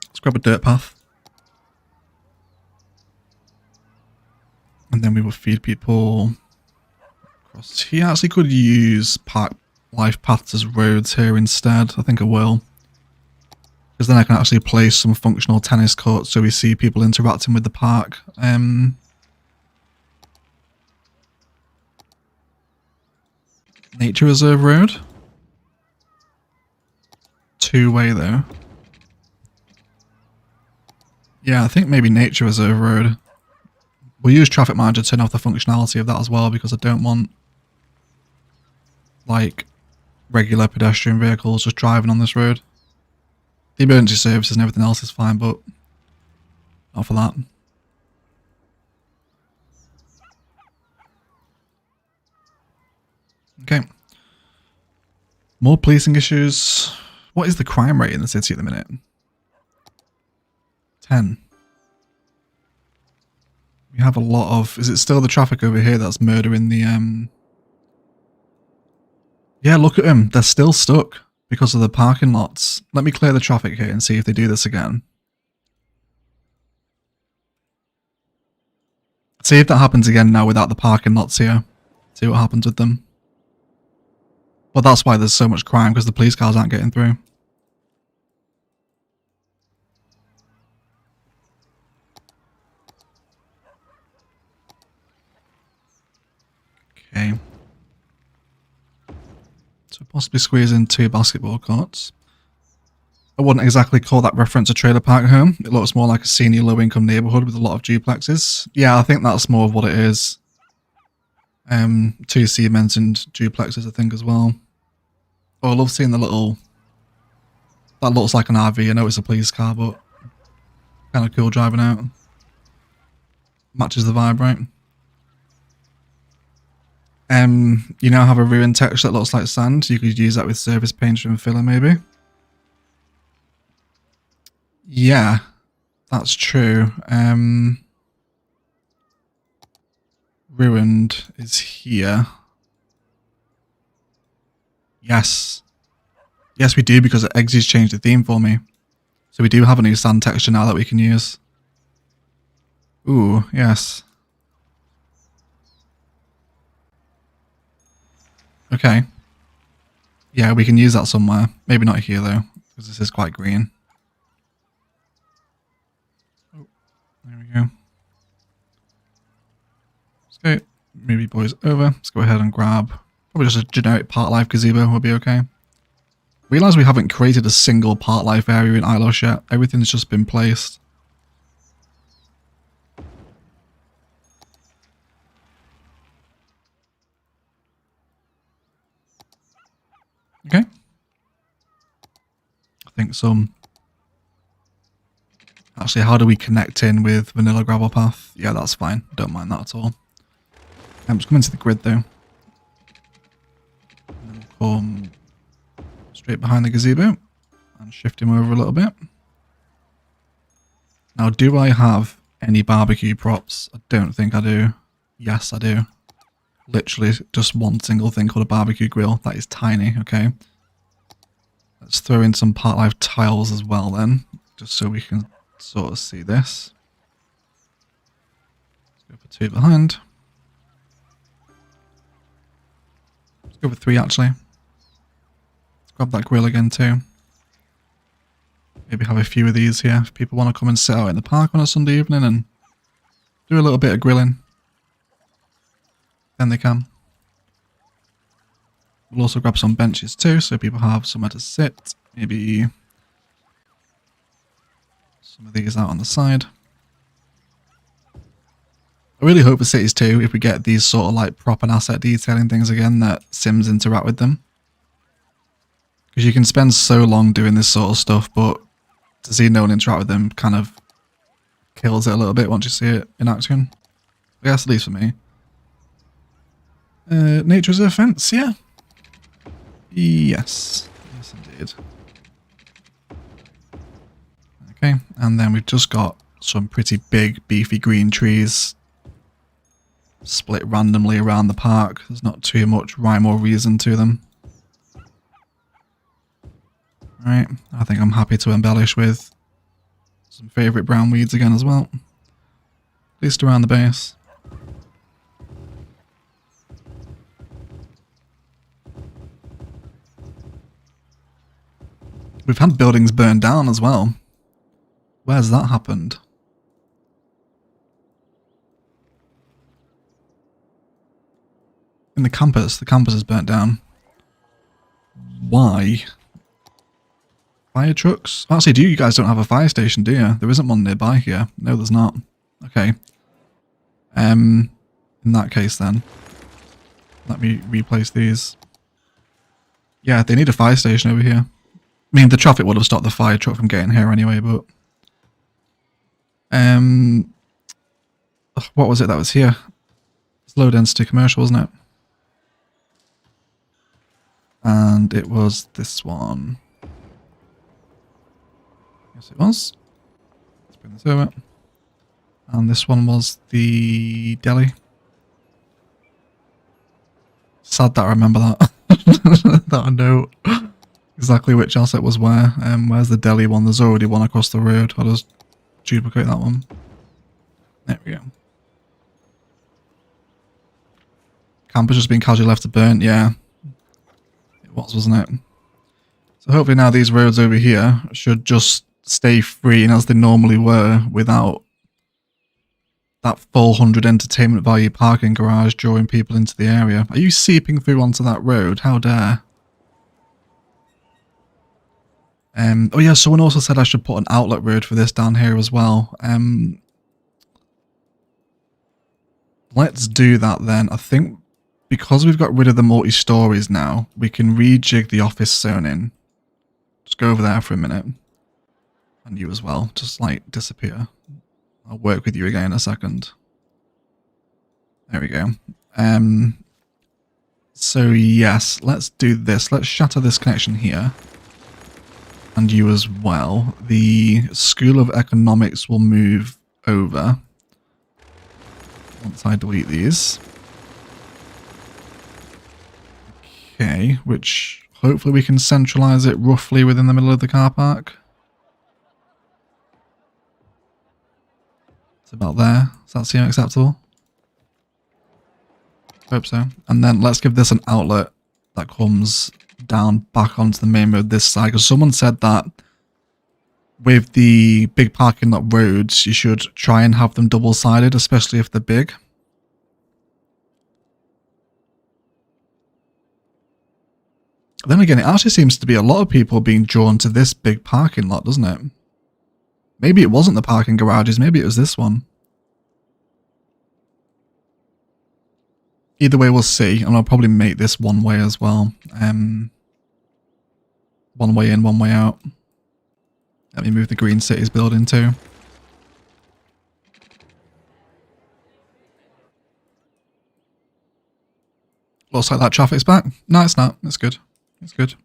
Let's grab a dirt path. And then we will feed people across here. I actually could use park life paths as roads here instead. I think I will. Because then I can actually place some functional tennis courts so we see people interacting with the park. Nature Reserve Road. Two-way though. Yeah, I think maybe Nature Reserve Road. We'll use Traffic Manager to turn off the functionality of that as well because I don't want like regular pedestrian vehicles just driving on this road. The emergency services and everything else is fine, but not for that. Okay. More policing issues. What is the crime rate in the city at the minute? 10. We have a lot of... Is it still the traffic over here that's murdering the... Yeah, look at them. They're still stuck because of the parking lots. Let me clear the traffic here and see if they do this again. See if that happens again now without the parking lots here. See what happens with them. Well, that's why there's so much crime, because the police cars aren't getting through. Okay. So possibly squeeze in 2 basketball courts. I wouldn't exactly call that reference a trailer park home. It looks more like a senior low-income neighbourhood with a lot of duplexes. Yeah, I think that's more of what it is. 2 cemented duplexes, I think, as well. Oh, I love seeing the little... That looks like an RV. I know it's a police car, but kind of cool driving out. Matches the vibe, right? You now have a ruined texture that looks like sand. You could use that with surface paint and filler, maybe. Yeah, that's true. Ruined is here. Yes. Yes, we do, because Eggsy's changed the theme for me. So we do have a new sand texture now that we can use. Ooh, yes. Okay. Yeah, we can use that somewhere. Maybe not here, though, because this is quite green. Oh, there we go. Let's go. Maybe boys over. Let's go ahead and grab... Probably just a generic park life gazebo will be okay. Realise we haven't created a single park life area in Ilos yet. Everything's just been placed. Okay. I think some... Actually, how do we connect in with vanilla gravel path? Yeah, that's fine. Don't mind that at all. Just come into the grid though. come straight behind the gazebo and shift him over a little bit. Now, do I have any barbecue props? I don't think I do. Yes, I do. Literally just one single thing called a barbecue grill. That is tiny, okay. Let's throw in some part life tiles as well then, just so we can sort of see this. Let's go for 2 behind. Let's go for 3 actually. Let's grab that grill again too. Maybe have a few of these here if people want to come and sit out in the park on a Sunday evening and do a little bit of grilling. Then they can. We'll also grab some benches too, so people have somewhere to sit. Maybe some of these out on the side. I really hope for cities too, if we get these sort of like prop and asset detailing things again, that Sims interact with them. Because you can spend so long doing this sort of stuff, but to see no one interact with them kind of kills it a little bit once you see it in action. I guess at least for me. Nature is a offence, yeah. Yes. Yes, indeed. Okay, and then we've just got some pretty big, beefy green trees split randomly around the park. There's not too much rhyme or reason to them. Alright, I think I'm happy to embellish with some favourite brown weeds again as well. At least around the base. We've had buildings burned down as well. Where's that happened? In the campus is burnt down. Why? Fire trucks? Actually, you guys don't have a fire station, do you? There isn't one nearby here. No, there's not. Okay. In that case then, let me replace these. Yeah, they need a fire station over here. I mean, the traffic would have stopped the fire truck from getting here anyway, but... what was it that was here? It's low density commercial, wasn't it? And it was this one. Yes, it was. Let's bring this over. And this one was the deli. Sad that I remember that. That I know exactly which asset was where. Where's the deli one? There's already one across the road. I'll just duplicate that one. There we go. Camp has just been casually left to burn. Yeah. It was, wasn't it? So hopefully now these roads over here should just stay free and as they normally were without that full 100 entertainment value parking garage drawing people into the area. Are you seeping through onto that road? How dare. Oh yeah, someone also said I should put an outlet road for this down here as well. Let's do that then. I think because we've got rid of the multi-stories now, we can rejig the office zoning. Just go over there for a minute. And you as well. Just like disappear. I'll work with you again in a second. There we go. So yes, let's do this. Let's shatter this connection here. And you as well. The School of Economics will move over. Once I delete these. Okay, which hopefully we can centralize it roughly within the middle of the car park. It's about there. Does that seem acceptable? Hope so. And then let's give this an outlet that comes down back onto the main road this side. Because someone said that with the big parking lot roads, you should try and have them double-sided, especially if they're big. Then again, it actually seems to be a lot of people being drawn to this big parking lot, doesn't it? Maybe it wasn't the parking garages, maybe it was this one. Either way, we'll see, and I'll probably make this one way as well. One way in, one way out. Let me move the Green Cities building too. Looks like that traffic's back. No, it's not. It's good. That's good.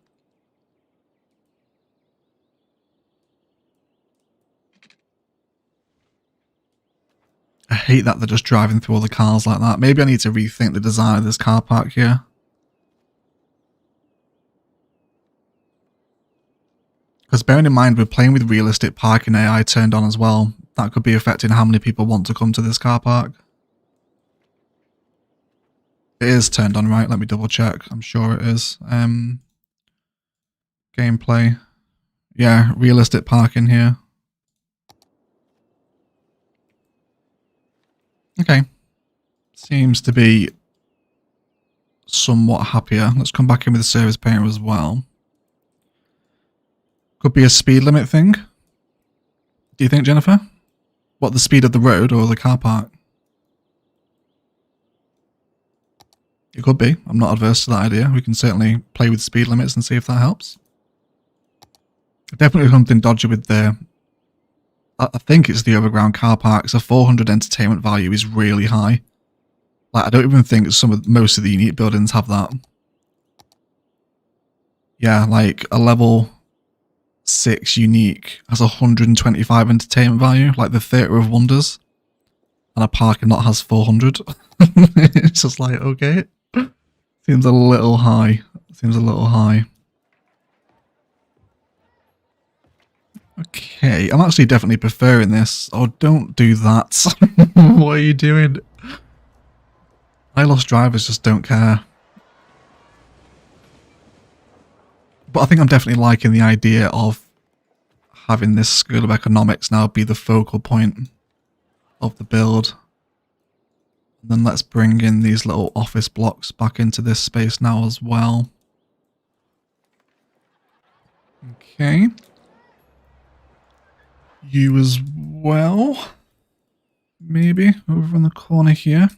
I hate that they're just driving through all the cars like that. Maybe I need to rethink the design of this car park here. Because bearing in mind we're playing with realistic parking AI turned on as well, that could be affecting how many people want to come to this car park. It is turned on, right? Let me double check. I'm sure it is. Gameplay. Yeah, realistic parking here. Okay. Seems to be somewhat happier. Let's come back in with the service painter as well. Could be a speed limit thing. Do you think, Jennifer? What, the speed of the road or the car park? It could be. I'm not adverse to that idea. We can certainly play with speed limits and see if that helps. Definitely something dodgy with the... I think it's the overground car parks. The 400 entertainment value is really high. Like, I don't even think most of the unique buildings have that. Yeah, like a level 6 unique has 125 entertainment value, like the Theatre of Wonders. And a parking lot has 400. It's just like, okay. Seems a little high. Seems a little high. Okay, I'm actually definitely preferring this. Oh, don't do that. What are you doing? Ilos drivers just don't care. But I think I'm definitely liking the idea of having this School of Economics now be the focal point of the build. And then let's bring in these little office blocks back into this space now as well. Okay. You as well. Maybe over in the corner here.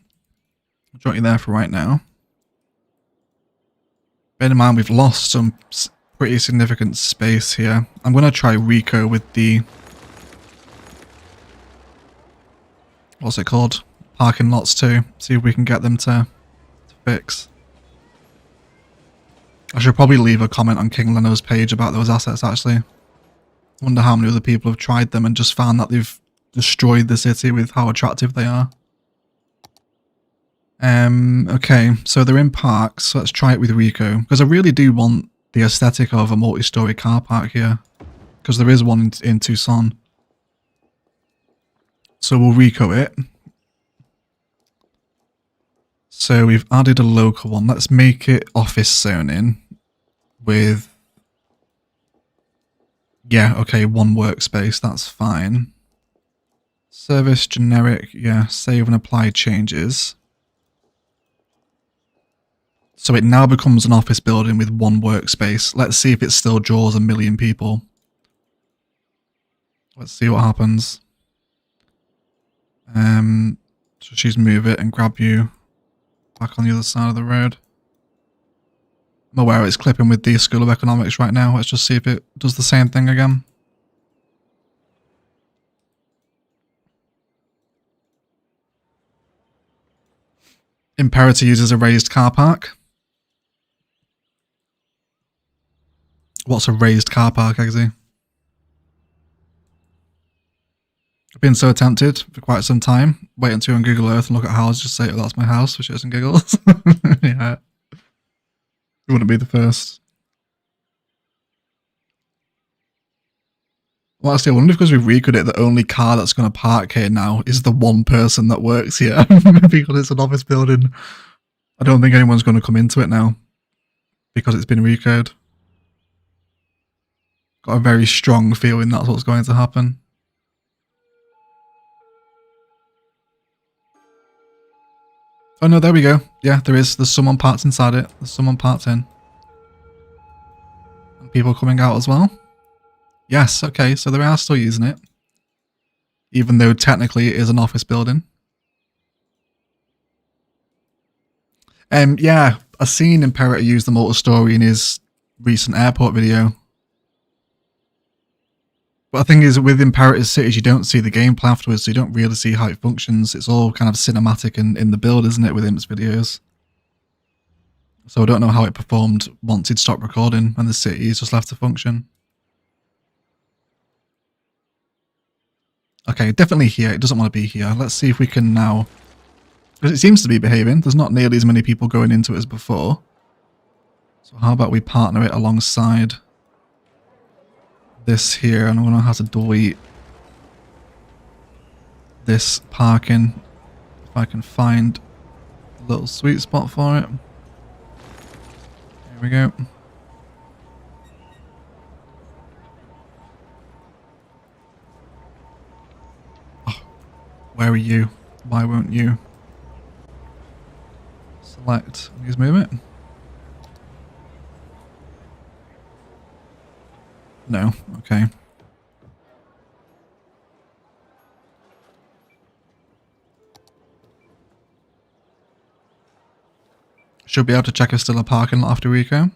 I'll jot you there for right now. Bear in mind we've lost some pretty significant space here. I'm going to try Rico with the... what's it called? Parking lots too. See if we can get them to fix. I should probably leave a comment on King Lenovo's page about those assets actually. I wonder how many other people have tried them and just found that they've destroyed the city with how attractive they are. Okay, so they're in parks, so let's try it with Rico. Because I really do want the aesthetic of a multi-story car park here. Because there is one in Tucson. So we'll Rico it. So we've added a local one. Let's make it office zoning with... yeah, okay, one workspace, that's fine. Service generic, yeah, save and apply changes. So it now becomes an office building with one workspace. Let's see if it still draws 1 million people. Let's see what happens. So she's move it and grab you back on the other side of the road. I'm aware it's clipping with the School of Economics right now. Let's just see if it does the same thing again. Imperator uses a raised car park. What's a raised car park, Eggsy? I've been so tempted for quite some time. Wait until you're on Google Earth and look at houses, just say, oh, that's my house, for shits and giggles. Yeah. You wouldn't be the first. Well, actually, I wonder if because we've recoded it, the only car that's going to park here now is the one person that works here. Because it's an office building. I don't think anyone's going to come into it now. Because it's been recoded. Got a very strong feeling that's what's going to happen. Oh no, there we go. Yeah, there is. There's someone parked inside it. There's someone parked in. And people coming out as well. Yes, okay, so they are still using it. Even though technically it is an office building. Yeah, I've seen Imperator use the multi-story in his recent airport video. But the thing is, with Imperator Cities, you don't see the gameplay afterwards, so you don't really see how it functions. It's all kind of cinematic in the build, isn't it, with Imp's videos? So I don't know how it performed once he'd stopped recording and the city's just left to function. Okay, definitely here. It doesn't want to be here. Let's see if we can now... Because it seems to be behaving. There's not nearly as many people going into it as before. So how about we partner it alongside this here, and I'm going to have to delete this parking if I can find a little sweet spot for it. Here we go. Oh, where are you? Why won't you? Select. Please move it. No. Okay. Should be able to check if still a parking lot after Rico.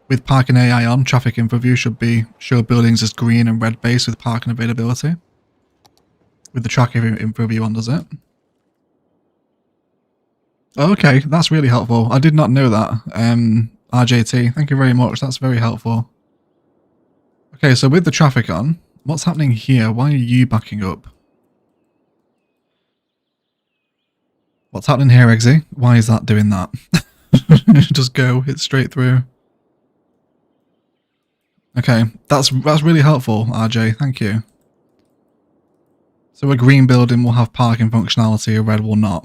With parking AI on, traffic info view should be show buildings as green and red base with parking availability. With the traffic info view on, does it? Okay, that's really helpful. I did not know that. RJT, thank you very much. That's very helpful. Okay, so with the traffic on, what's happening here? Why are you backing up? What's happening here, Eggsy? Why is that doing that? Just go, hit straight through. Okay, that's really helpful, RJ. Thank you. So a green building will have parking functionality, a red will not.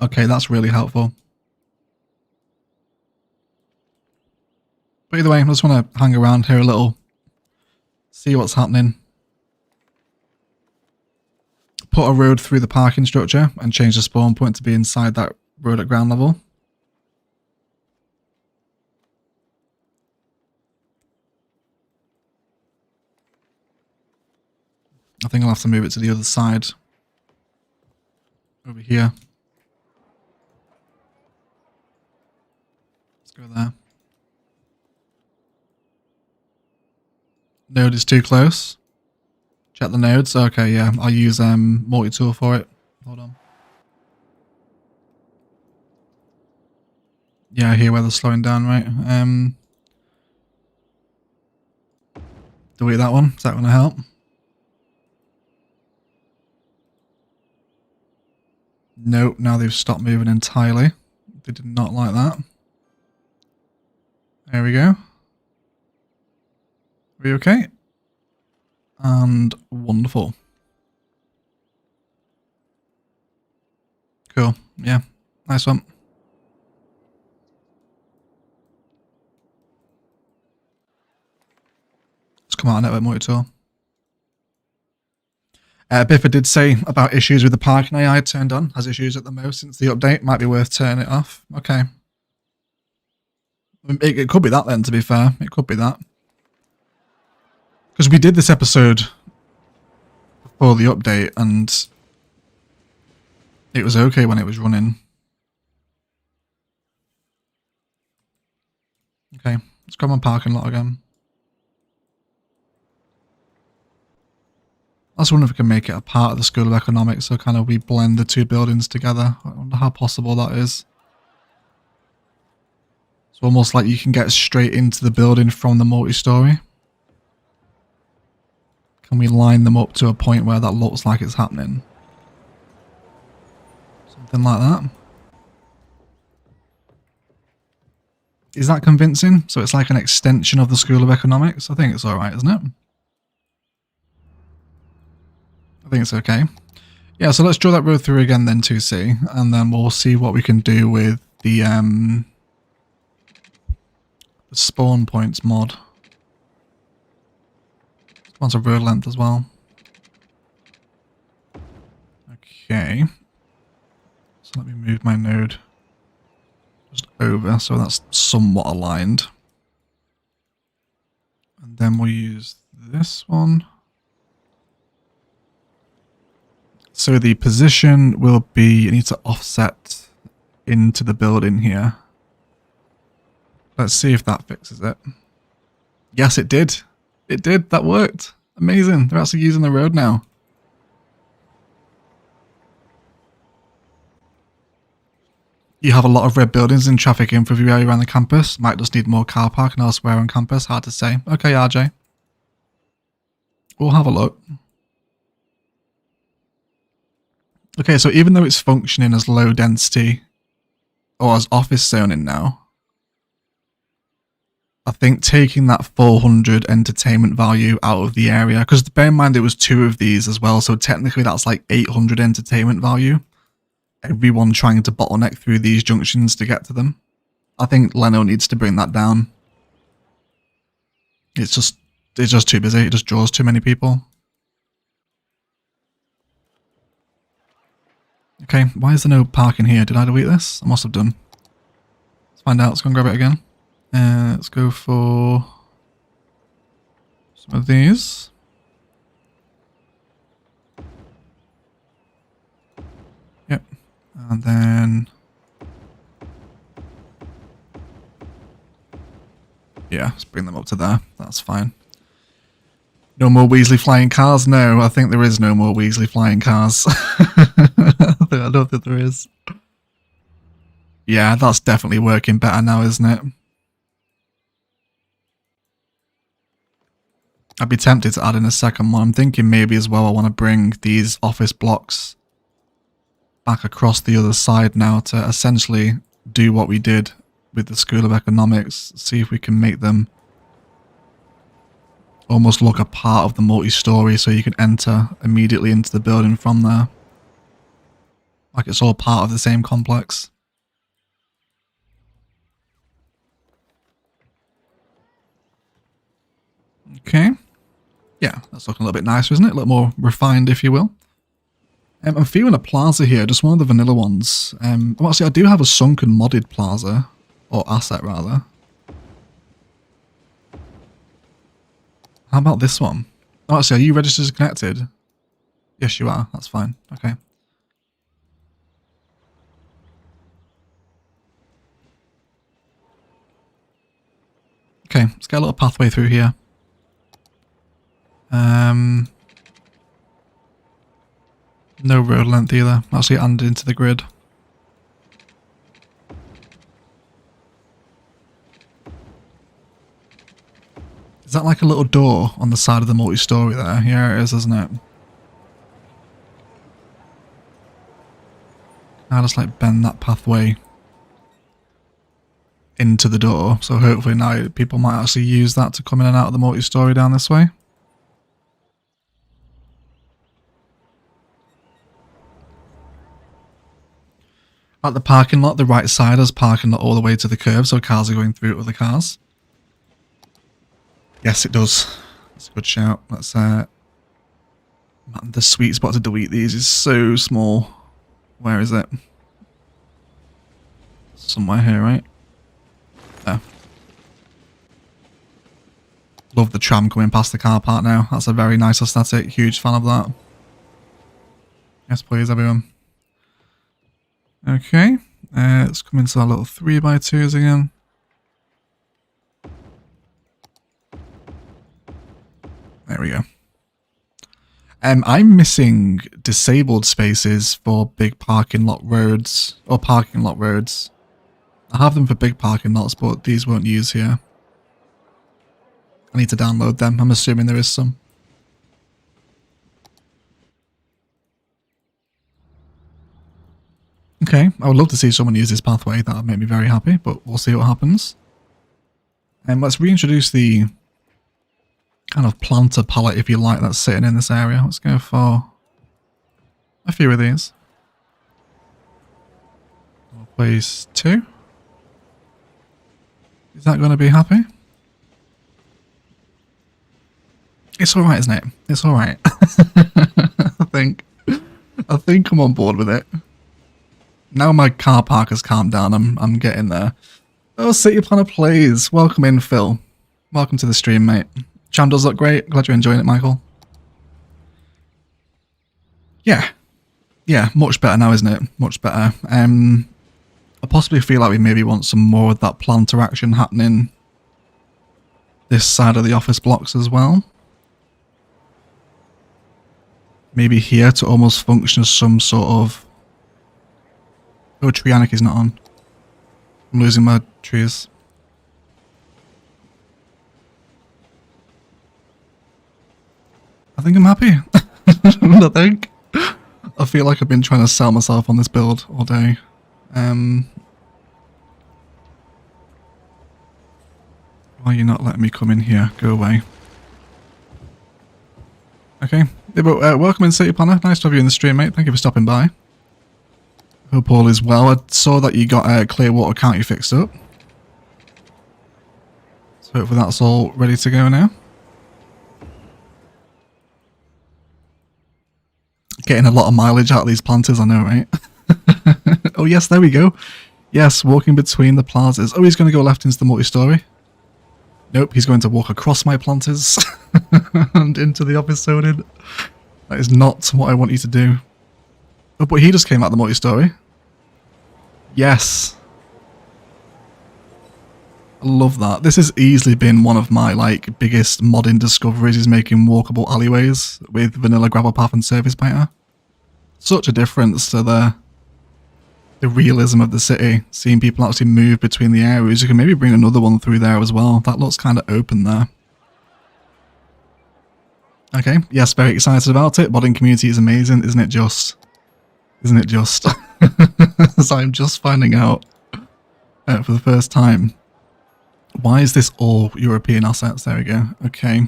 Okay, that's really helpful. But either way, I just want to hang around here a little, see what's happening. Put a road through the parking structure and change the spawn point to be inside that road at ground level. I think I'll have to move it to the other side. Over here. Let's go there. Node is too close. Check the nodes. Okay, yeah. I'll use multi-tool for it. Hold on. Yeah, I hear where they're slowing down, right? Delete that one. Is that going to help? Nope, now they've stopped moving entirely. They did not like that. There we go. Are we okay? And wonderful. Cool. Yeah. Nice one. Let's come out of network multi-tool. Biffa did say about issues with the parking AI turned on. Has issues at the most since the update. Might be worth turning it off. Okay. It could be that then, to be fair. It could be that. Because we did this episode before the update and it was okay when it was running. Okay, let's grab my parking lot again. I was wondering if we can make it a part of the School of Economics, so kind of we blend the two buildings together. I wonder how possible that is. It's almost like you can get straight into the building from the multi-story. Can we line them up to a point where that looks like it's happening? Something like that. Is that convincing? So it's like an extension of the School of Economics? I think it's alright, isn't it? I think it's okay. Yeah, so let's draw that road through again then 2C, and then we'll see what we can do with the spawn points mod. Wants a road length as well. Okay. So let me move my node just over so that's somewhat aligned. And then we'll use this one. So the position will be, you need to offset into the building here. Let's see if that fixes it. Yes, it did. It did. That worked. Amazing. They're actually using the road now. You have a lot of red buildings and traffic in for the area around the campus. Might just need more car parking elsewhere on campus. Hard to say. Okay, RJ. We'll have a look. Okay, so even though it's functioning as low density or as office zoning now, I think taking that 400 entertainment value out of the area, because bear in mind it was 2 of these as well, so technically that's like 800 entertainment value. Everyone trying to bottleneck through these junctions to get to them. I think Leno needs to bring that down. It's just too busy. It just draws too many people. Okay, why is there no parking here? Did I delete this? I must have done. Let's find out. Let's go and grab it again. Let's go for some of these. Yep. And then... yeah, let's bring them up to there. That's fine. No more Weasley flying cars? No, I think there is no more Weasley flying cars. I don't think there is. Yeah, that's definitely working better now, isn't it? I'd be tempted to add in a second one. I'm thinking maybe as well I want to bring these office blocks back across the other side now to essentially do what we did with the School of Economics. See if we can make them almost look a part of the multi-story so you can enter immediately into the building from there. Like it's all part of the same complex. Okay. Yeah, that's looking a little bit nicer, isn't it? A little more refined, if you will. I'm feeling a plaza here, just one of the vanilla ones. Well, actually, I do have a sunken modded plaza. Or asset, rather. How about this one? Oh, actually, are you registered as connected? Yes, you are. That's fine. Okay. Okay, let's get a little pathway through here. No road length either. Actually added into the grid. Is that like a little door on the side of the multi-story there? Yeah, it is, isn't it? I'll just like bend that pathway into the door. So hopefully now people might actually use that to come in and out of the multi-story down this way. At the parking lot, the right side has parking lot all the way to the curve, so cars are going through other cars. Yes, it does. That's a good shout. That's man, the sweet spot to delete these is so small. Where is it? Somewhere here, right? There. Love the tram coming past the car park now. That's a very nice aesthetic. Huge fan of that. Yes, please, everyone. Okay. Let's come into our little 3x2s again. There we go. I'm missing disabled spaces for big parking lot roads, or parking lot roads. I have them for big parking lots, but these won't use here. I need to download them. I'm assuming there is some. Okay, I would love to see someone use this pathway. That would make me very happy, but we'll see what happens. And let's reintroduce the kind of planter palette, if you like, that's sitting in this area. Let's go for a few of these. We'll place 2. Is that going to be happy? It's alright, isn't it? It's alright. I think I'm on board with it. Now my car park has calmed down, I'm getting there. Oh, City Planner Plays. Welcome in, Phil. Welcome to the stream, mate. Tram does look great. Glad you're enjoying it, Michael. Yeah. Yeah, much better now, isn't it? Much better. I possibly feel like we maybe want some more of that planter action happening this side of the office blocks as well. Maybe here to almost function as some sort of... Oh, Trianic is not on. I'm losing my trees. I think I'm happy. I think. I feel like I've been trying to sell myself on this build all day. Why are you not letting me come in here? Go away. Okay. Yeah, but, welcome in, City Planner. Nice to have you in the stream, mate. Thank you for stopping by. Hope all is well. I saw that you got Clearwater County fixed up. So hopefully that's all ready to go now. Getting a lot of mileage out of these planters, I know, right? Oh yes, there we go. Yes, walking between the plazas. Oh, he's going to go left into the multi-story. Nope, he's going to walk across my planters and into the office zoning. That is not what I want you to do. Oh, but he just came out the multi-story. Yes. I love that. This has easily been one of my biggest modding discoveries, is making walkable alleyways with vanilla gravel path and surface painter. Such a difference to the realism of the city, seeing people actually move between the areas. You can maybe bring another one through there as well. That looks kind of open there. Okay, yes, very excited about it. Modding community is amazing, isn't it just? Isn't it just? As I'm just finding out for the first time. Why is this all European assets? There we go. Okay.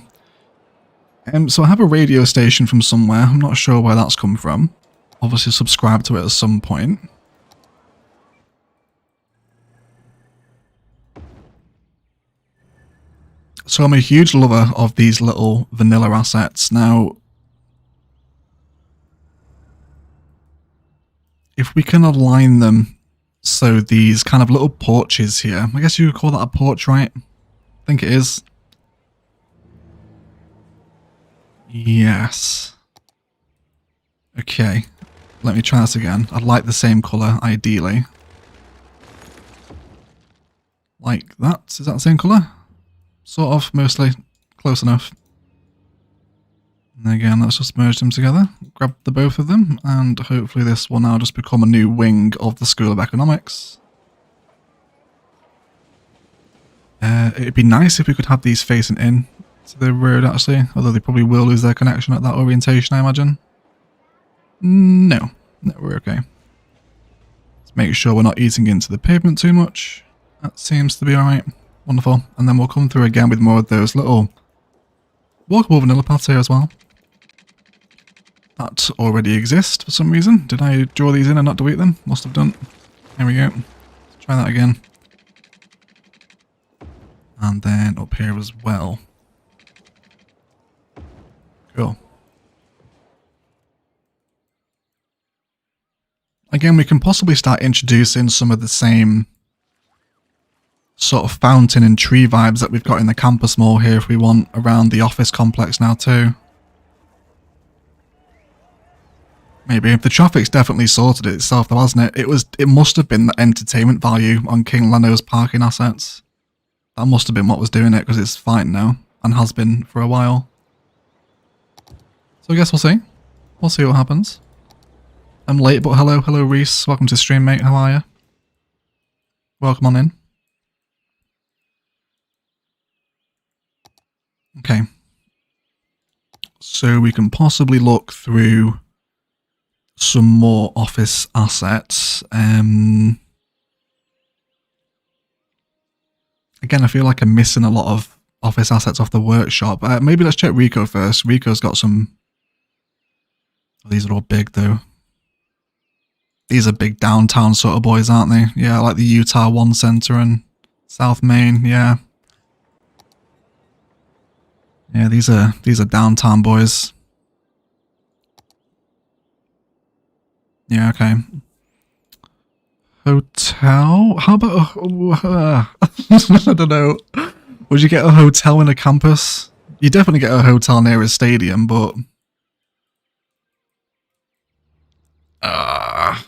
So I have a radio station from somewhere. I'm not sure where that's come from. Obviously subscribe to it at some point. So I'm a huge lover of these little vanilla assets. Now, if we can align them so these kind of little porches here, I guess you would call that a porch, right? I think it is. Yes. Okay. Let me try this again. I'd like the same colour, ideally. Like that. Is that the same colour? Sort of, mostly. Close enough. And again, let's just merge them together. Grab the both of them, and hopefully this will now just become a new wing of the School of Economics. It'd be nice if we could have these facing in to the road, actually. Although they probably will lose their connection at that orientation, I imagine. No. No, we're okay. Let's make sure we're not eating into the pavement too much. That seems to be alright. Wonderful. And then we'll come through again with more of those little walkable vanilla paths here as well. That already exist for some reason. Did I draw these in and not delete them? Must have done. There we go. Let's try that again. And then up here as well. Cool. Again, we can possibly start introducing some of the same sort of fountain and tree vibes that we've got in the campus mall here if we want around the office complex now too. Maybe. The traffic's definitely sorted itself though, hasn't it? It must have been the entertainment value on King Leno's parking assets. That must have been what was doing it, because it's fine now, and has been for a while. So I guess we'll see. We'll see what happens. I'm late, but hello Reese. Welcome to the stream, mate. How are you? Welcome on in. Okay. So we can possibly look through some more office assets. Again, I feel like I'm missing a lot of office assets off the workshop. Maybe let's check Rico first. Rico's got some... Oh, these are all big though. These are big downtown sort of boys, aren't they? Yeah, like the Utah One Center and South Main, yeah. Yeah, these are downtown boys. Yeah, okay. Hotel? How about I don't know. Would you get a hotel in a campus? You definitely get a hotel near a stadium, but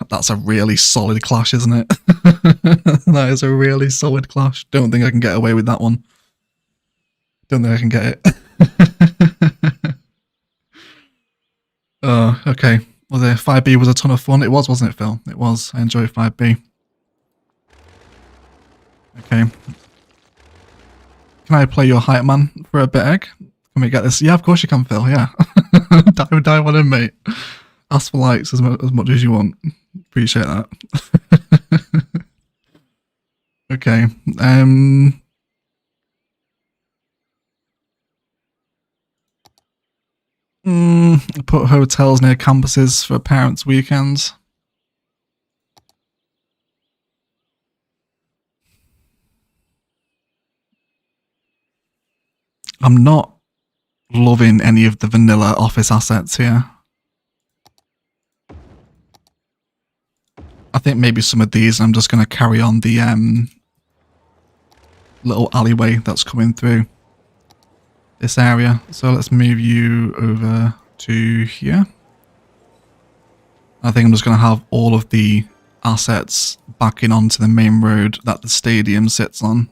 that's a really solid clash, isn't it? That is a really solid clash. Don't think I can get away with that one. Don't think I can get it. Oh, okay. Well, the 5B was a ton of fun. It was, wasn't it, Phil? It was. I enjoyed 5B. Okay. Can I play your hype man for a bit, Egg? Can we get this? Yeah, of course you can, Phil, yeah. dive on in, mate. Ask for likes as much as you want. Appreciate that. Okay. Put hotels near campuses for parents' weekends. I'm not loving any of the vanilla office assets here. I think maybe some of these I'm just going to carry on the little alleyway that's coming through this area. So let's move you over to here. I think I'm just going to have all of the assets backing onto the main road that the stadium sits on.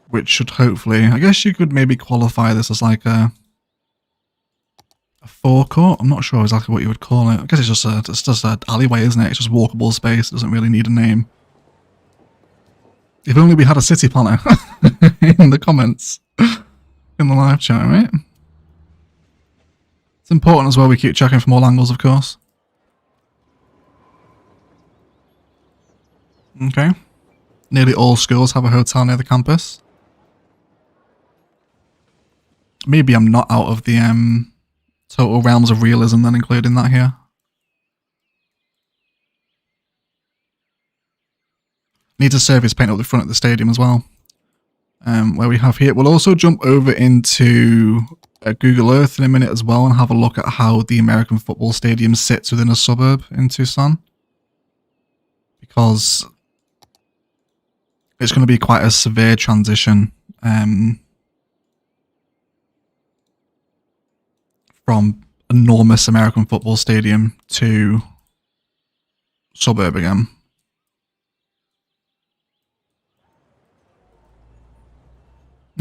Which should hopefully, I guess you could maybe qualify this as like a forecourt. I'm not sure exactly what you would call it. I guess it's just an alleyway, isn't it? It's just walkable space. It doesn't really need a name. If only we had a city planner in the comments in the live chat, right? It's important as well we keep checking from all angles, of course. Okay. Nearly all schools have a hotel near the campus. Maybe I'm not out of the total realms of realism then, including that here. Need to surface paint up the front of the stadium as well. Where we have here. We'll also jump over into Google Earth in a minute as well and have a look at how the American football stadium sits within a suburb in Tucson. Because it's going to be quite a severe transition from enormous American football stadium to suburb again.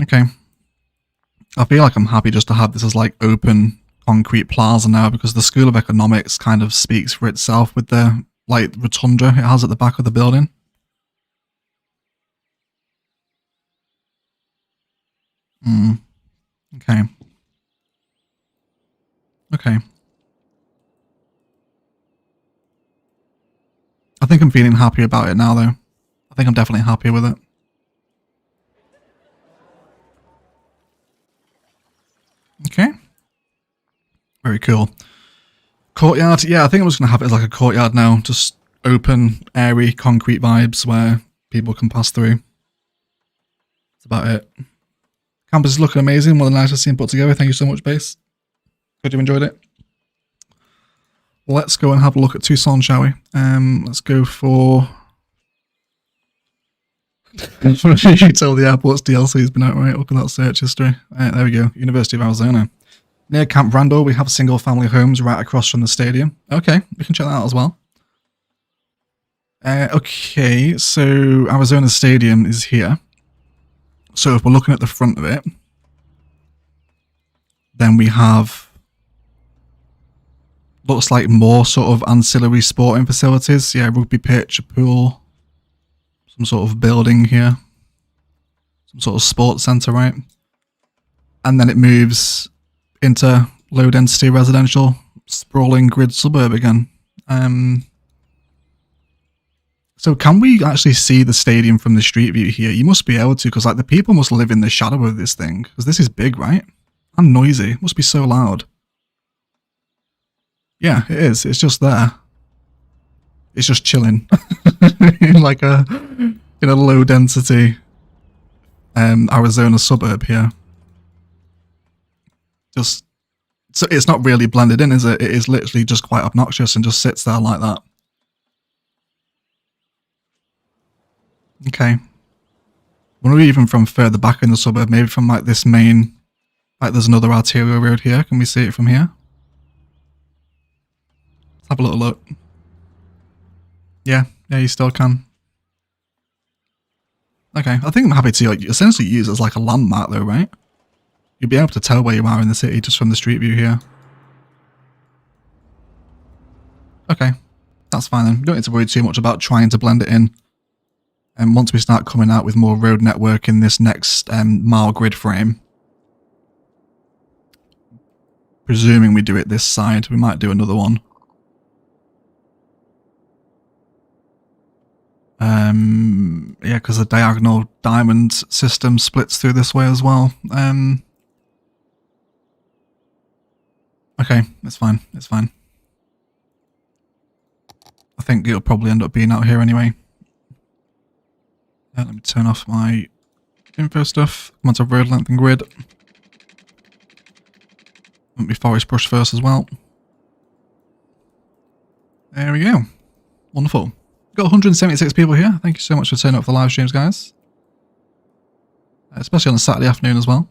Okay. I feel like I'm happy just to have this as like open concrete plaza now because the School of Economics kind of speaks for itself with the like rotunda it has at the back of the building. Okay. Okay. I think I'm feeling happy about it now, though. I think I'm definitely happy with it. Okay. Very cool. Courtyard. Yeah, I think I'm just going to have it as like a courtyard now. Just open, airy, concrete vibes where people can pass through. That's about it. Campus is looking amazing. One of the nicest seen put together. Thank you so much, Base. Hope you enjoyed it. Let's go and have a look at Tucson, shall we? Let's go for... You tell the airport's DLC has been out, right? Look at that search history. There we go. University of Arizona. Near Camp Randall, we have single family homes right across from the stadium. Okay, we can check that out as well. Okay, so Arizona Stadium is here. So if we're looking at the front of it, then we have... Looks like more sort of ancillary sporting facilities. Yeah, rugby pitch, a pool, some sort of building here. Some sort of sports centre, right? And then it moves into low density residential, sprawling grid suburb again. So can we actually see the stadium from the street view here? You must be able to, because like the people must live in the shadow of this thing. Because this is big, right? And noisy. It must be so loud. Yeah, it is. It's just there. It's just chilling. in a low density Arizona suburb here. Just so it's not really blended in, is it? It is literally just quite obnoxious and just sits there like that. Okay. Wonder even from further back in the suburb, maybe from like this main, like there's another arterial road here. Can we see it from here? Let's have a little look. Yeah, you still can. Okay, I think I'm happy to like essentially use it as like a landmark though, right? You'll be able to tell where you are in the city just from the street view here. Okay, that's fine then. You don't need to worry too much about trying to blend it in. And once we start coming out with more road network in this next mile grid frame, presuming we do it this side, we might do another one. Yeah, because the diagonal diamond system splits through this way as well. Okay, it's fine, it's fine. I think it'll probably end up being out here anyway. Let me turn off my info stuff. Come on to road length and grid. Want me forest brush first as well. There we go. Wonderful. Got 176 people here. Thank you so much for turning up for the live streams, guys. Especially on a Saturday afternoon as well.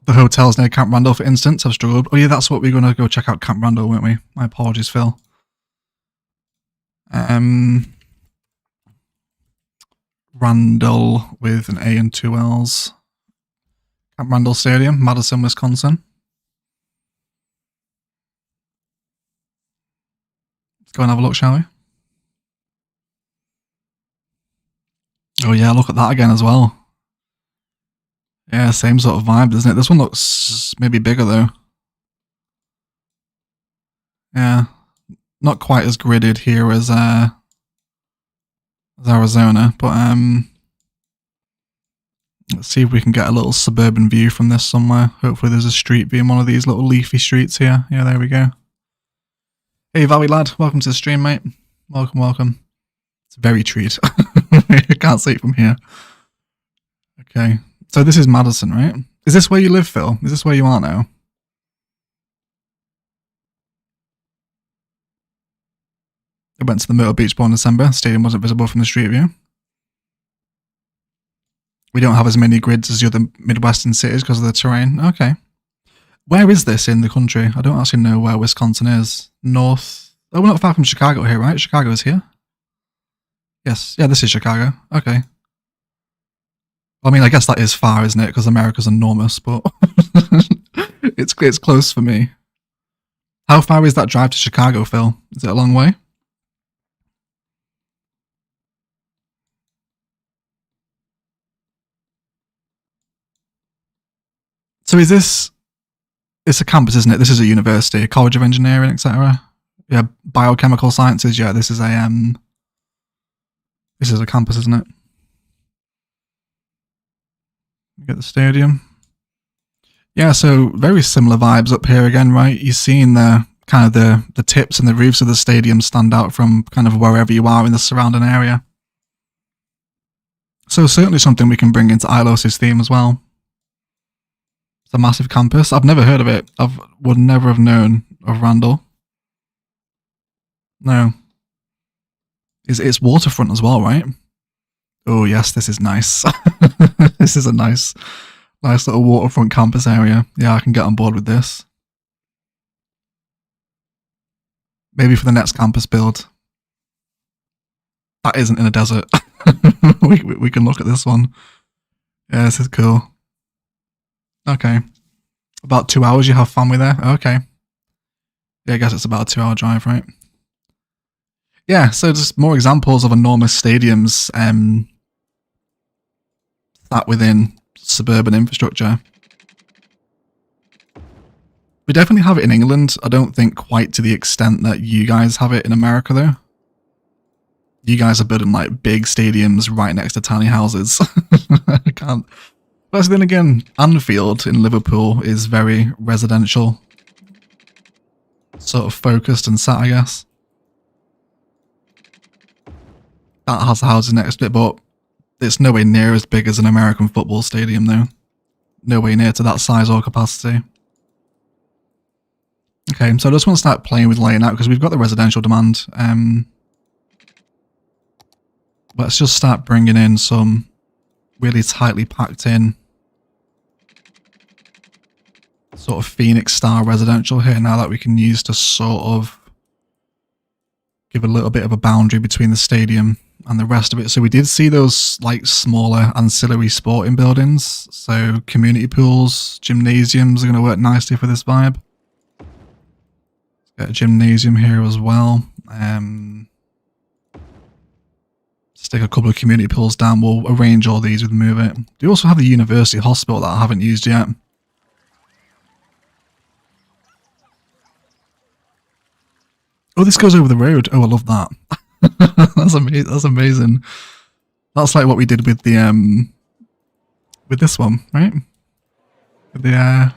The hotels near Camp Randall, for instance, have struggled. Oh yeah, that's what we're going to go check out, Camp Randall, weren't we? My apologies, Phil. Randall with an A and two L's. Camp Randall Stadium, Madison, Wisconsin. Let's go and have a look, shall we? Oh yeah, look at that again as well. Yeah, same sort of vibe, doesn't it? This one looks maybe bigger though. Yeah, not quite as gridded here as Arizona, but let's see if we can get a little suburban view from this somewhere. Hopefully there's a street view in one of these little leafy streets here. Yeah, there we go. Hey Valley lad, welcome to the stream, mate. Welcome, welcome. It's a very treat. I can't see it from here. Okay. So this is Madison, right? Is this where you live, Phil? Is this where you are now? I went to the Myrtle Beach Bowl in December. Stadium wasn't visible from the street view. We don't have as many grids as the other Midwestern cities because of the terrain. Okay. Where is this in the country? I don't actually know where Wisconsin is. North. Oh, we're not far from Chicago here, right? Chicago is here. Yes. Yeah, this is Chicago. Okay. I mean, I guess that is far, isn't it? Because America's enormous, but it's close for me. How far is that drive to Chicago, Phil? Is it a long way? So is this... It's a campus, isn't it? This is a university, a college of engineering, etc. Yeah, biochemical sciences. Yeah, this is a campus, isn't it? Get the stadium. Yeah, so very similar vibes up here again, right? You're seeing the kind of the tips and the roofs of the stadium stand out from kind of wherever you are in the surrounding area. So certainly something we can bring into Ilos' theme as well. It's a massive campus. I've never heard of it. Would never have known of Randall. No. It's waterfront as well, right? Oh yes, this is nice. This is a nice little waterfront campus area. Yeah, I can get on board with this. Maybe for the next campus build. That isn't in a desert. we can look at this one. Yeah, this is cool. Okay. About 2 hours you have family there? Okay. Yeah, I guess it's about a 2-hour drive, right? Yeah, so just more examples of enormous stadiums that within suburban infrastructure. We definitely have it in England. I don't think quite to the extent that you guys have it in America, though. You guys are building like big stadiums right next to tiny houses. I can't. But then again, Anfield in Liverpool is very residential, sort of focused and set, I guess. That has houses next to it, but it's nowhere near as big as an American football stadium, though. Nowhere near to that size or capacity. Okay, so I just want to start playing with laying out because we've got the residential demand. Let's just start bringing in some really tightly packed in sort of Phoenix style residential here now that we can use to sort of give a little bit of a boundary between the stadium and the rest of it. So we did see those like smaller ancillary sporting buildings. So community pools, gymnasiums are going to work nicely for this vibe. Got a gymnasium here as well. Stick a couple of community pools down. We'll arrange all these with Move It. Do you also have the university hospital that I haven't used yet? Oh, this goes over the road. Oh, I love that. That's amazing. That's amazing. That's like what we did with the with this one, right? With the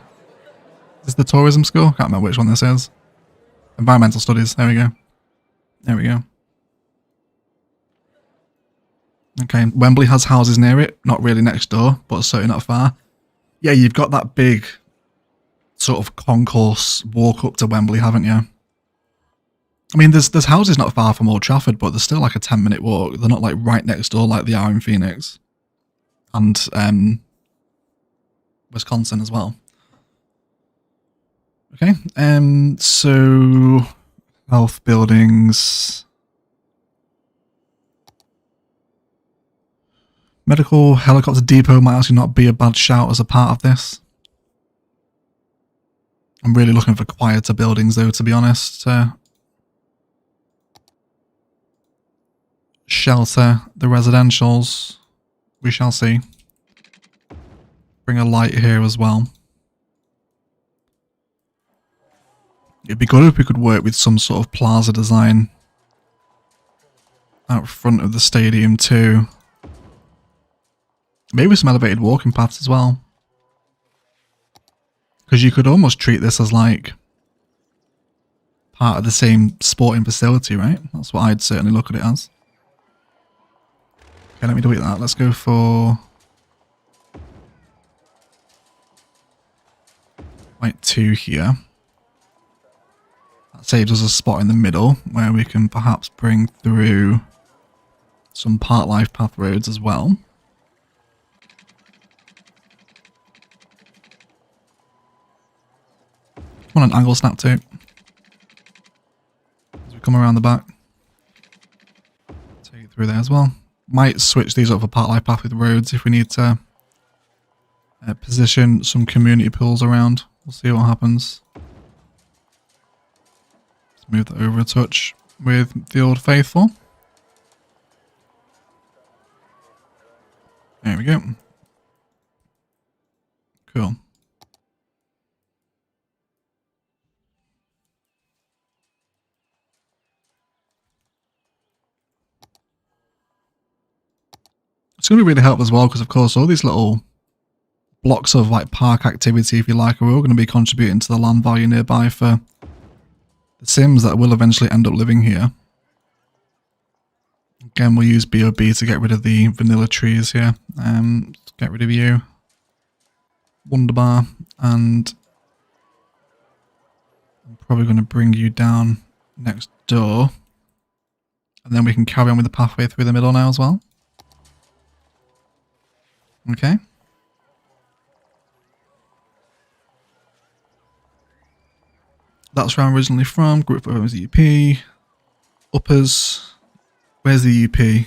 is this the tourism school? Can't remember which one this is. Environmental studies. There we go. There we go. Okay, Wembley has houses near it, not really next door, but certainly not far. Yeah, you've got that big sort of concourse walk up to Wembley, haven't you? I mean, there's houses not far from Old Trafford, but there's still like a 10-minute walk. They're not like right next door like they are in Phoenix. And Wisconsin as well. Okay, so health buildings. Medical helicopter depot might actually not be a bad shout as a part of this. I'm really looking for quieter buildings though, to be honest. Shelter, the residentials, we shall see. Bring a light here as well. It'd be good if we could work with some sort of plaza design out front of the stadium too. Maybe some elevated walking paths as well. Because you could almost treat this as like part of the same sporting facility, right? That's what I'd certainly look at it as. Okay, let me delete that. Let's go for like 2 here. That saves us a spot in the middle where we can perhaps bring through some park life path roads as well. Come on, an angle snap too. As we come around the back. Take it through there as well. Might switch these up for park life path with roads if we need to position some community pools around. We'll see what happens. Let's move that over a touch with the Old Faithful. There we go. Cool. It's going to really help as well because, of course, all these little blocks of like park activity, if you like, are all going to be contributing to the land value nearby for the Sims that will eventually end up living here. Again, we'll use BOB to get rid of the vanilla trees here. Get rid of you. Wonderbar. And I'm probably going to bring you down next door. And then we can carry on with the pathway through the middle now as well. Okay. That's where I'm originally from. Group of the UP. Uppers. Where's the UP? If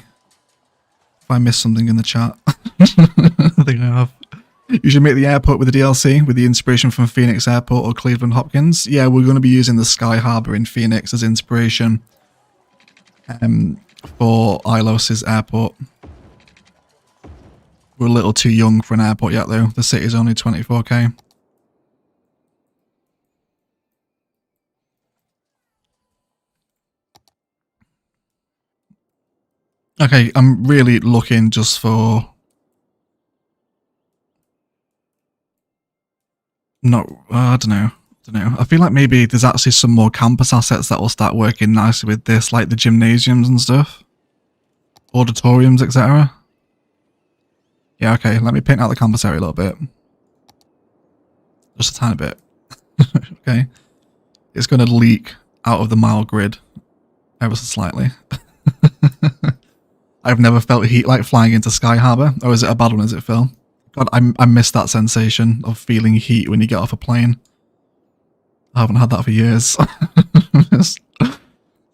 I missed something in the chat. I think I have. You should make the airport with the DLC, with the inspiration from Phoenix Airport or Cleveland Hopkins. Yeah, we're going to be using the Sky Harbor in Phoenix as inspiration for Ilos' airport. We're a little too young for an airport yet, though. The city's only 24k. Okay, I'm really looking just for... No, I don't know. I feel like maybe there's actually some more campus assets that will start working nicely with this, like the gymnasiums and stuff. Auditoriums, etc. Yeah, okay, let me paint out the campus area a little bit. Just a tiny bit. Okay. It's going to leak out of the mile grid ever so slightly. I've never felt heat like flying into Sky Harbor. Or is it a bad one, is it, Phil? God, I miss that sensation of feeling heat when you get off a plane. I haven't had that for years. It's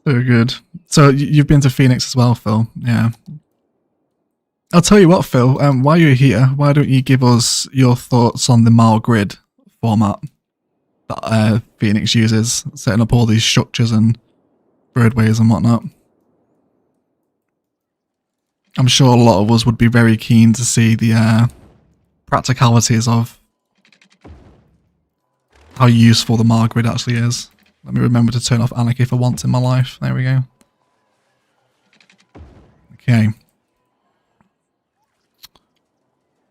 so good. So you've been to Phoenix as well, Phil? Yeah. I'll tell you what, Phil, while you're here, why don't you give us your thoughts on the mile grid format? that Phoenix uses, setting up all these structures and roadways and whatnot. I'm sure a lot of us would be very keen to see the practicalities of how useful the Mar grid actually is. Let me remember to turn off anarchy for once in my life. There we go. Okay.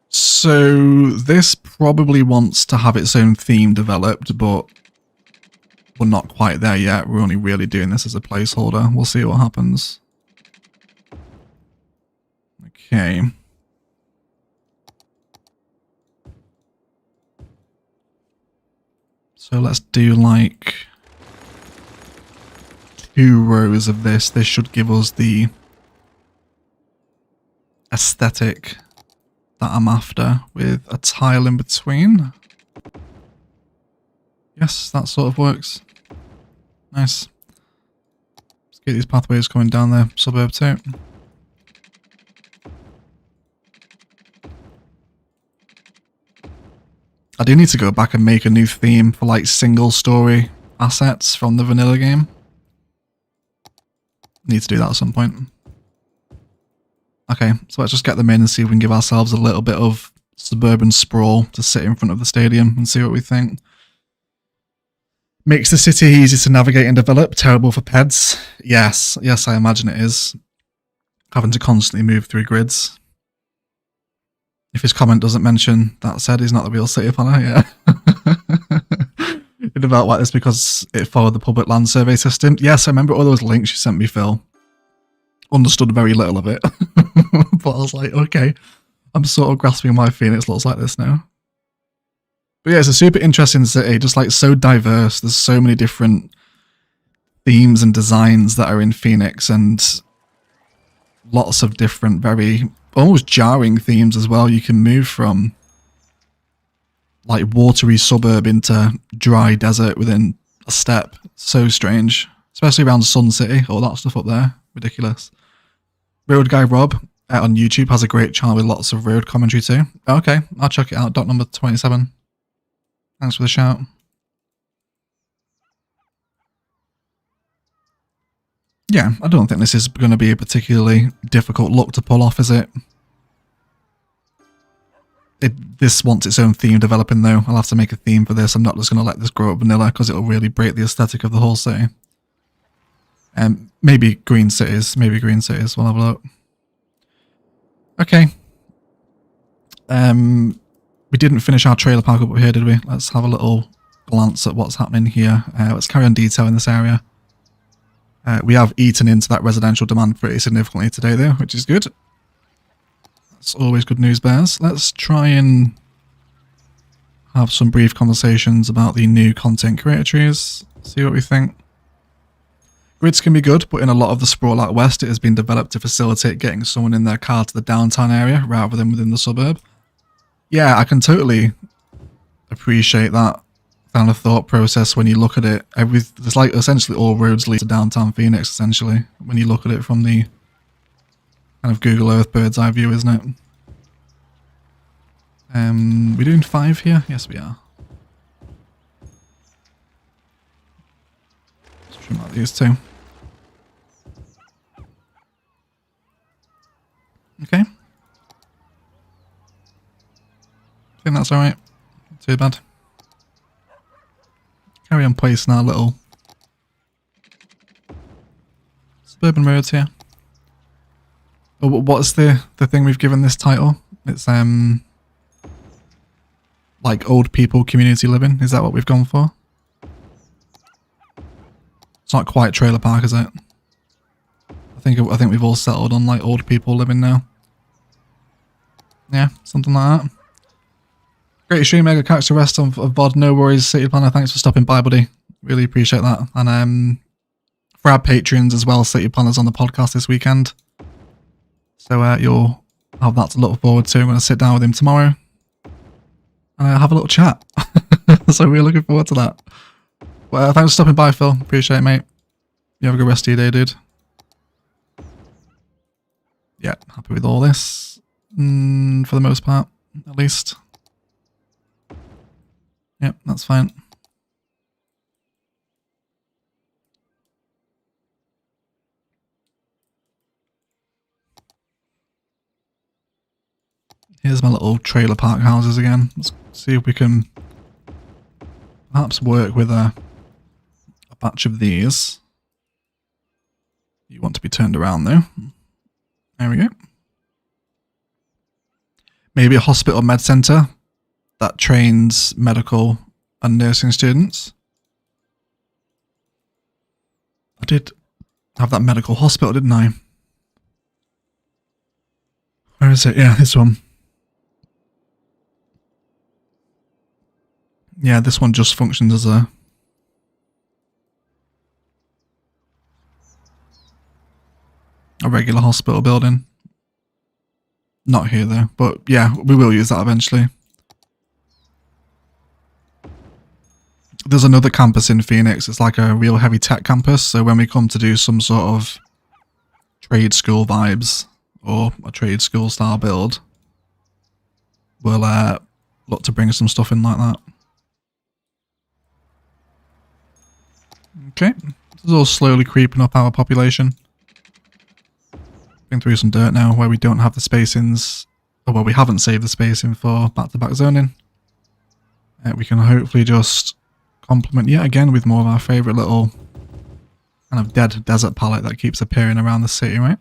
So this probably wants to have its own theme developed, but we're not quite there yet. We're only really doing this as a placeholder. We'll see what happens. Okay. So let's do like 2 rows of this. This should give us the aesthetic that I'm after with a tile in between. Yes, that sort of works. Nice. Let's get these pathways coming down the suburb too. I do need to go back and make a new theme for like single story assets from the vanilla game. Need to do that at some point. Okay, so let's just get them in and see if we can give ourselves a little bit of suburban sprawl to sit in front of the stadium and see what we think. Makes the city easy to navigate and develop. Terrible for peds. Yes, yes, I imagine it is. Having to constantly move through grids. If his comment doesn't mention that said, he's not the real city planner, yeah. It developed like this because it followed the public land survey system. Yes, I remember all those links you sent me, Phil. Understood very little of it. But I was like, okay, I'm sort of grasping why Phoenix looks like this now. But yeah, it's a super interesting city, just like so diverse. There's so many different themes and designs that are in Phoenix, and lots of different, very almost jarring themes as well. You can move from like watery suburb into dry desert within a step. So strange, especially around Sun City, all that stuff up there. Ridiculous. Road Guy Rob on YouTube has a great channel with lots of road commentary too. Okay, I'll check it out. Dot number 27. Thanks for the shout. Yeah, I don't think this is going to be a particularly difficult look to pull off, is it? This wants its own theme developing though. I'll have to make a theme for this. I'm not just going to let this grow up vanilla because it'll really break the aesthetic of the whole city. Maybe green cities. Maybe green cities. We'll have a look. Okay. We didn't finish our trailer park up here, did we? Let's have a little glance at what's happening here. Let's carry on detailing this area. We have eaten into that residential demand pretty significantly today though, which is good. That's always good news bears. Let's try and have some brief conversations about the new content creator trees. See what we think. Grids can be good, but in a lot of the sprawl out west, it has been developed to facilitate getting someone in their car to the downtown area rather than within the suburb. Yeah, I can totally appreciate that kind of thought process when you look at it. It's like essentially all roads lead to downtown Phoenix, essentially, when you look at it from the kind of Google Earth bird's eye view, isn't it? We're doing 5 here? Yes, we are. Let's trim out these 2. Okay. I think that's alright. Not too bad. Carry on placing our little suburban roads here. Oh, what's the thing we've given this title? It's like old people community living. Is that what we've gone for? It's not quite trailer park, is it? I think we've all settled on like old people living now. Yeah, something like that. Great stream, mega catch the rest of VOD. No worries, City Planner. Thanks for stopping by, buddy. Really appreciate that. And for our patrons as well, City Planners on the podcast this weekend. So you'll have that to look forward to. I'm going to sit down with him tomorrow and have a little chat. So we're looking forward to that. Well, thanks for stopping by, Phil. Appreciate it, mate. You have a good rest of your day, dude. Yeah, happy with all this. For the most part, at least. Yep, that's fine. Here's my little trailer park houses again. Let's see if we can perhaps work with a batch of these. You want to be turned around though. There we go. Maybe a hospital med centre that trains medical and nursing students. I did have that medical hospital, didn't I? Where is it? Yeah, this one. Yeah, this one just functions as a regular hospital building. Not here though, but yeah, we will use that eventually. There's another campus in Phoenix. It's like a real heavy tech campus, so when we come to do some sort of trade school vibes or a trade school style build, we'll look to bring some stuff in like that. Okay, this is all slowly creeping up our population. Going through some dirt now where we don't have the spacings, or where we haven't saved the spacing for back-to-back zoning. We can hopefully just complement yet again with more of our favourite little kind of dead desert palette that keeps appearing around the city, right?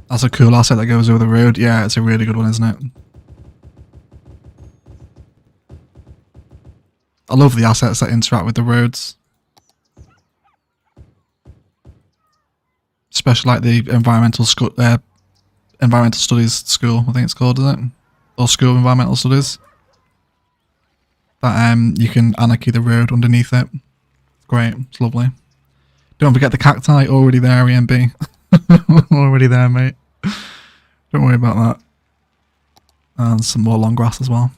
That's a cool asset that goes over the road. Yeah, it's a really good one, isn't it? I love the assets that interact with the roads. Especially like the environmental studies school, I think it's called, is it? Or school of environmental studies. That you can anarchy the road underneath it. Great, it's lovely. Don't forget the cacti, already there, EMB. Already there, mate. Don't worry about that. And some more long grass as well.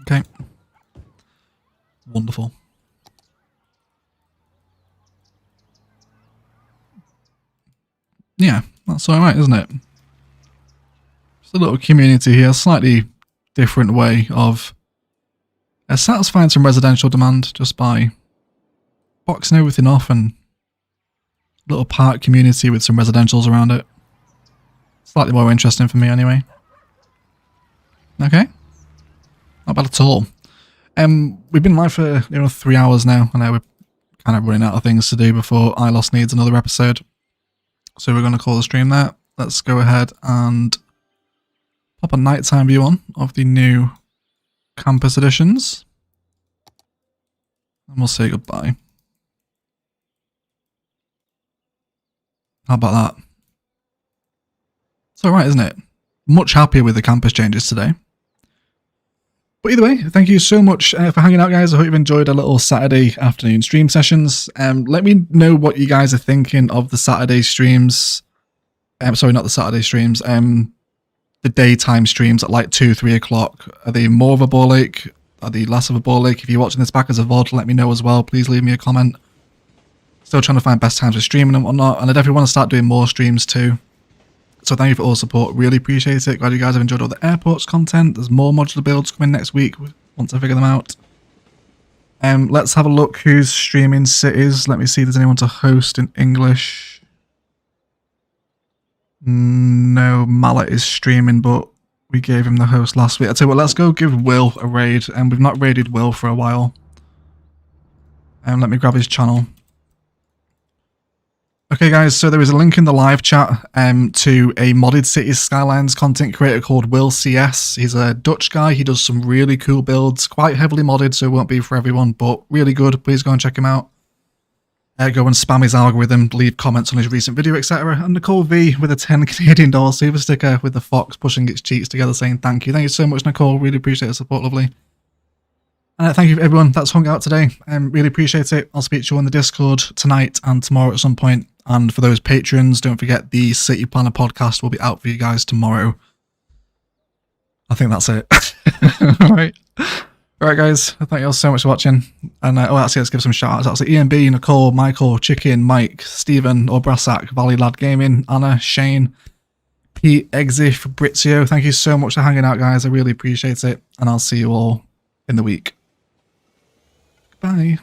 Okay. Wonderful. Yeah, that's alright, isn't it? Just a little community here, slightly different way of satisfying some residential demand just by boxing everything off, and a little park community with some residentials around it. Slightly more interesting for me anyway. Okay. Not bad at all. We've been live for 3 hours now, and we're kind of running out of things to do before Ilos needs another episode. So we're going to call the stream there. Let's go ahead and pop a nighttime view on of the new campus editions. And we'll say goodbye. How about that? It's alright, isn't it? Much happier with the campus changes today. But either way, thank you so much for hanging out, guys. I hope you've enjoyed a little Saturday afternoon stream sessions. Let me know what you guys are thinking of the Saturday streams. Sorry, not the Saturday streams. The daytime streams at like 2, 3 o'clock. Are they more of a ball ache? Are they less of a ball ache? If you're watching this back as a VOD, let me know as well. Please leave me a comment. Still trying to find best times for streaming and whatnot. And I definitely want to start doing more streams too. So thank you for all the support. Really appreciate it. Glad you guys have enjoyed all the airports content. There's more modular builds coming next week once I figure them out. Let's have a look who's streaming cities. Let me see if there's anyone to host in English. No, Mallet is streaming, but we gave him the host last week. I'll tell you what, let's go give Will a raid. And we've not raided Will for a while. Let me grab his channel. Okay guys, so there is a link in the live chat to a modded Cities Skylines content creator called Will CS. He's a Dutch guy. He does some really cool builds, quite heavily modded, so it won't be for everyone, but really good. Please go and check him out. Go and spam his algorithm, leave comments on his recent video, etc. And Nicole V with a 10 Canadian dollar super sticker with the fox pushing its cheeks together saying thank you. Thank you so much, Nicole. Really appreciate the support, lovely. And thank you for everyone that's hung out today. Really appreciate it. I'll speak to you on the Discord tonight and tomorrow at some point. And for those patrons, don't forget the City Planner podcast will be out for you guys tomorrow. I think that's it. Alright. Alright guys, thank you all so much for watching. And actually let's give some shout outs. That's EMB, Nicole, Michael, Chicken, Mike, Stephen, Obrasak, Valley Lad Gaming, Anna, Shane, Pete, Exi, Fabrizio. Thank you so much for hanging out guys. I really appreciate it. And I'll see you all in the week. Bye.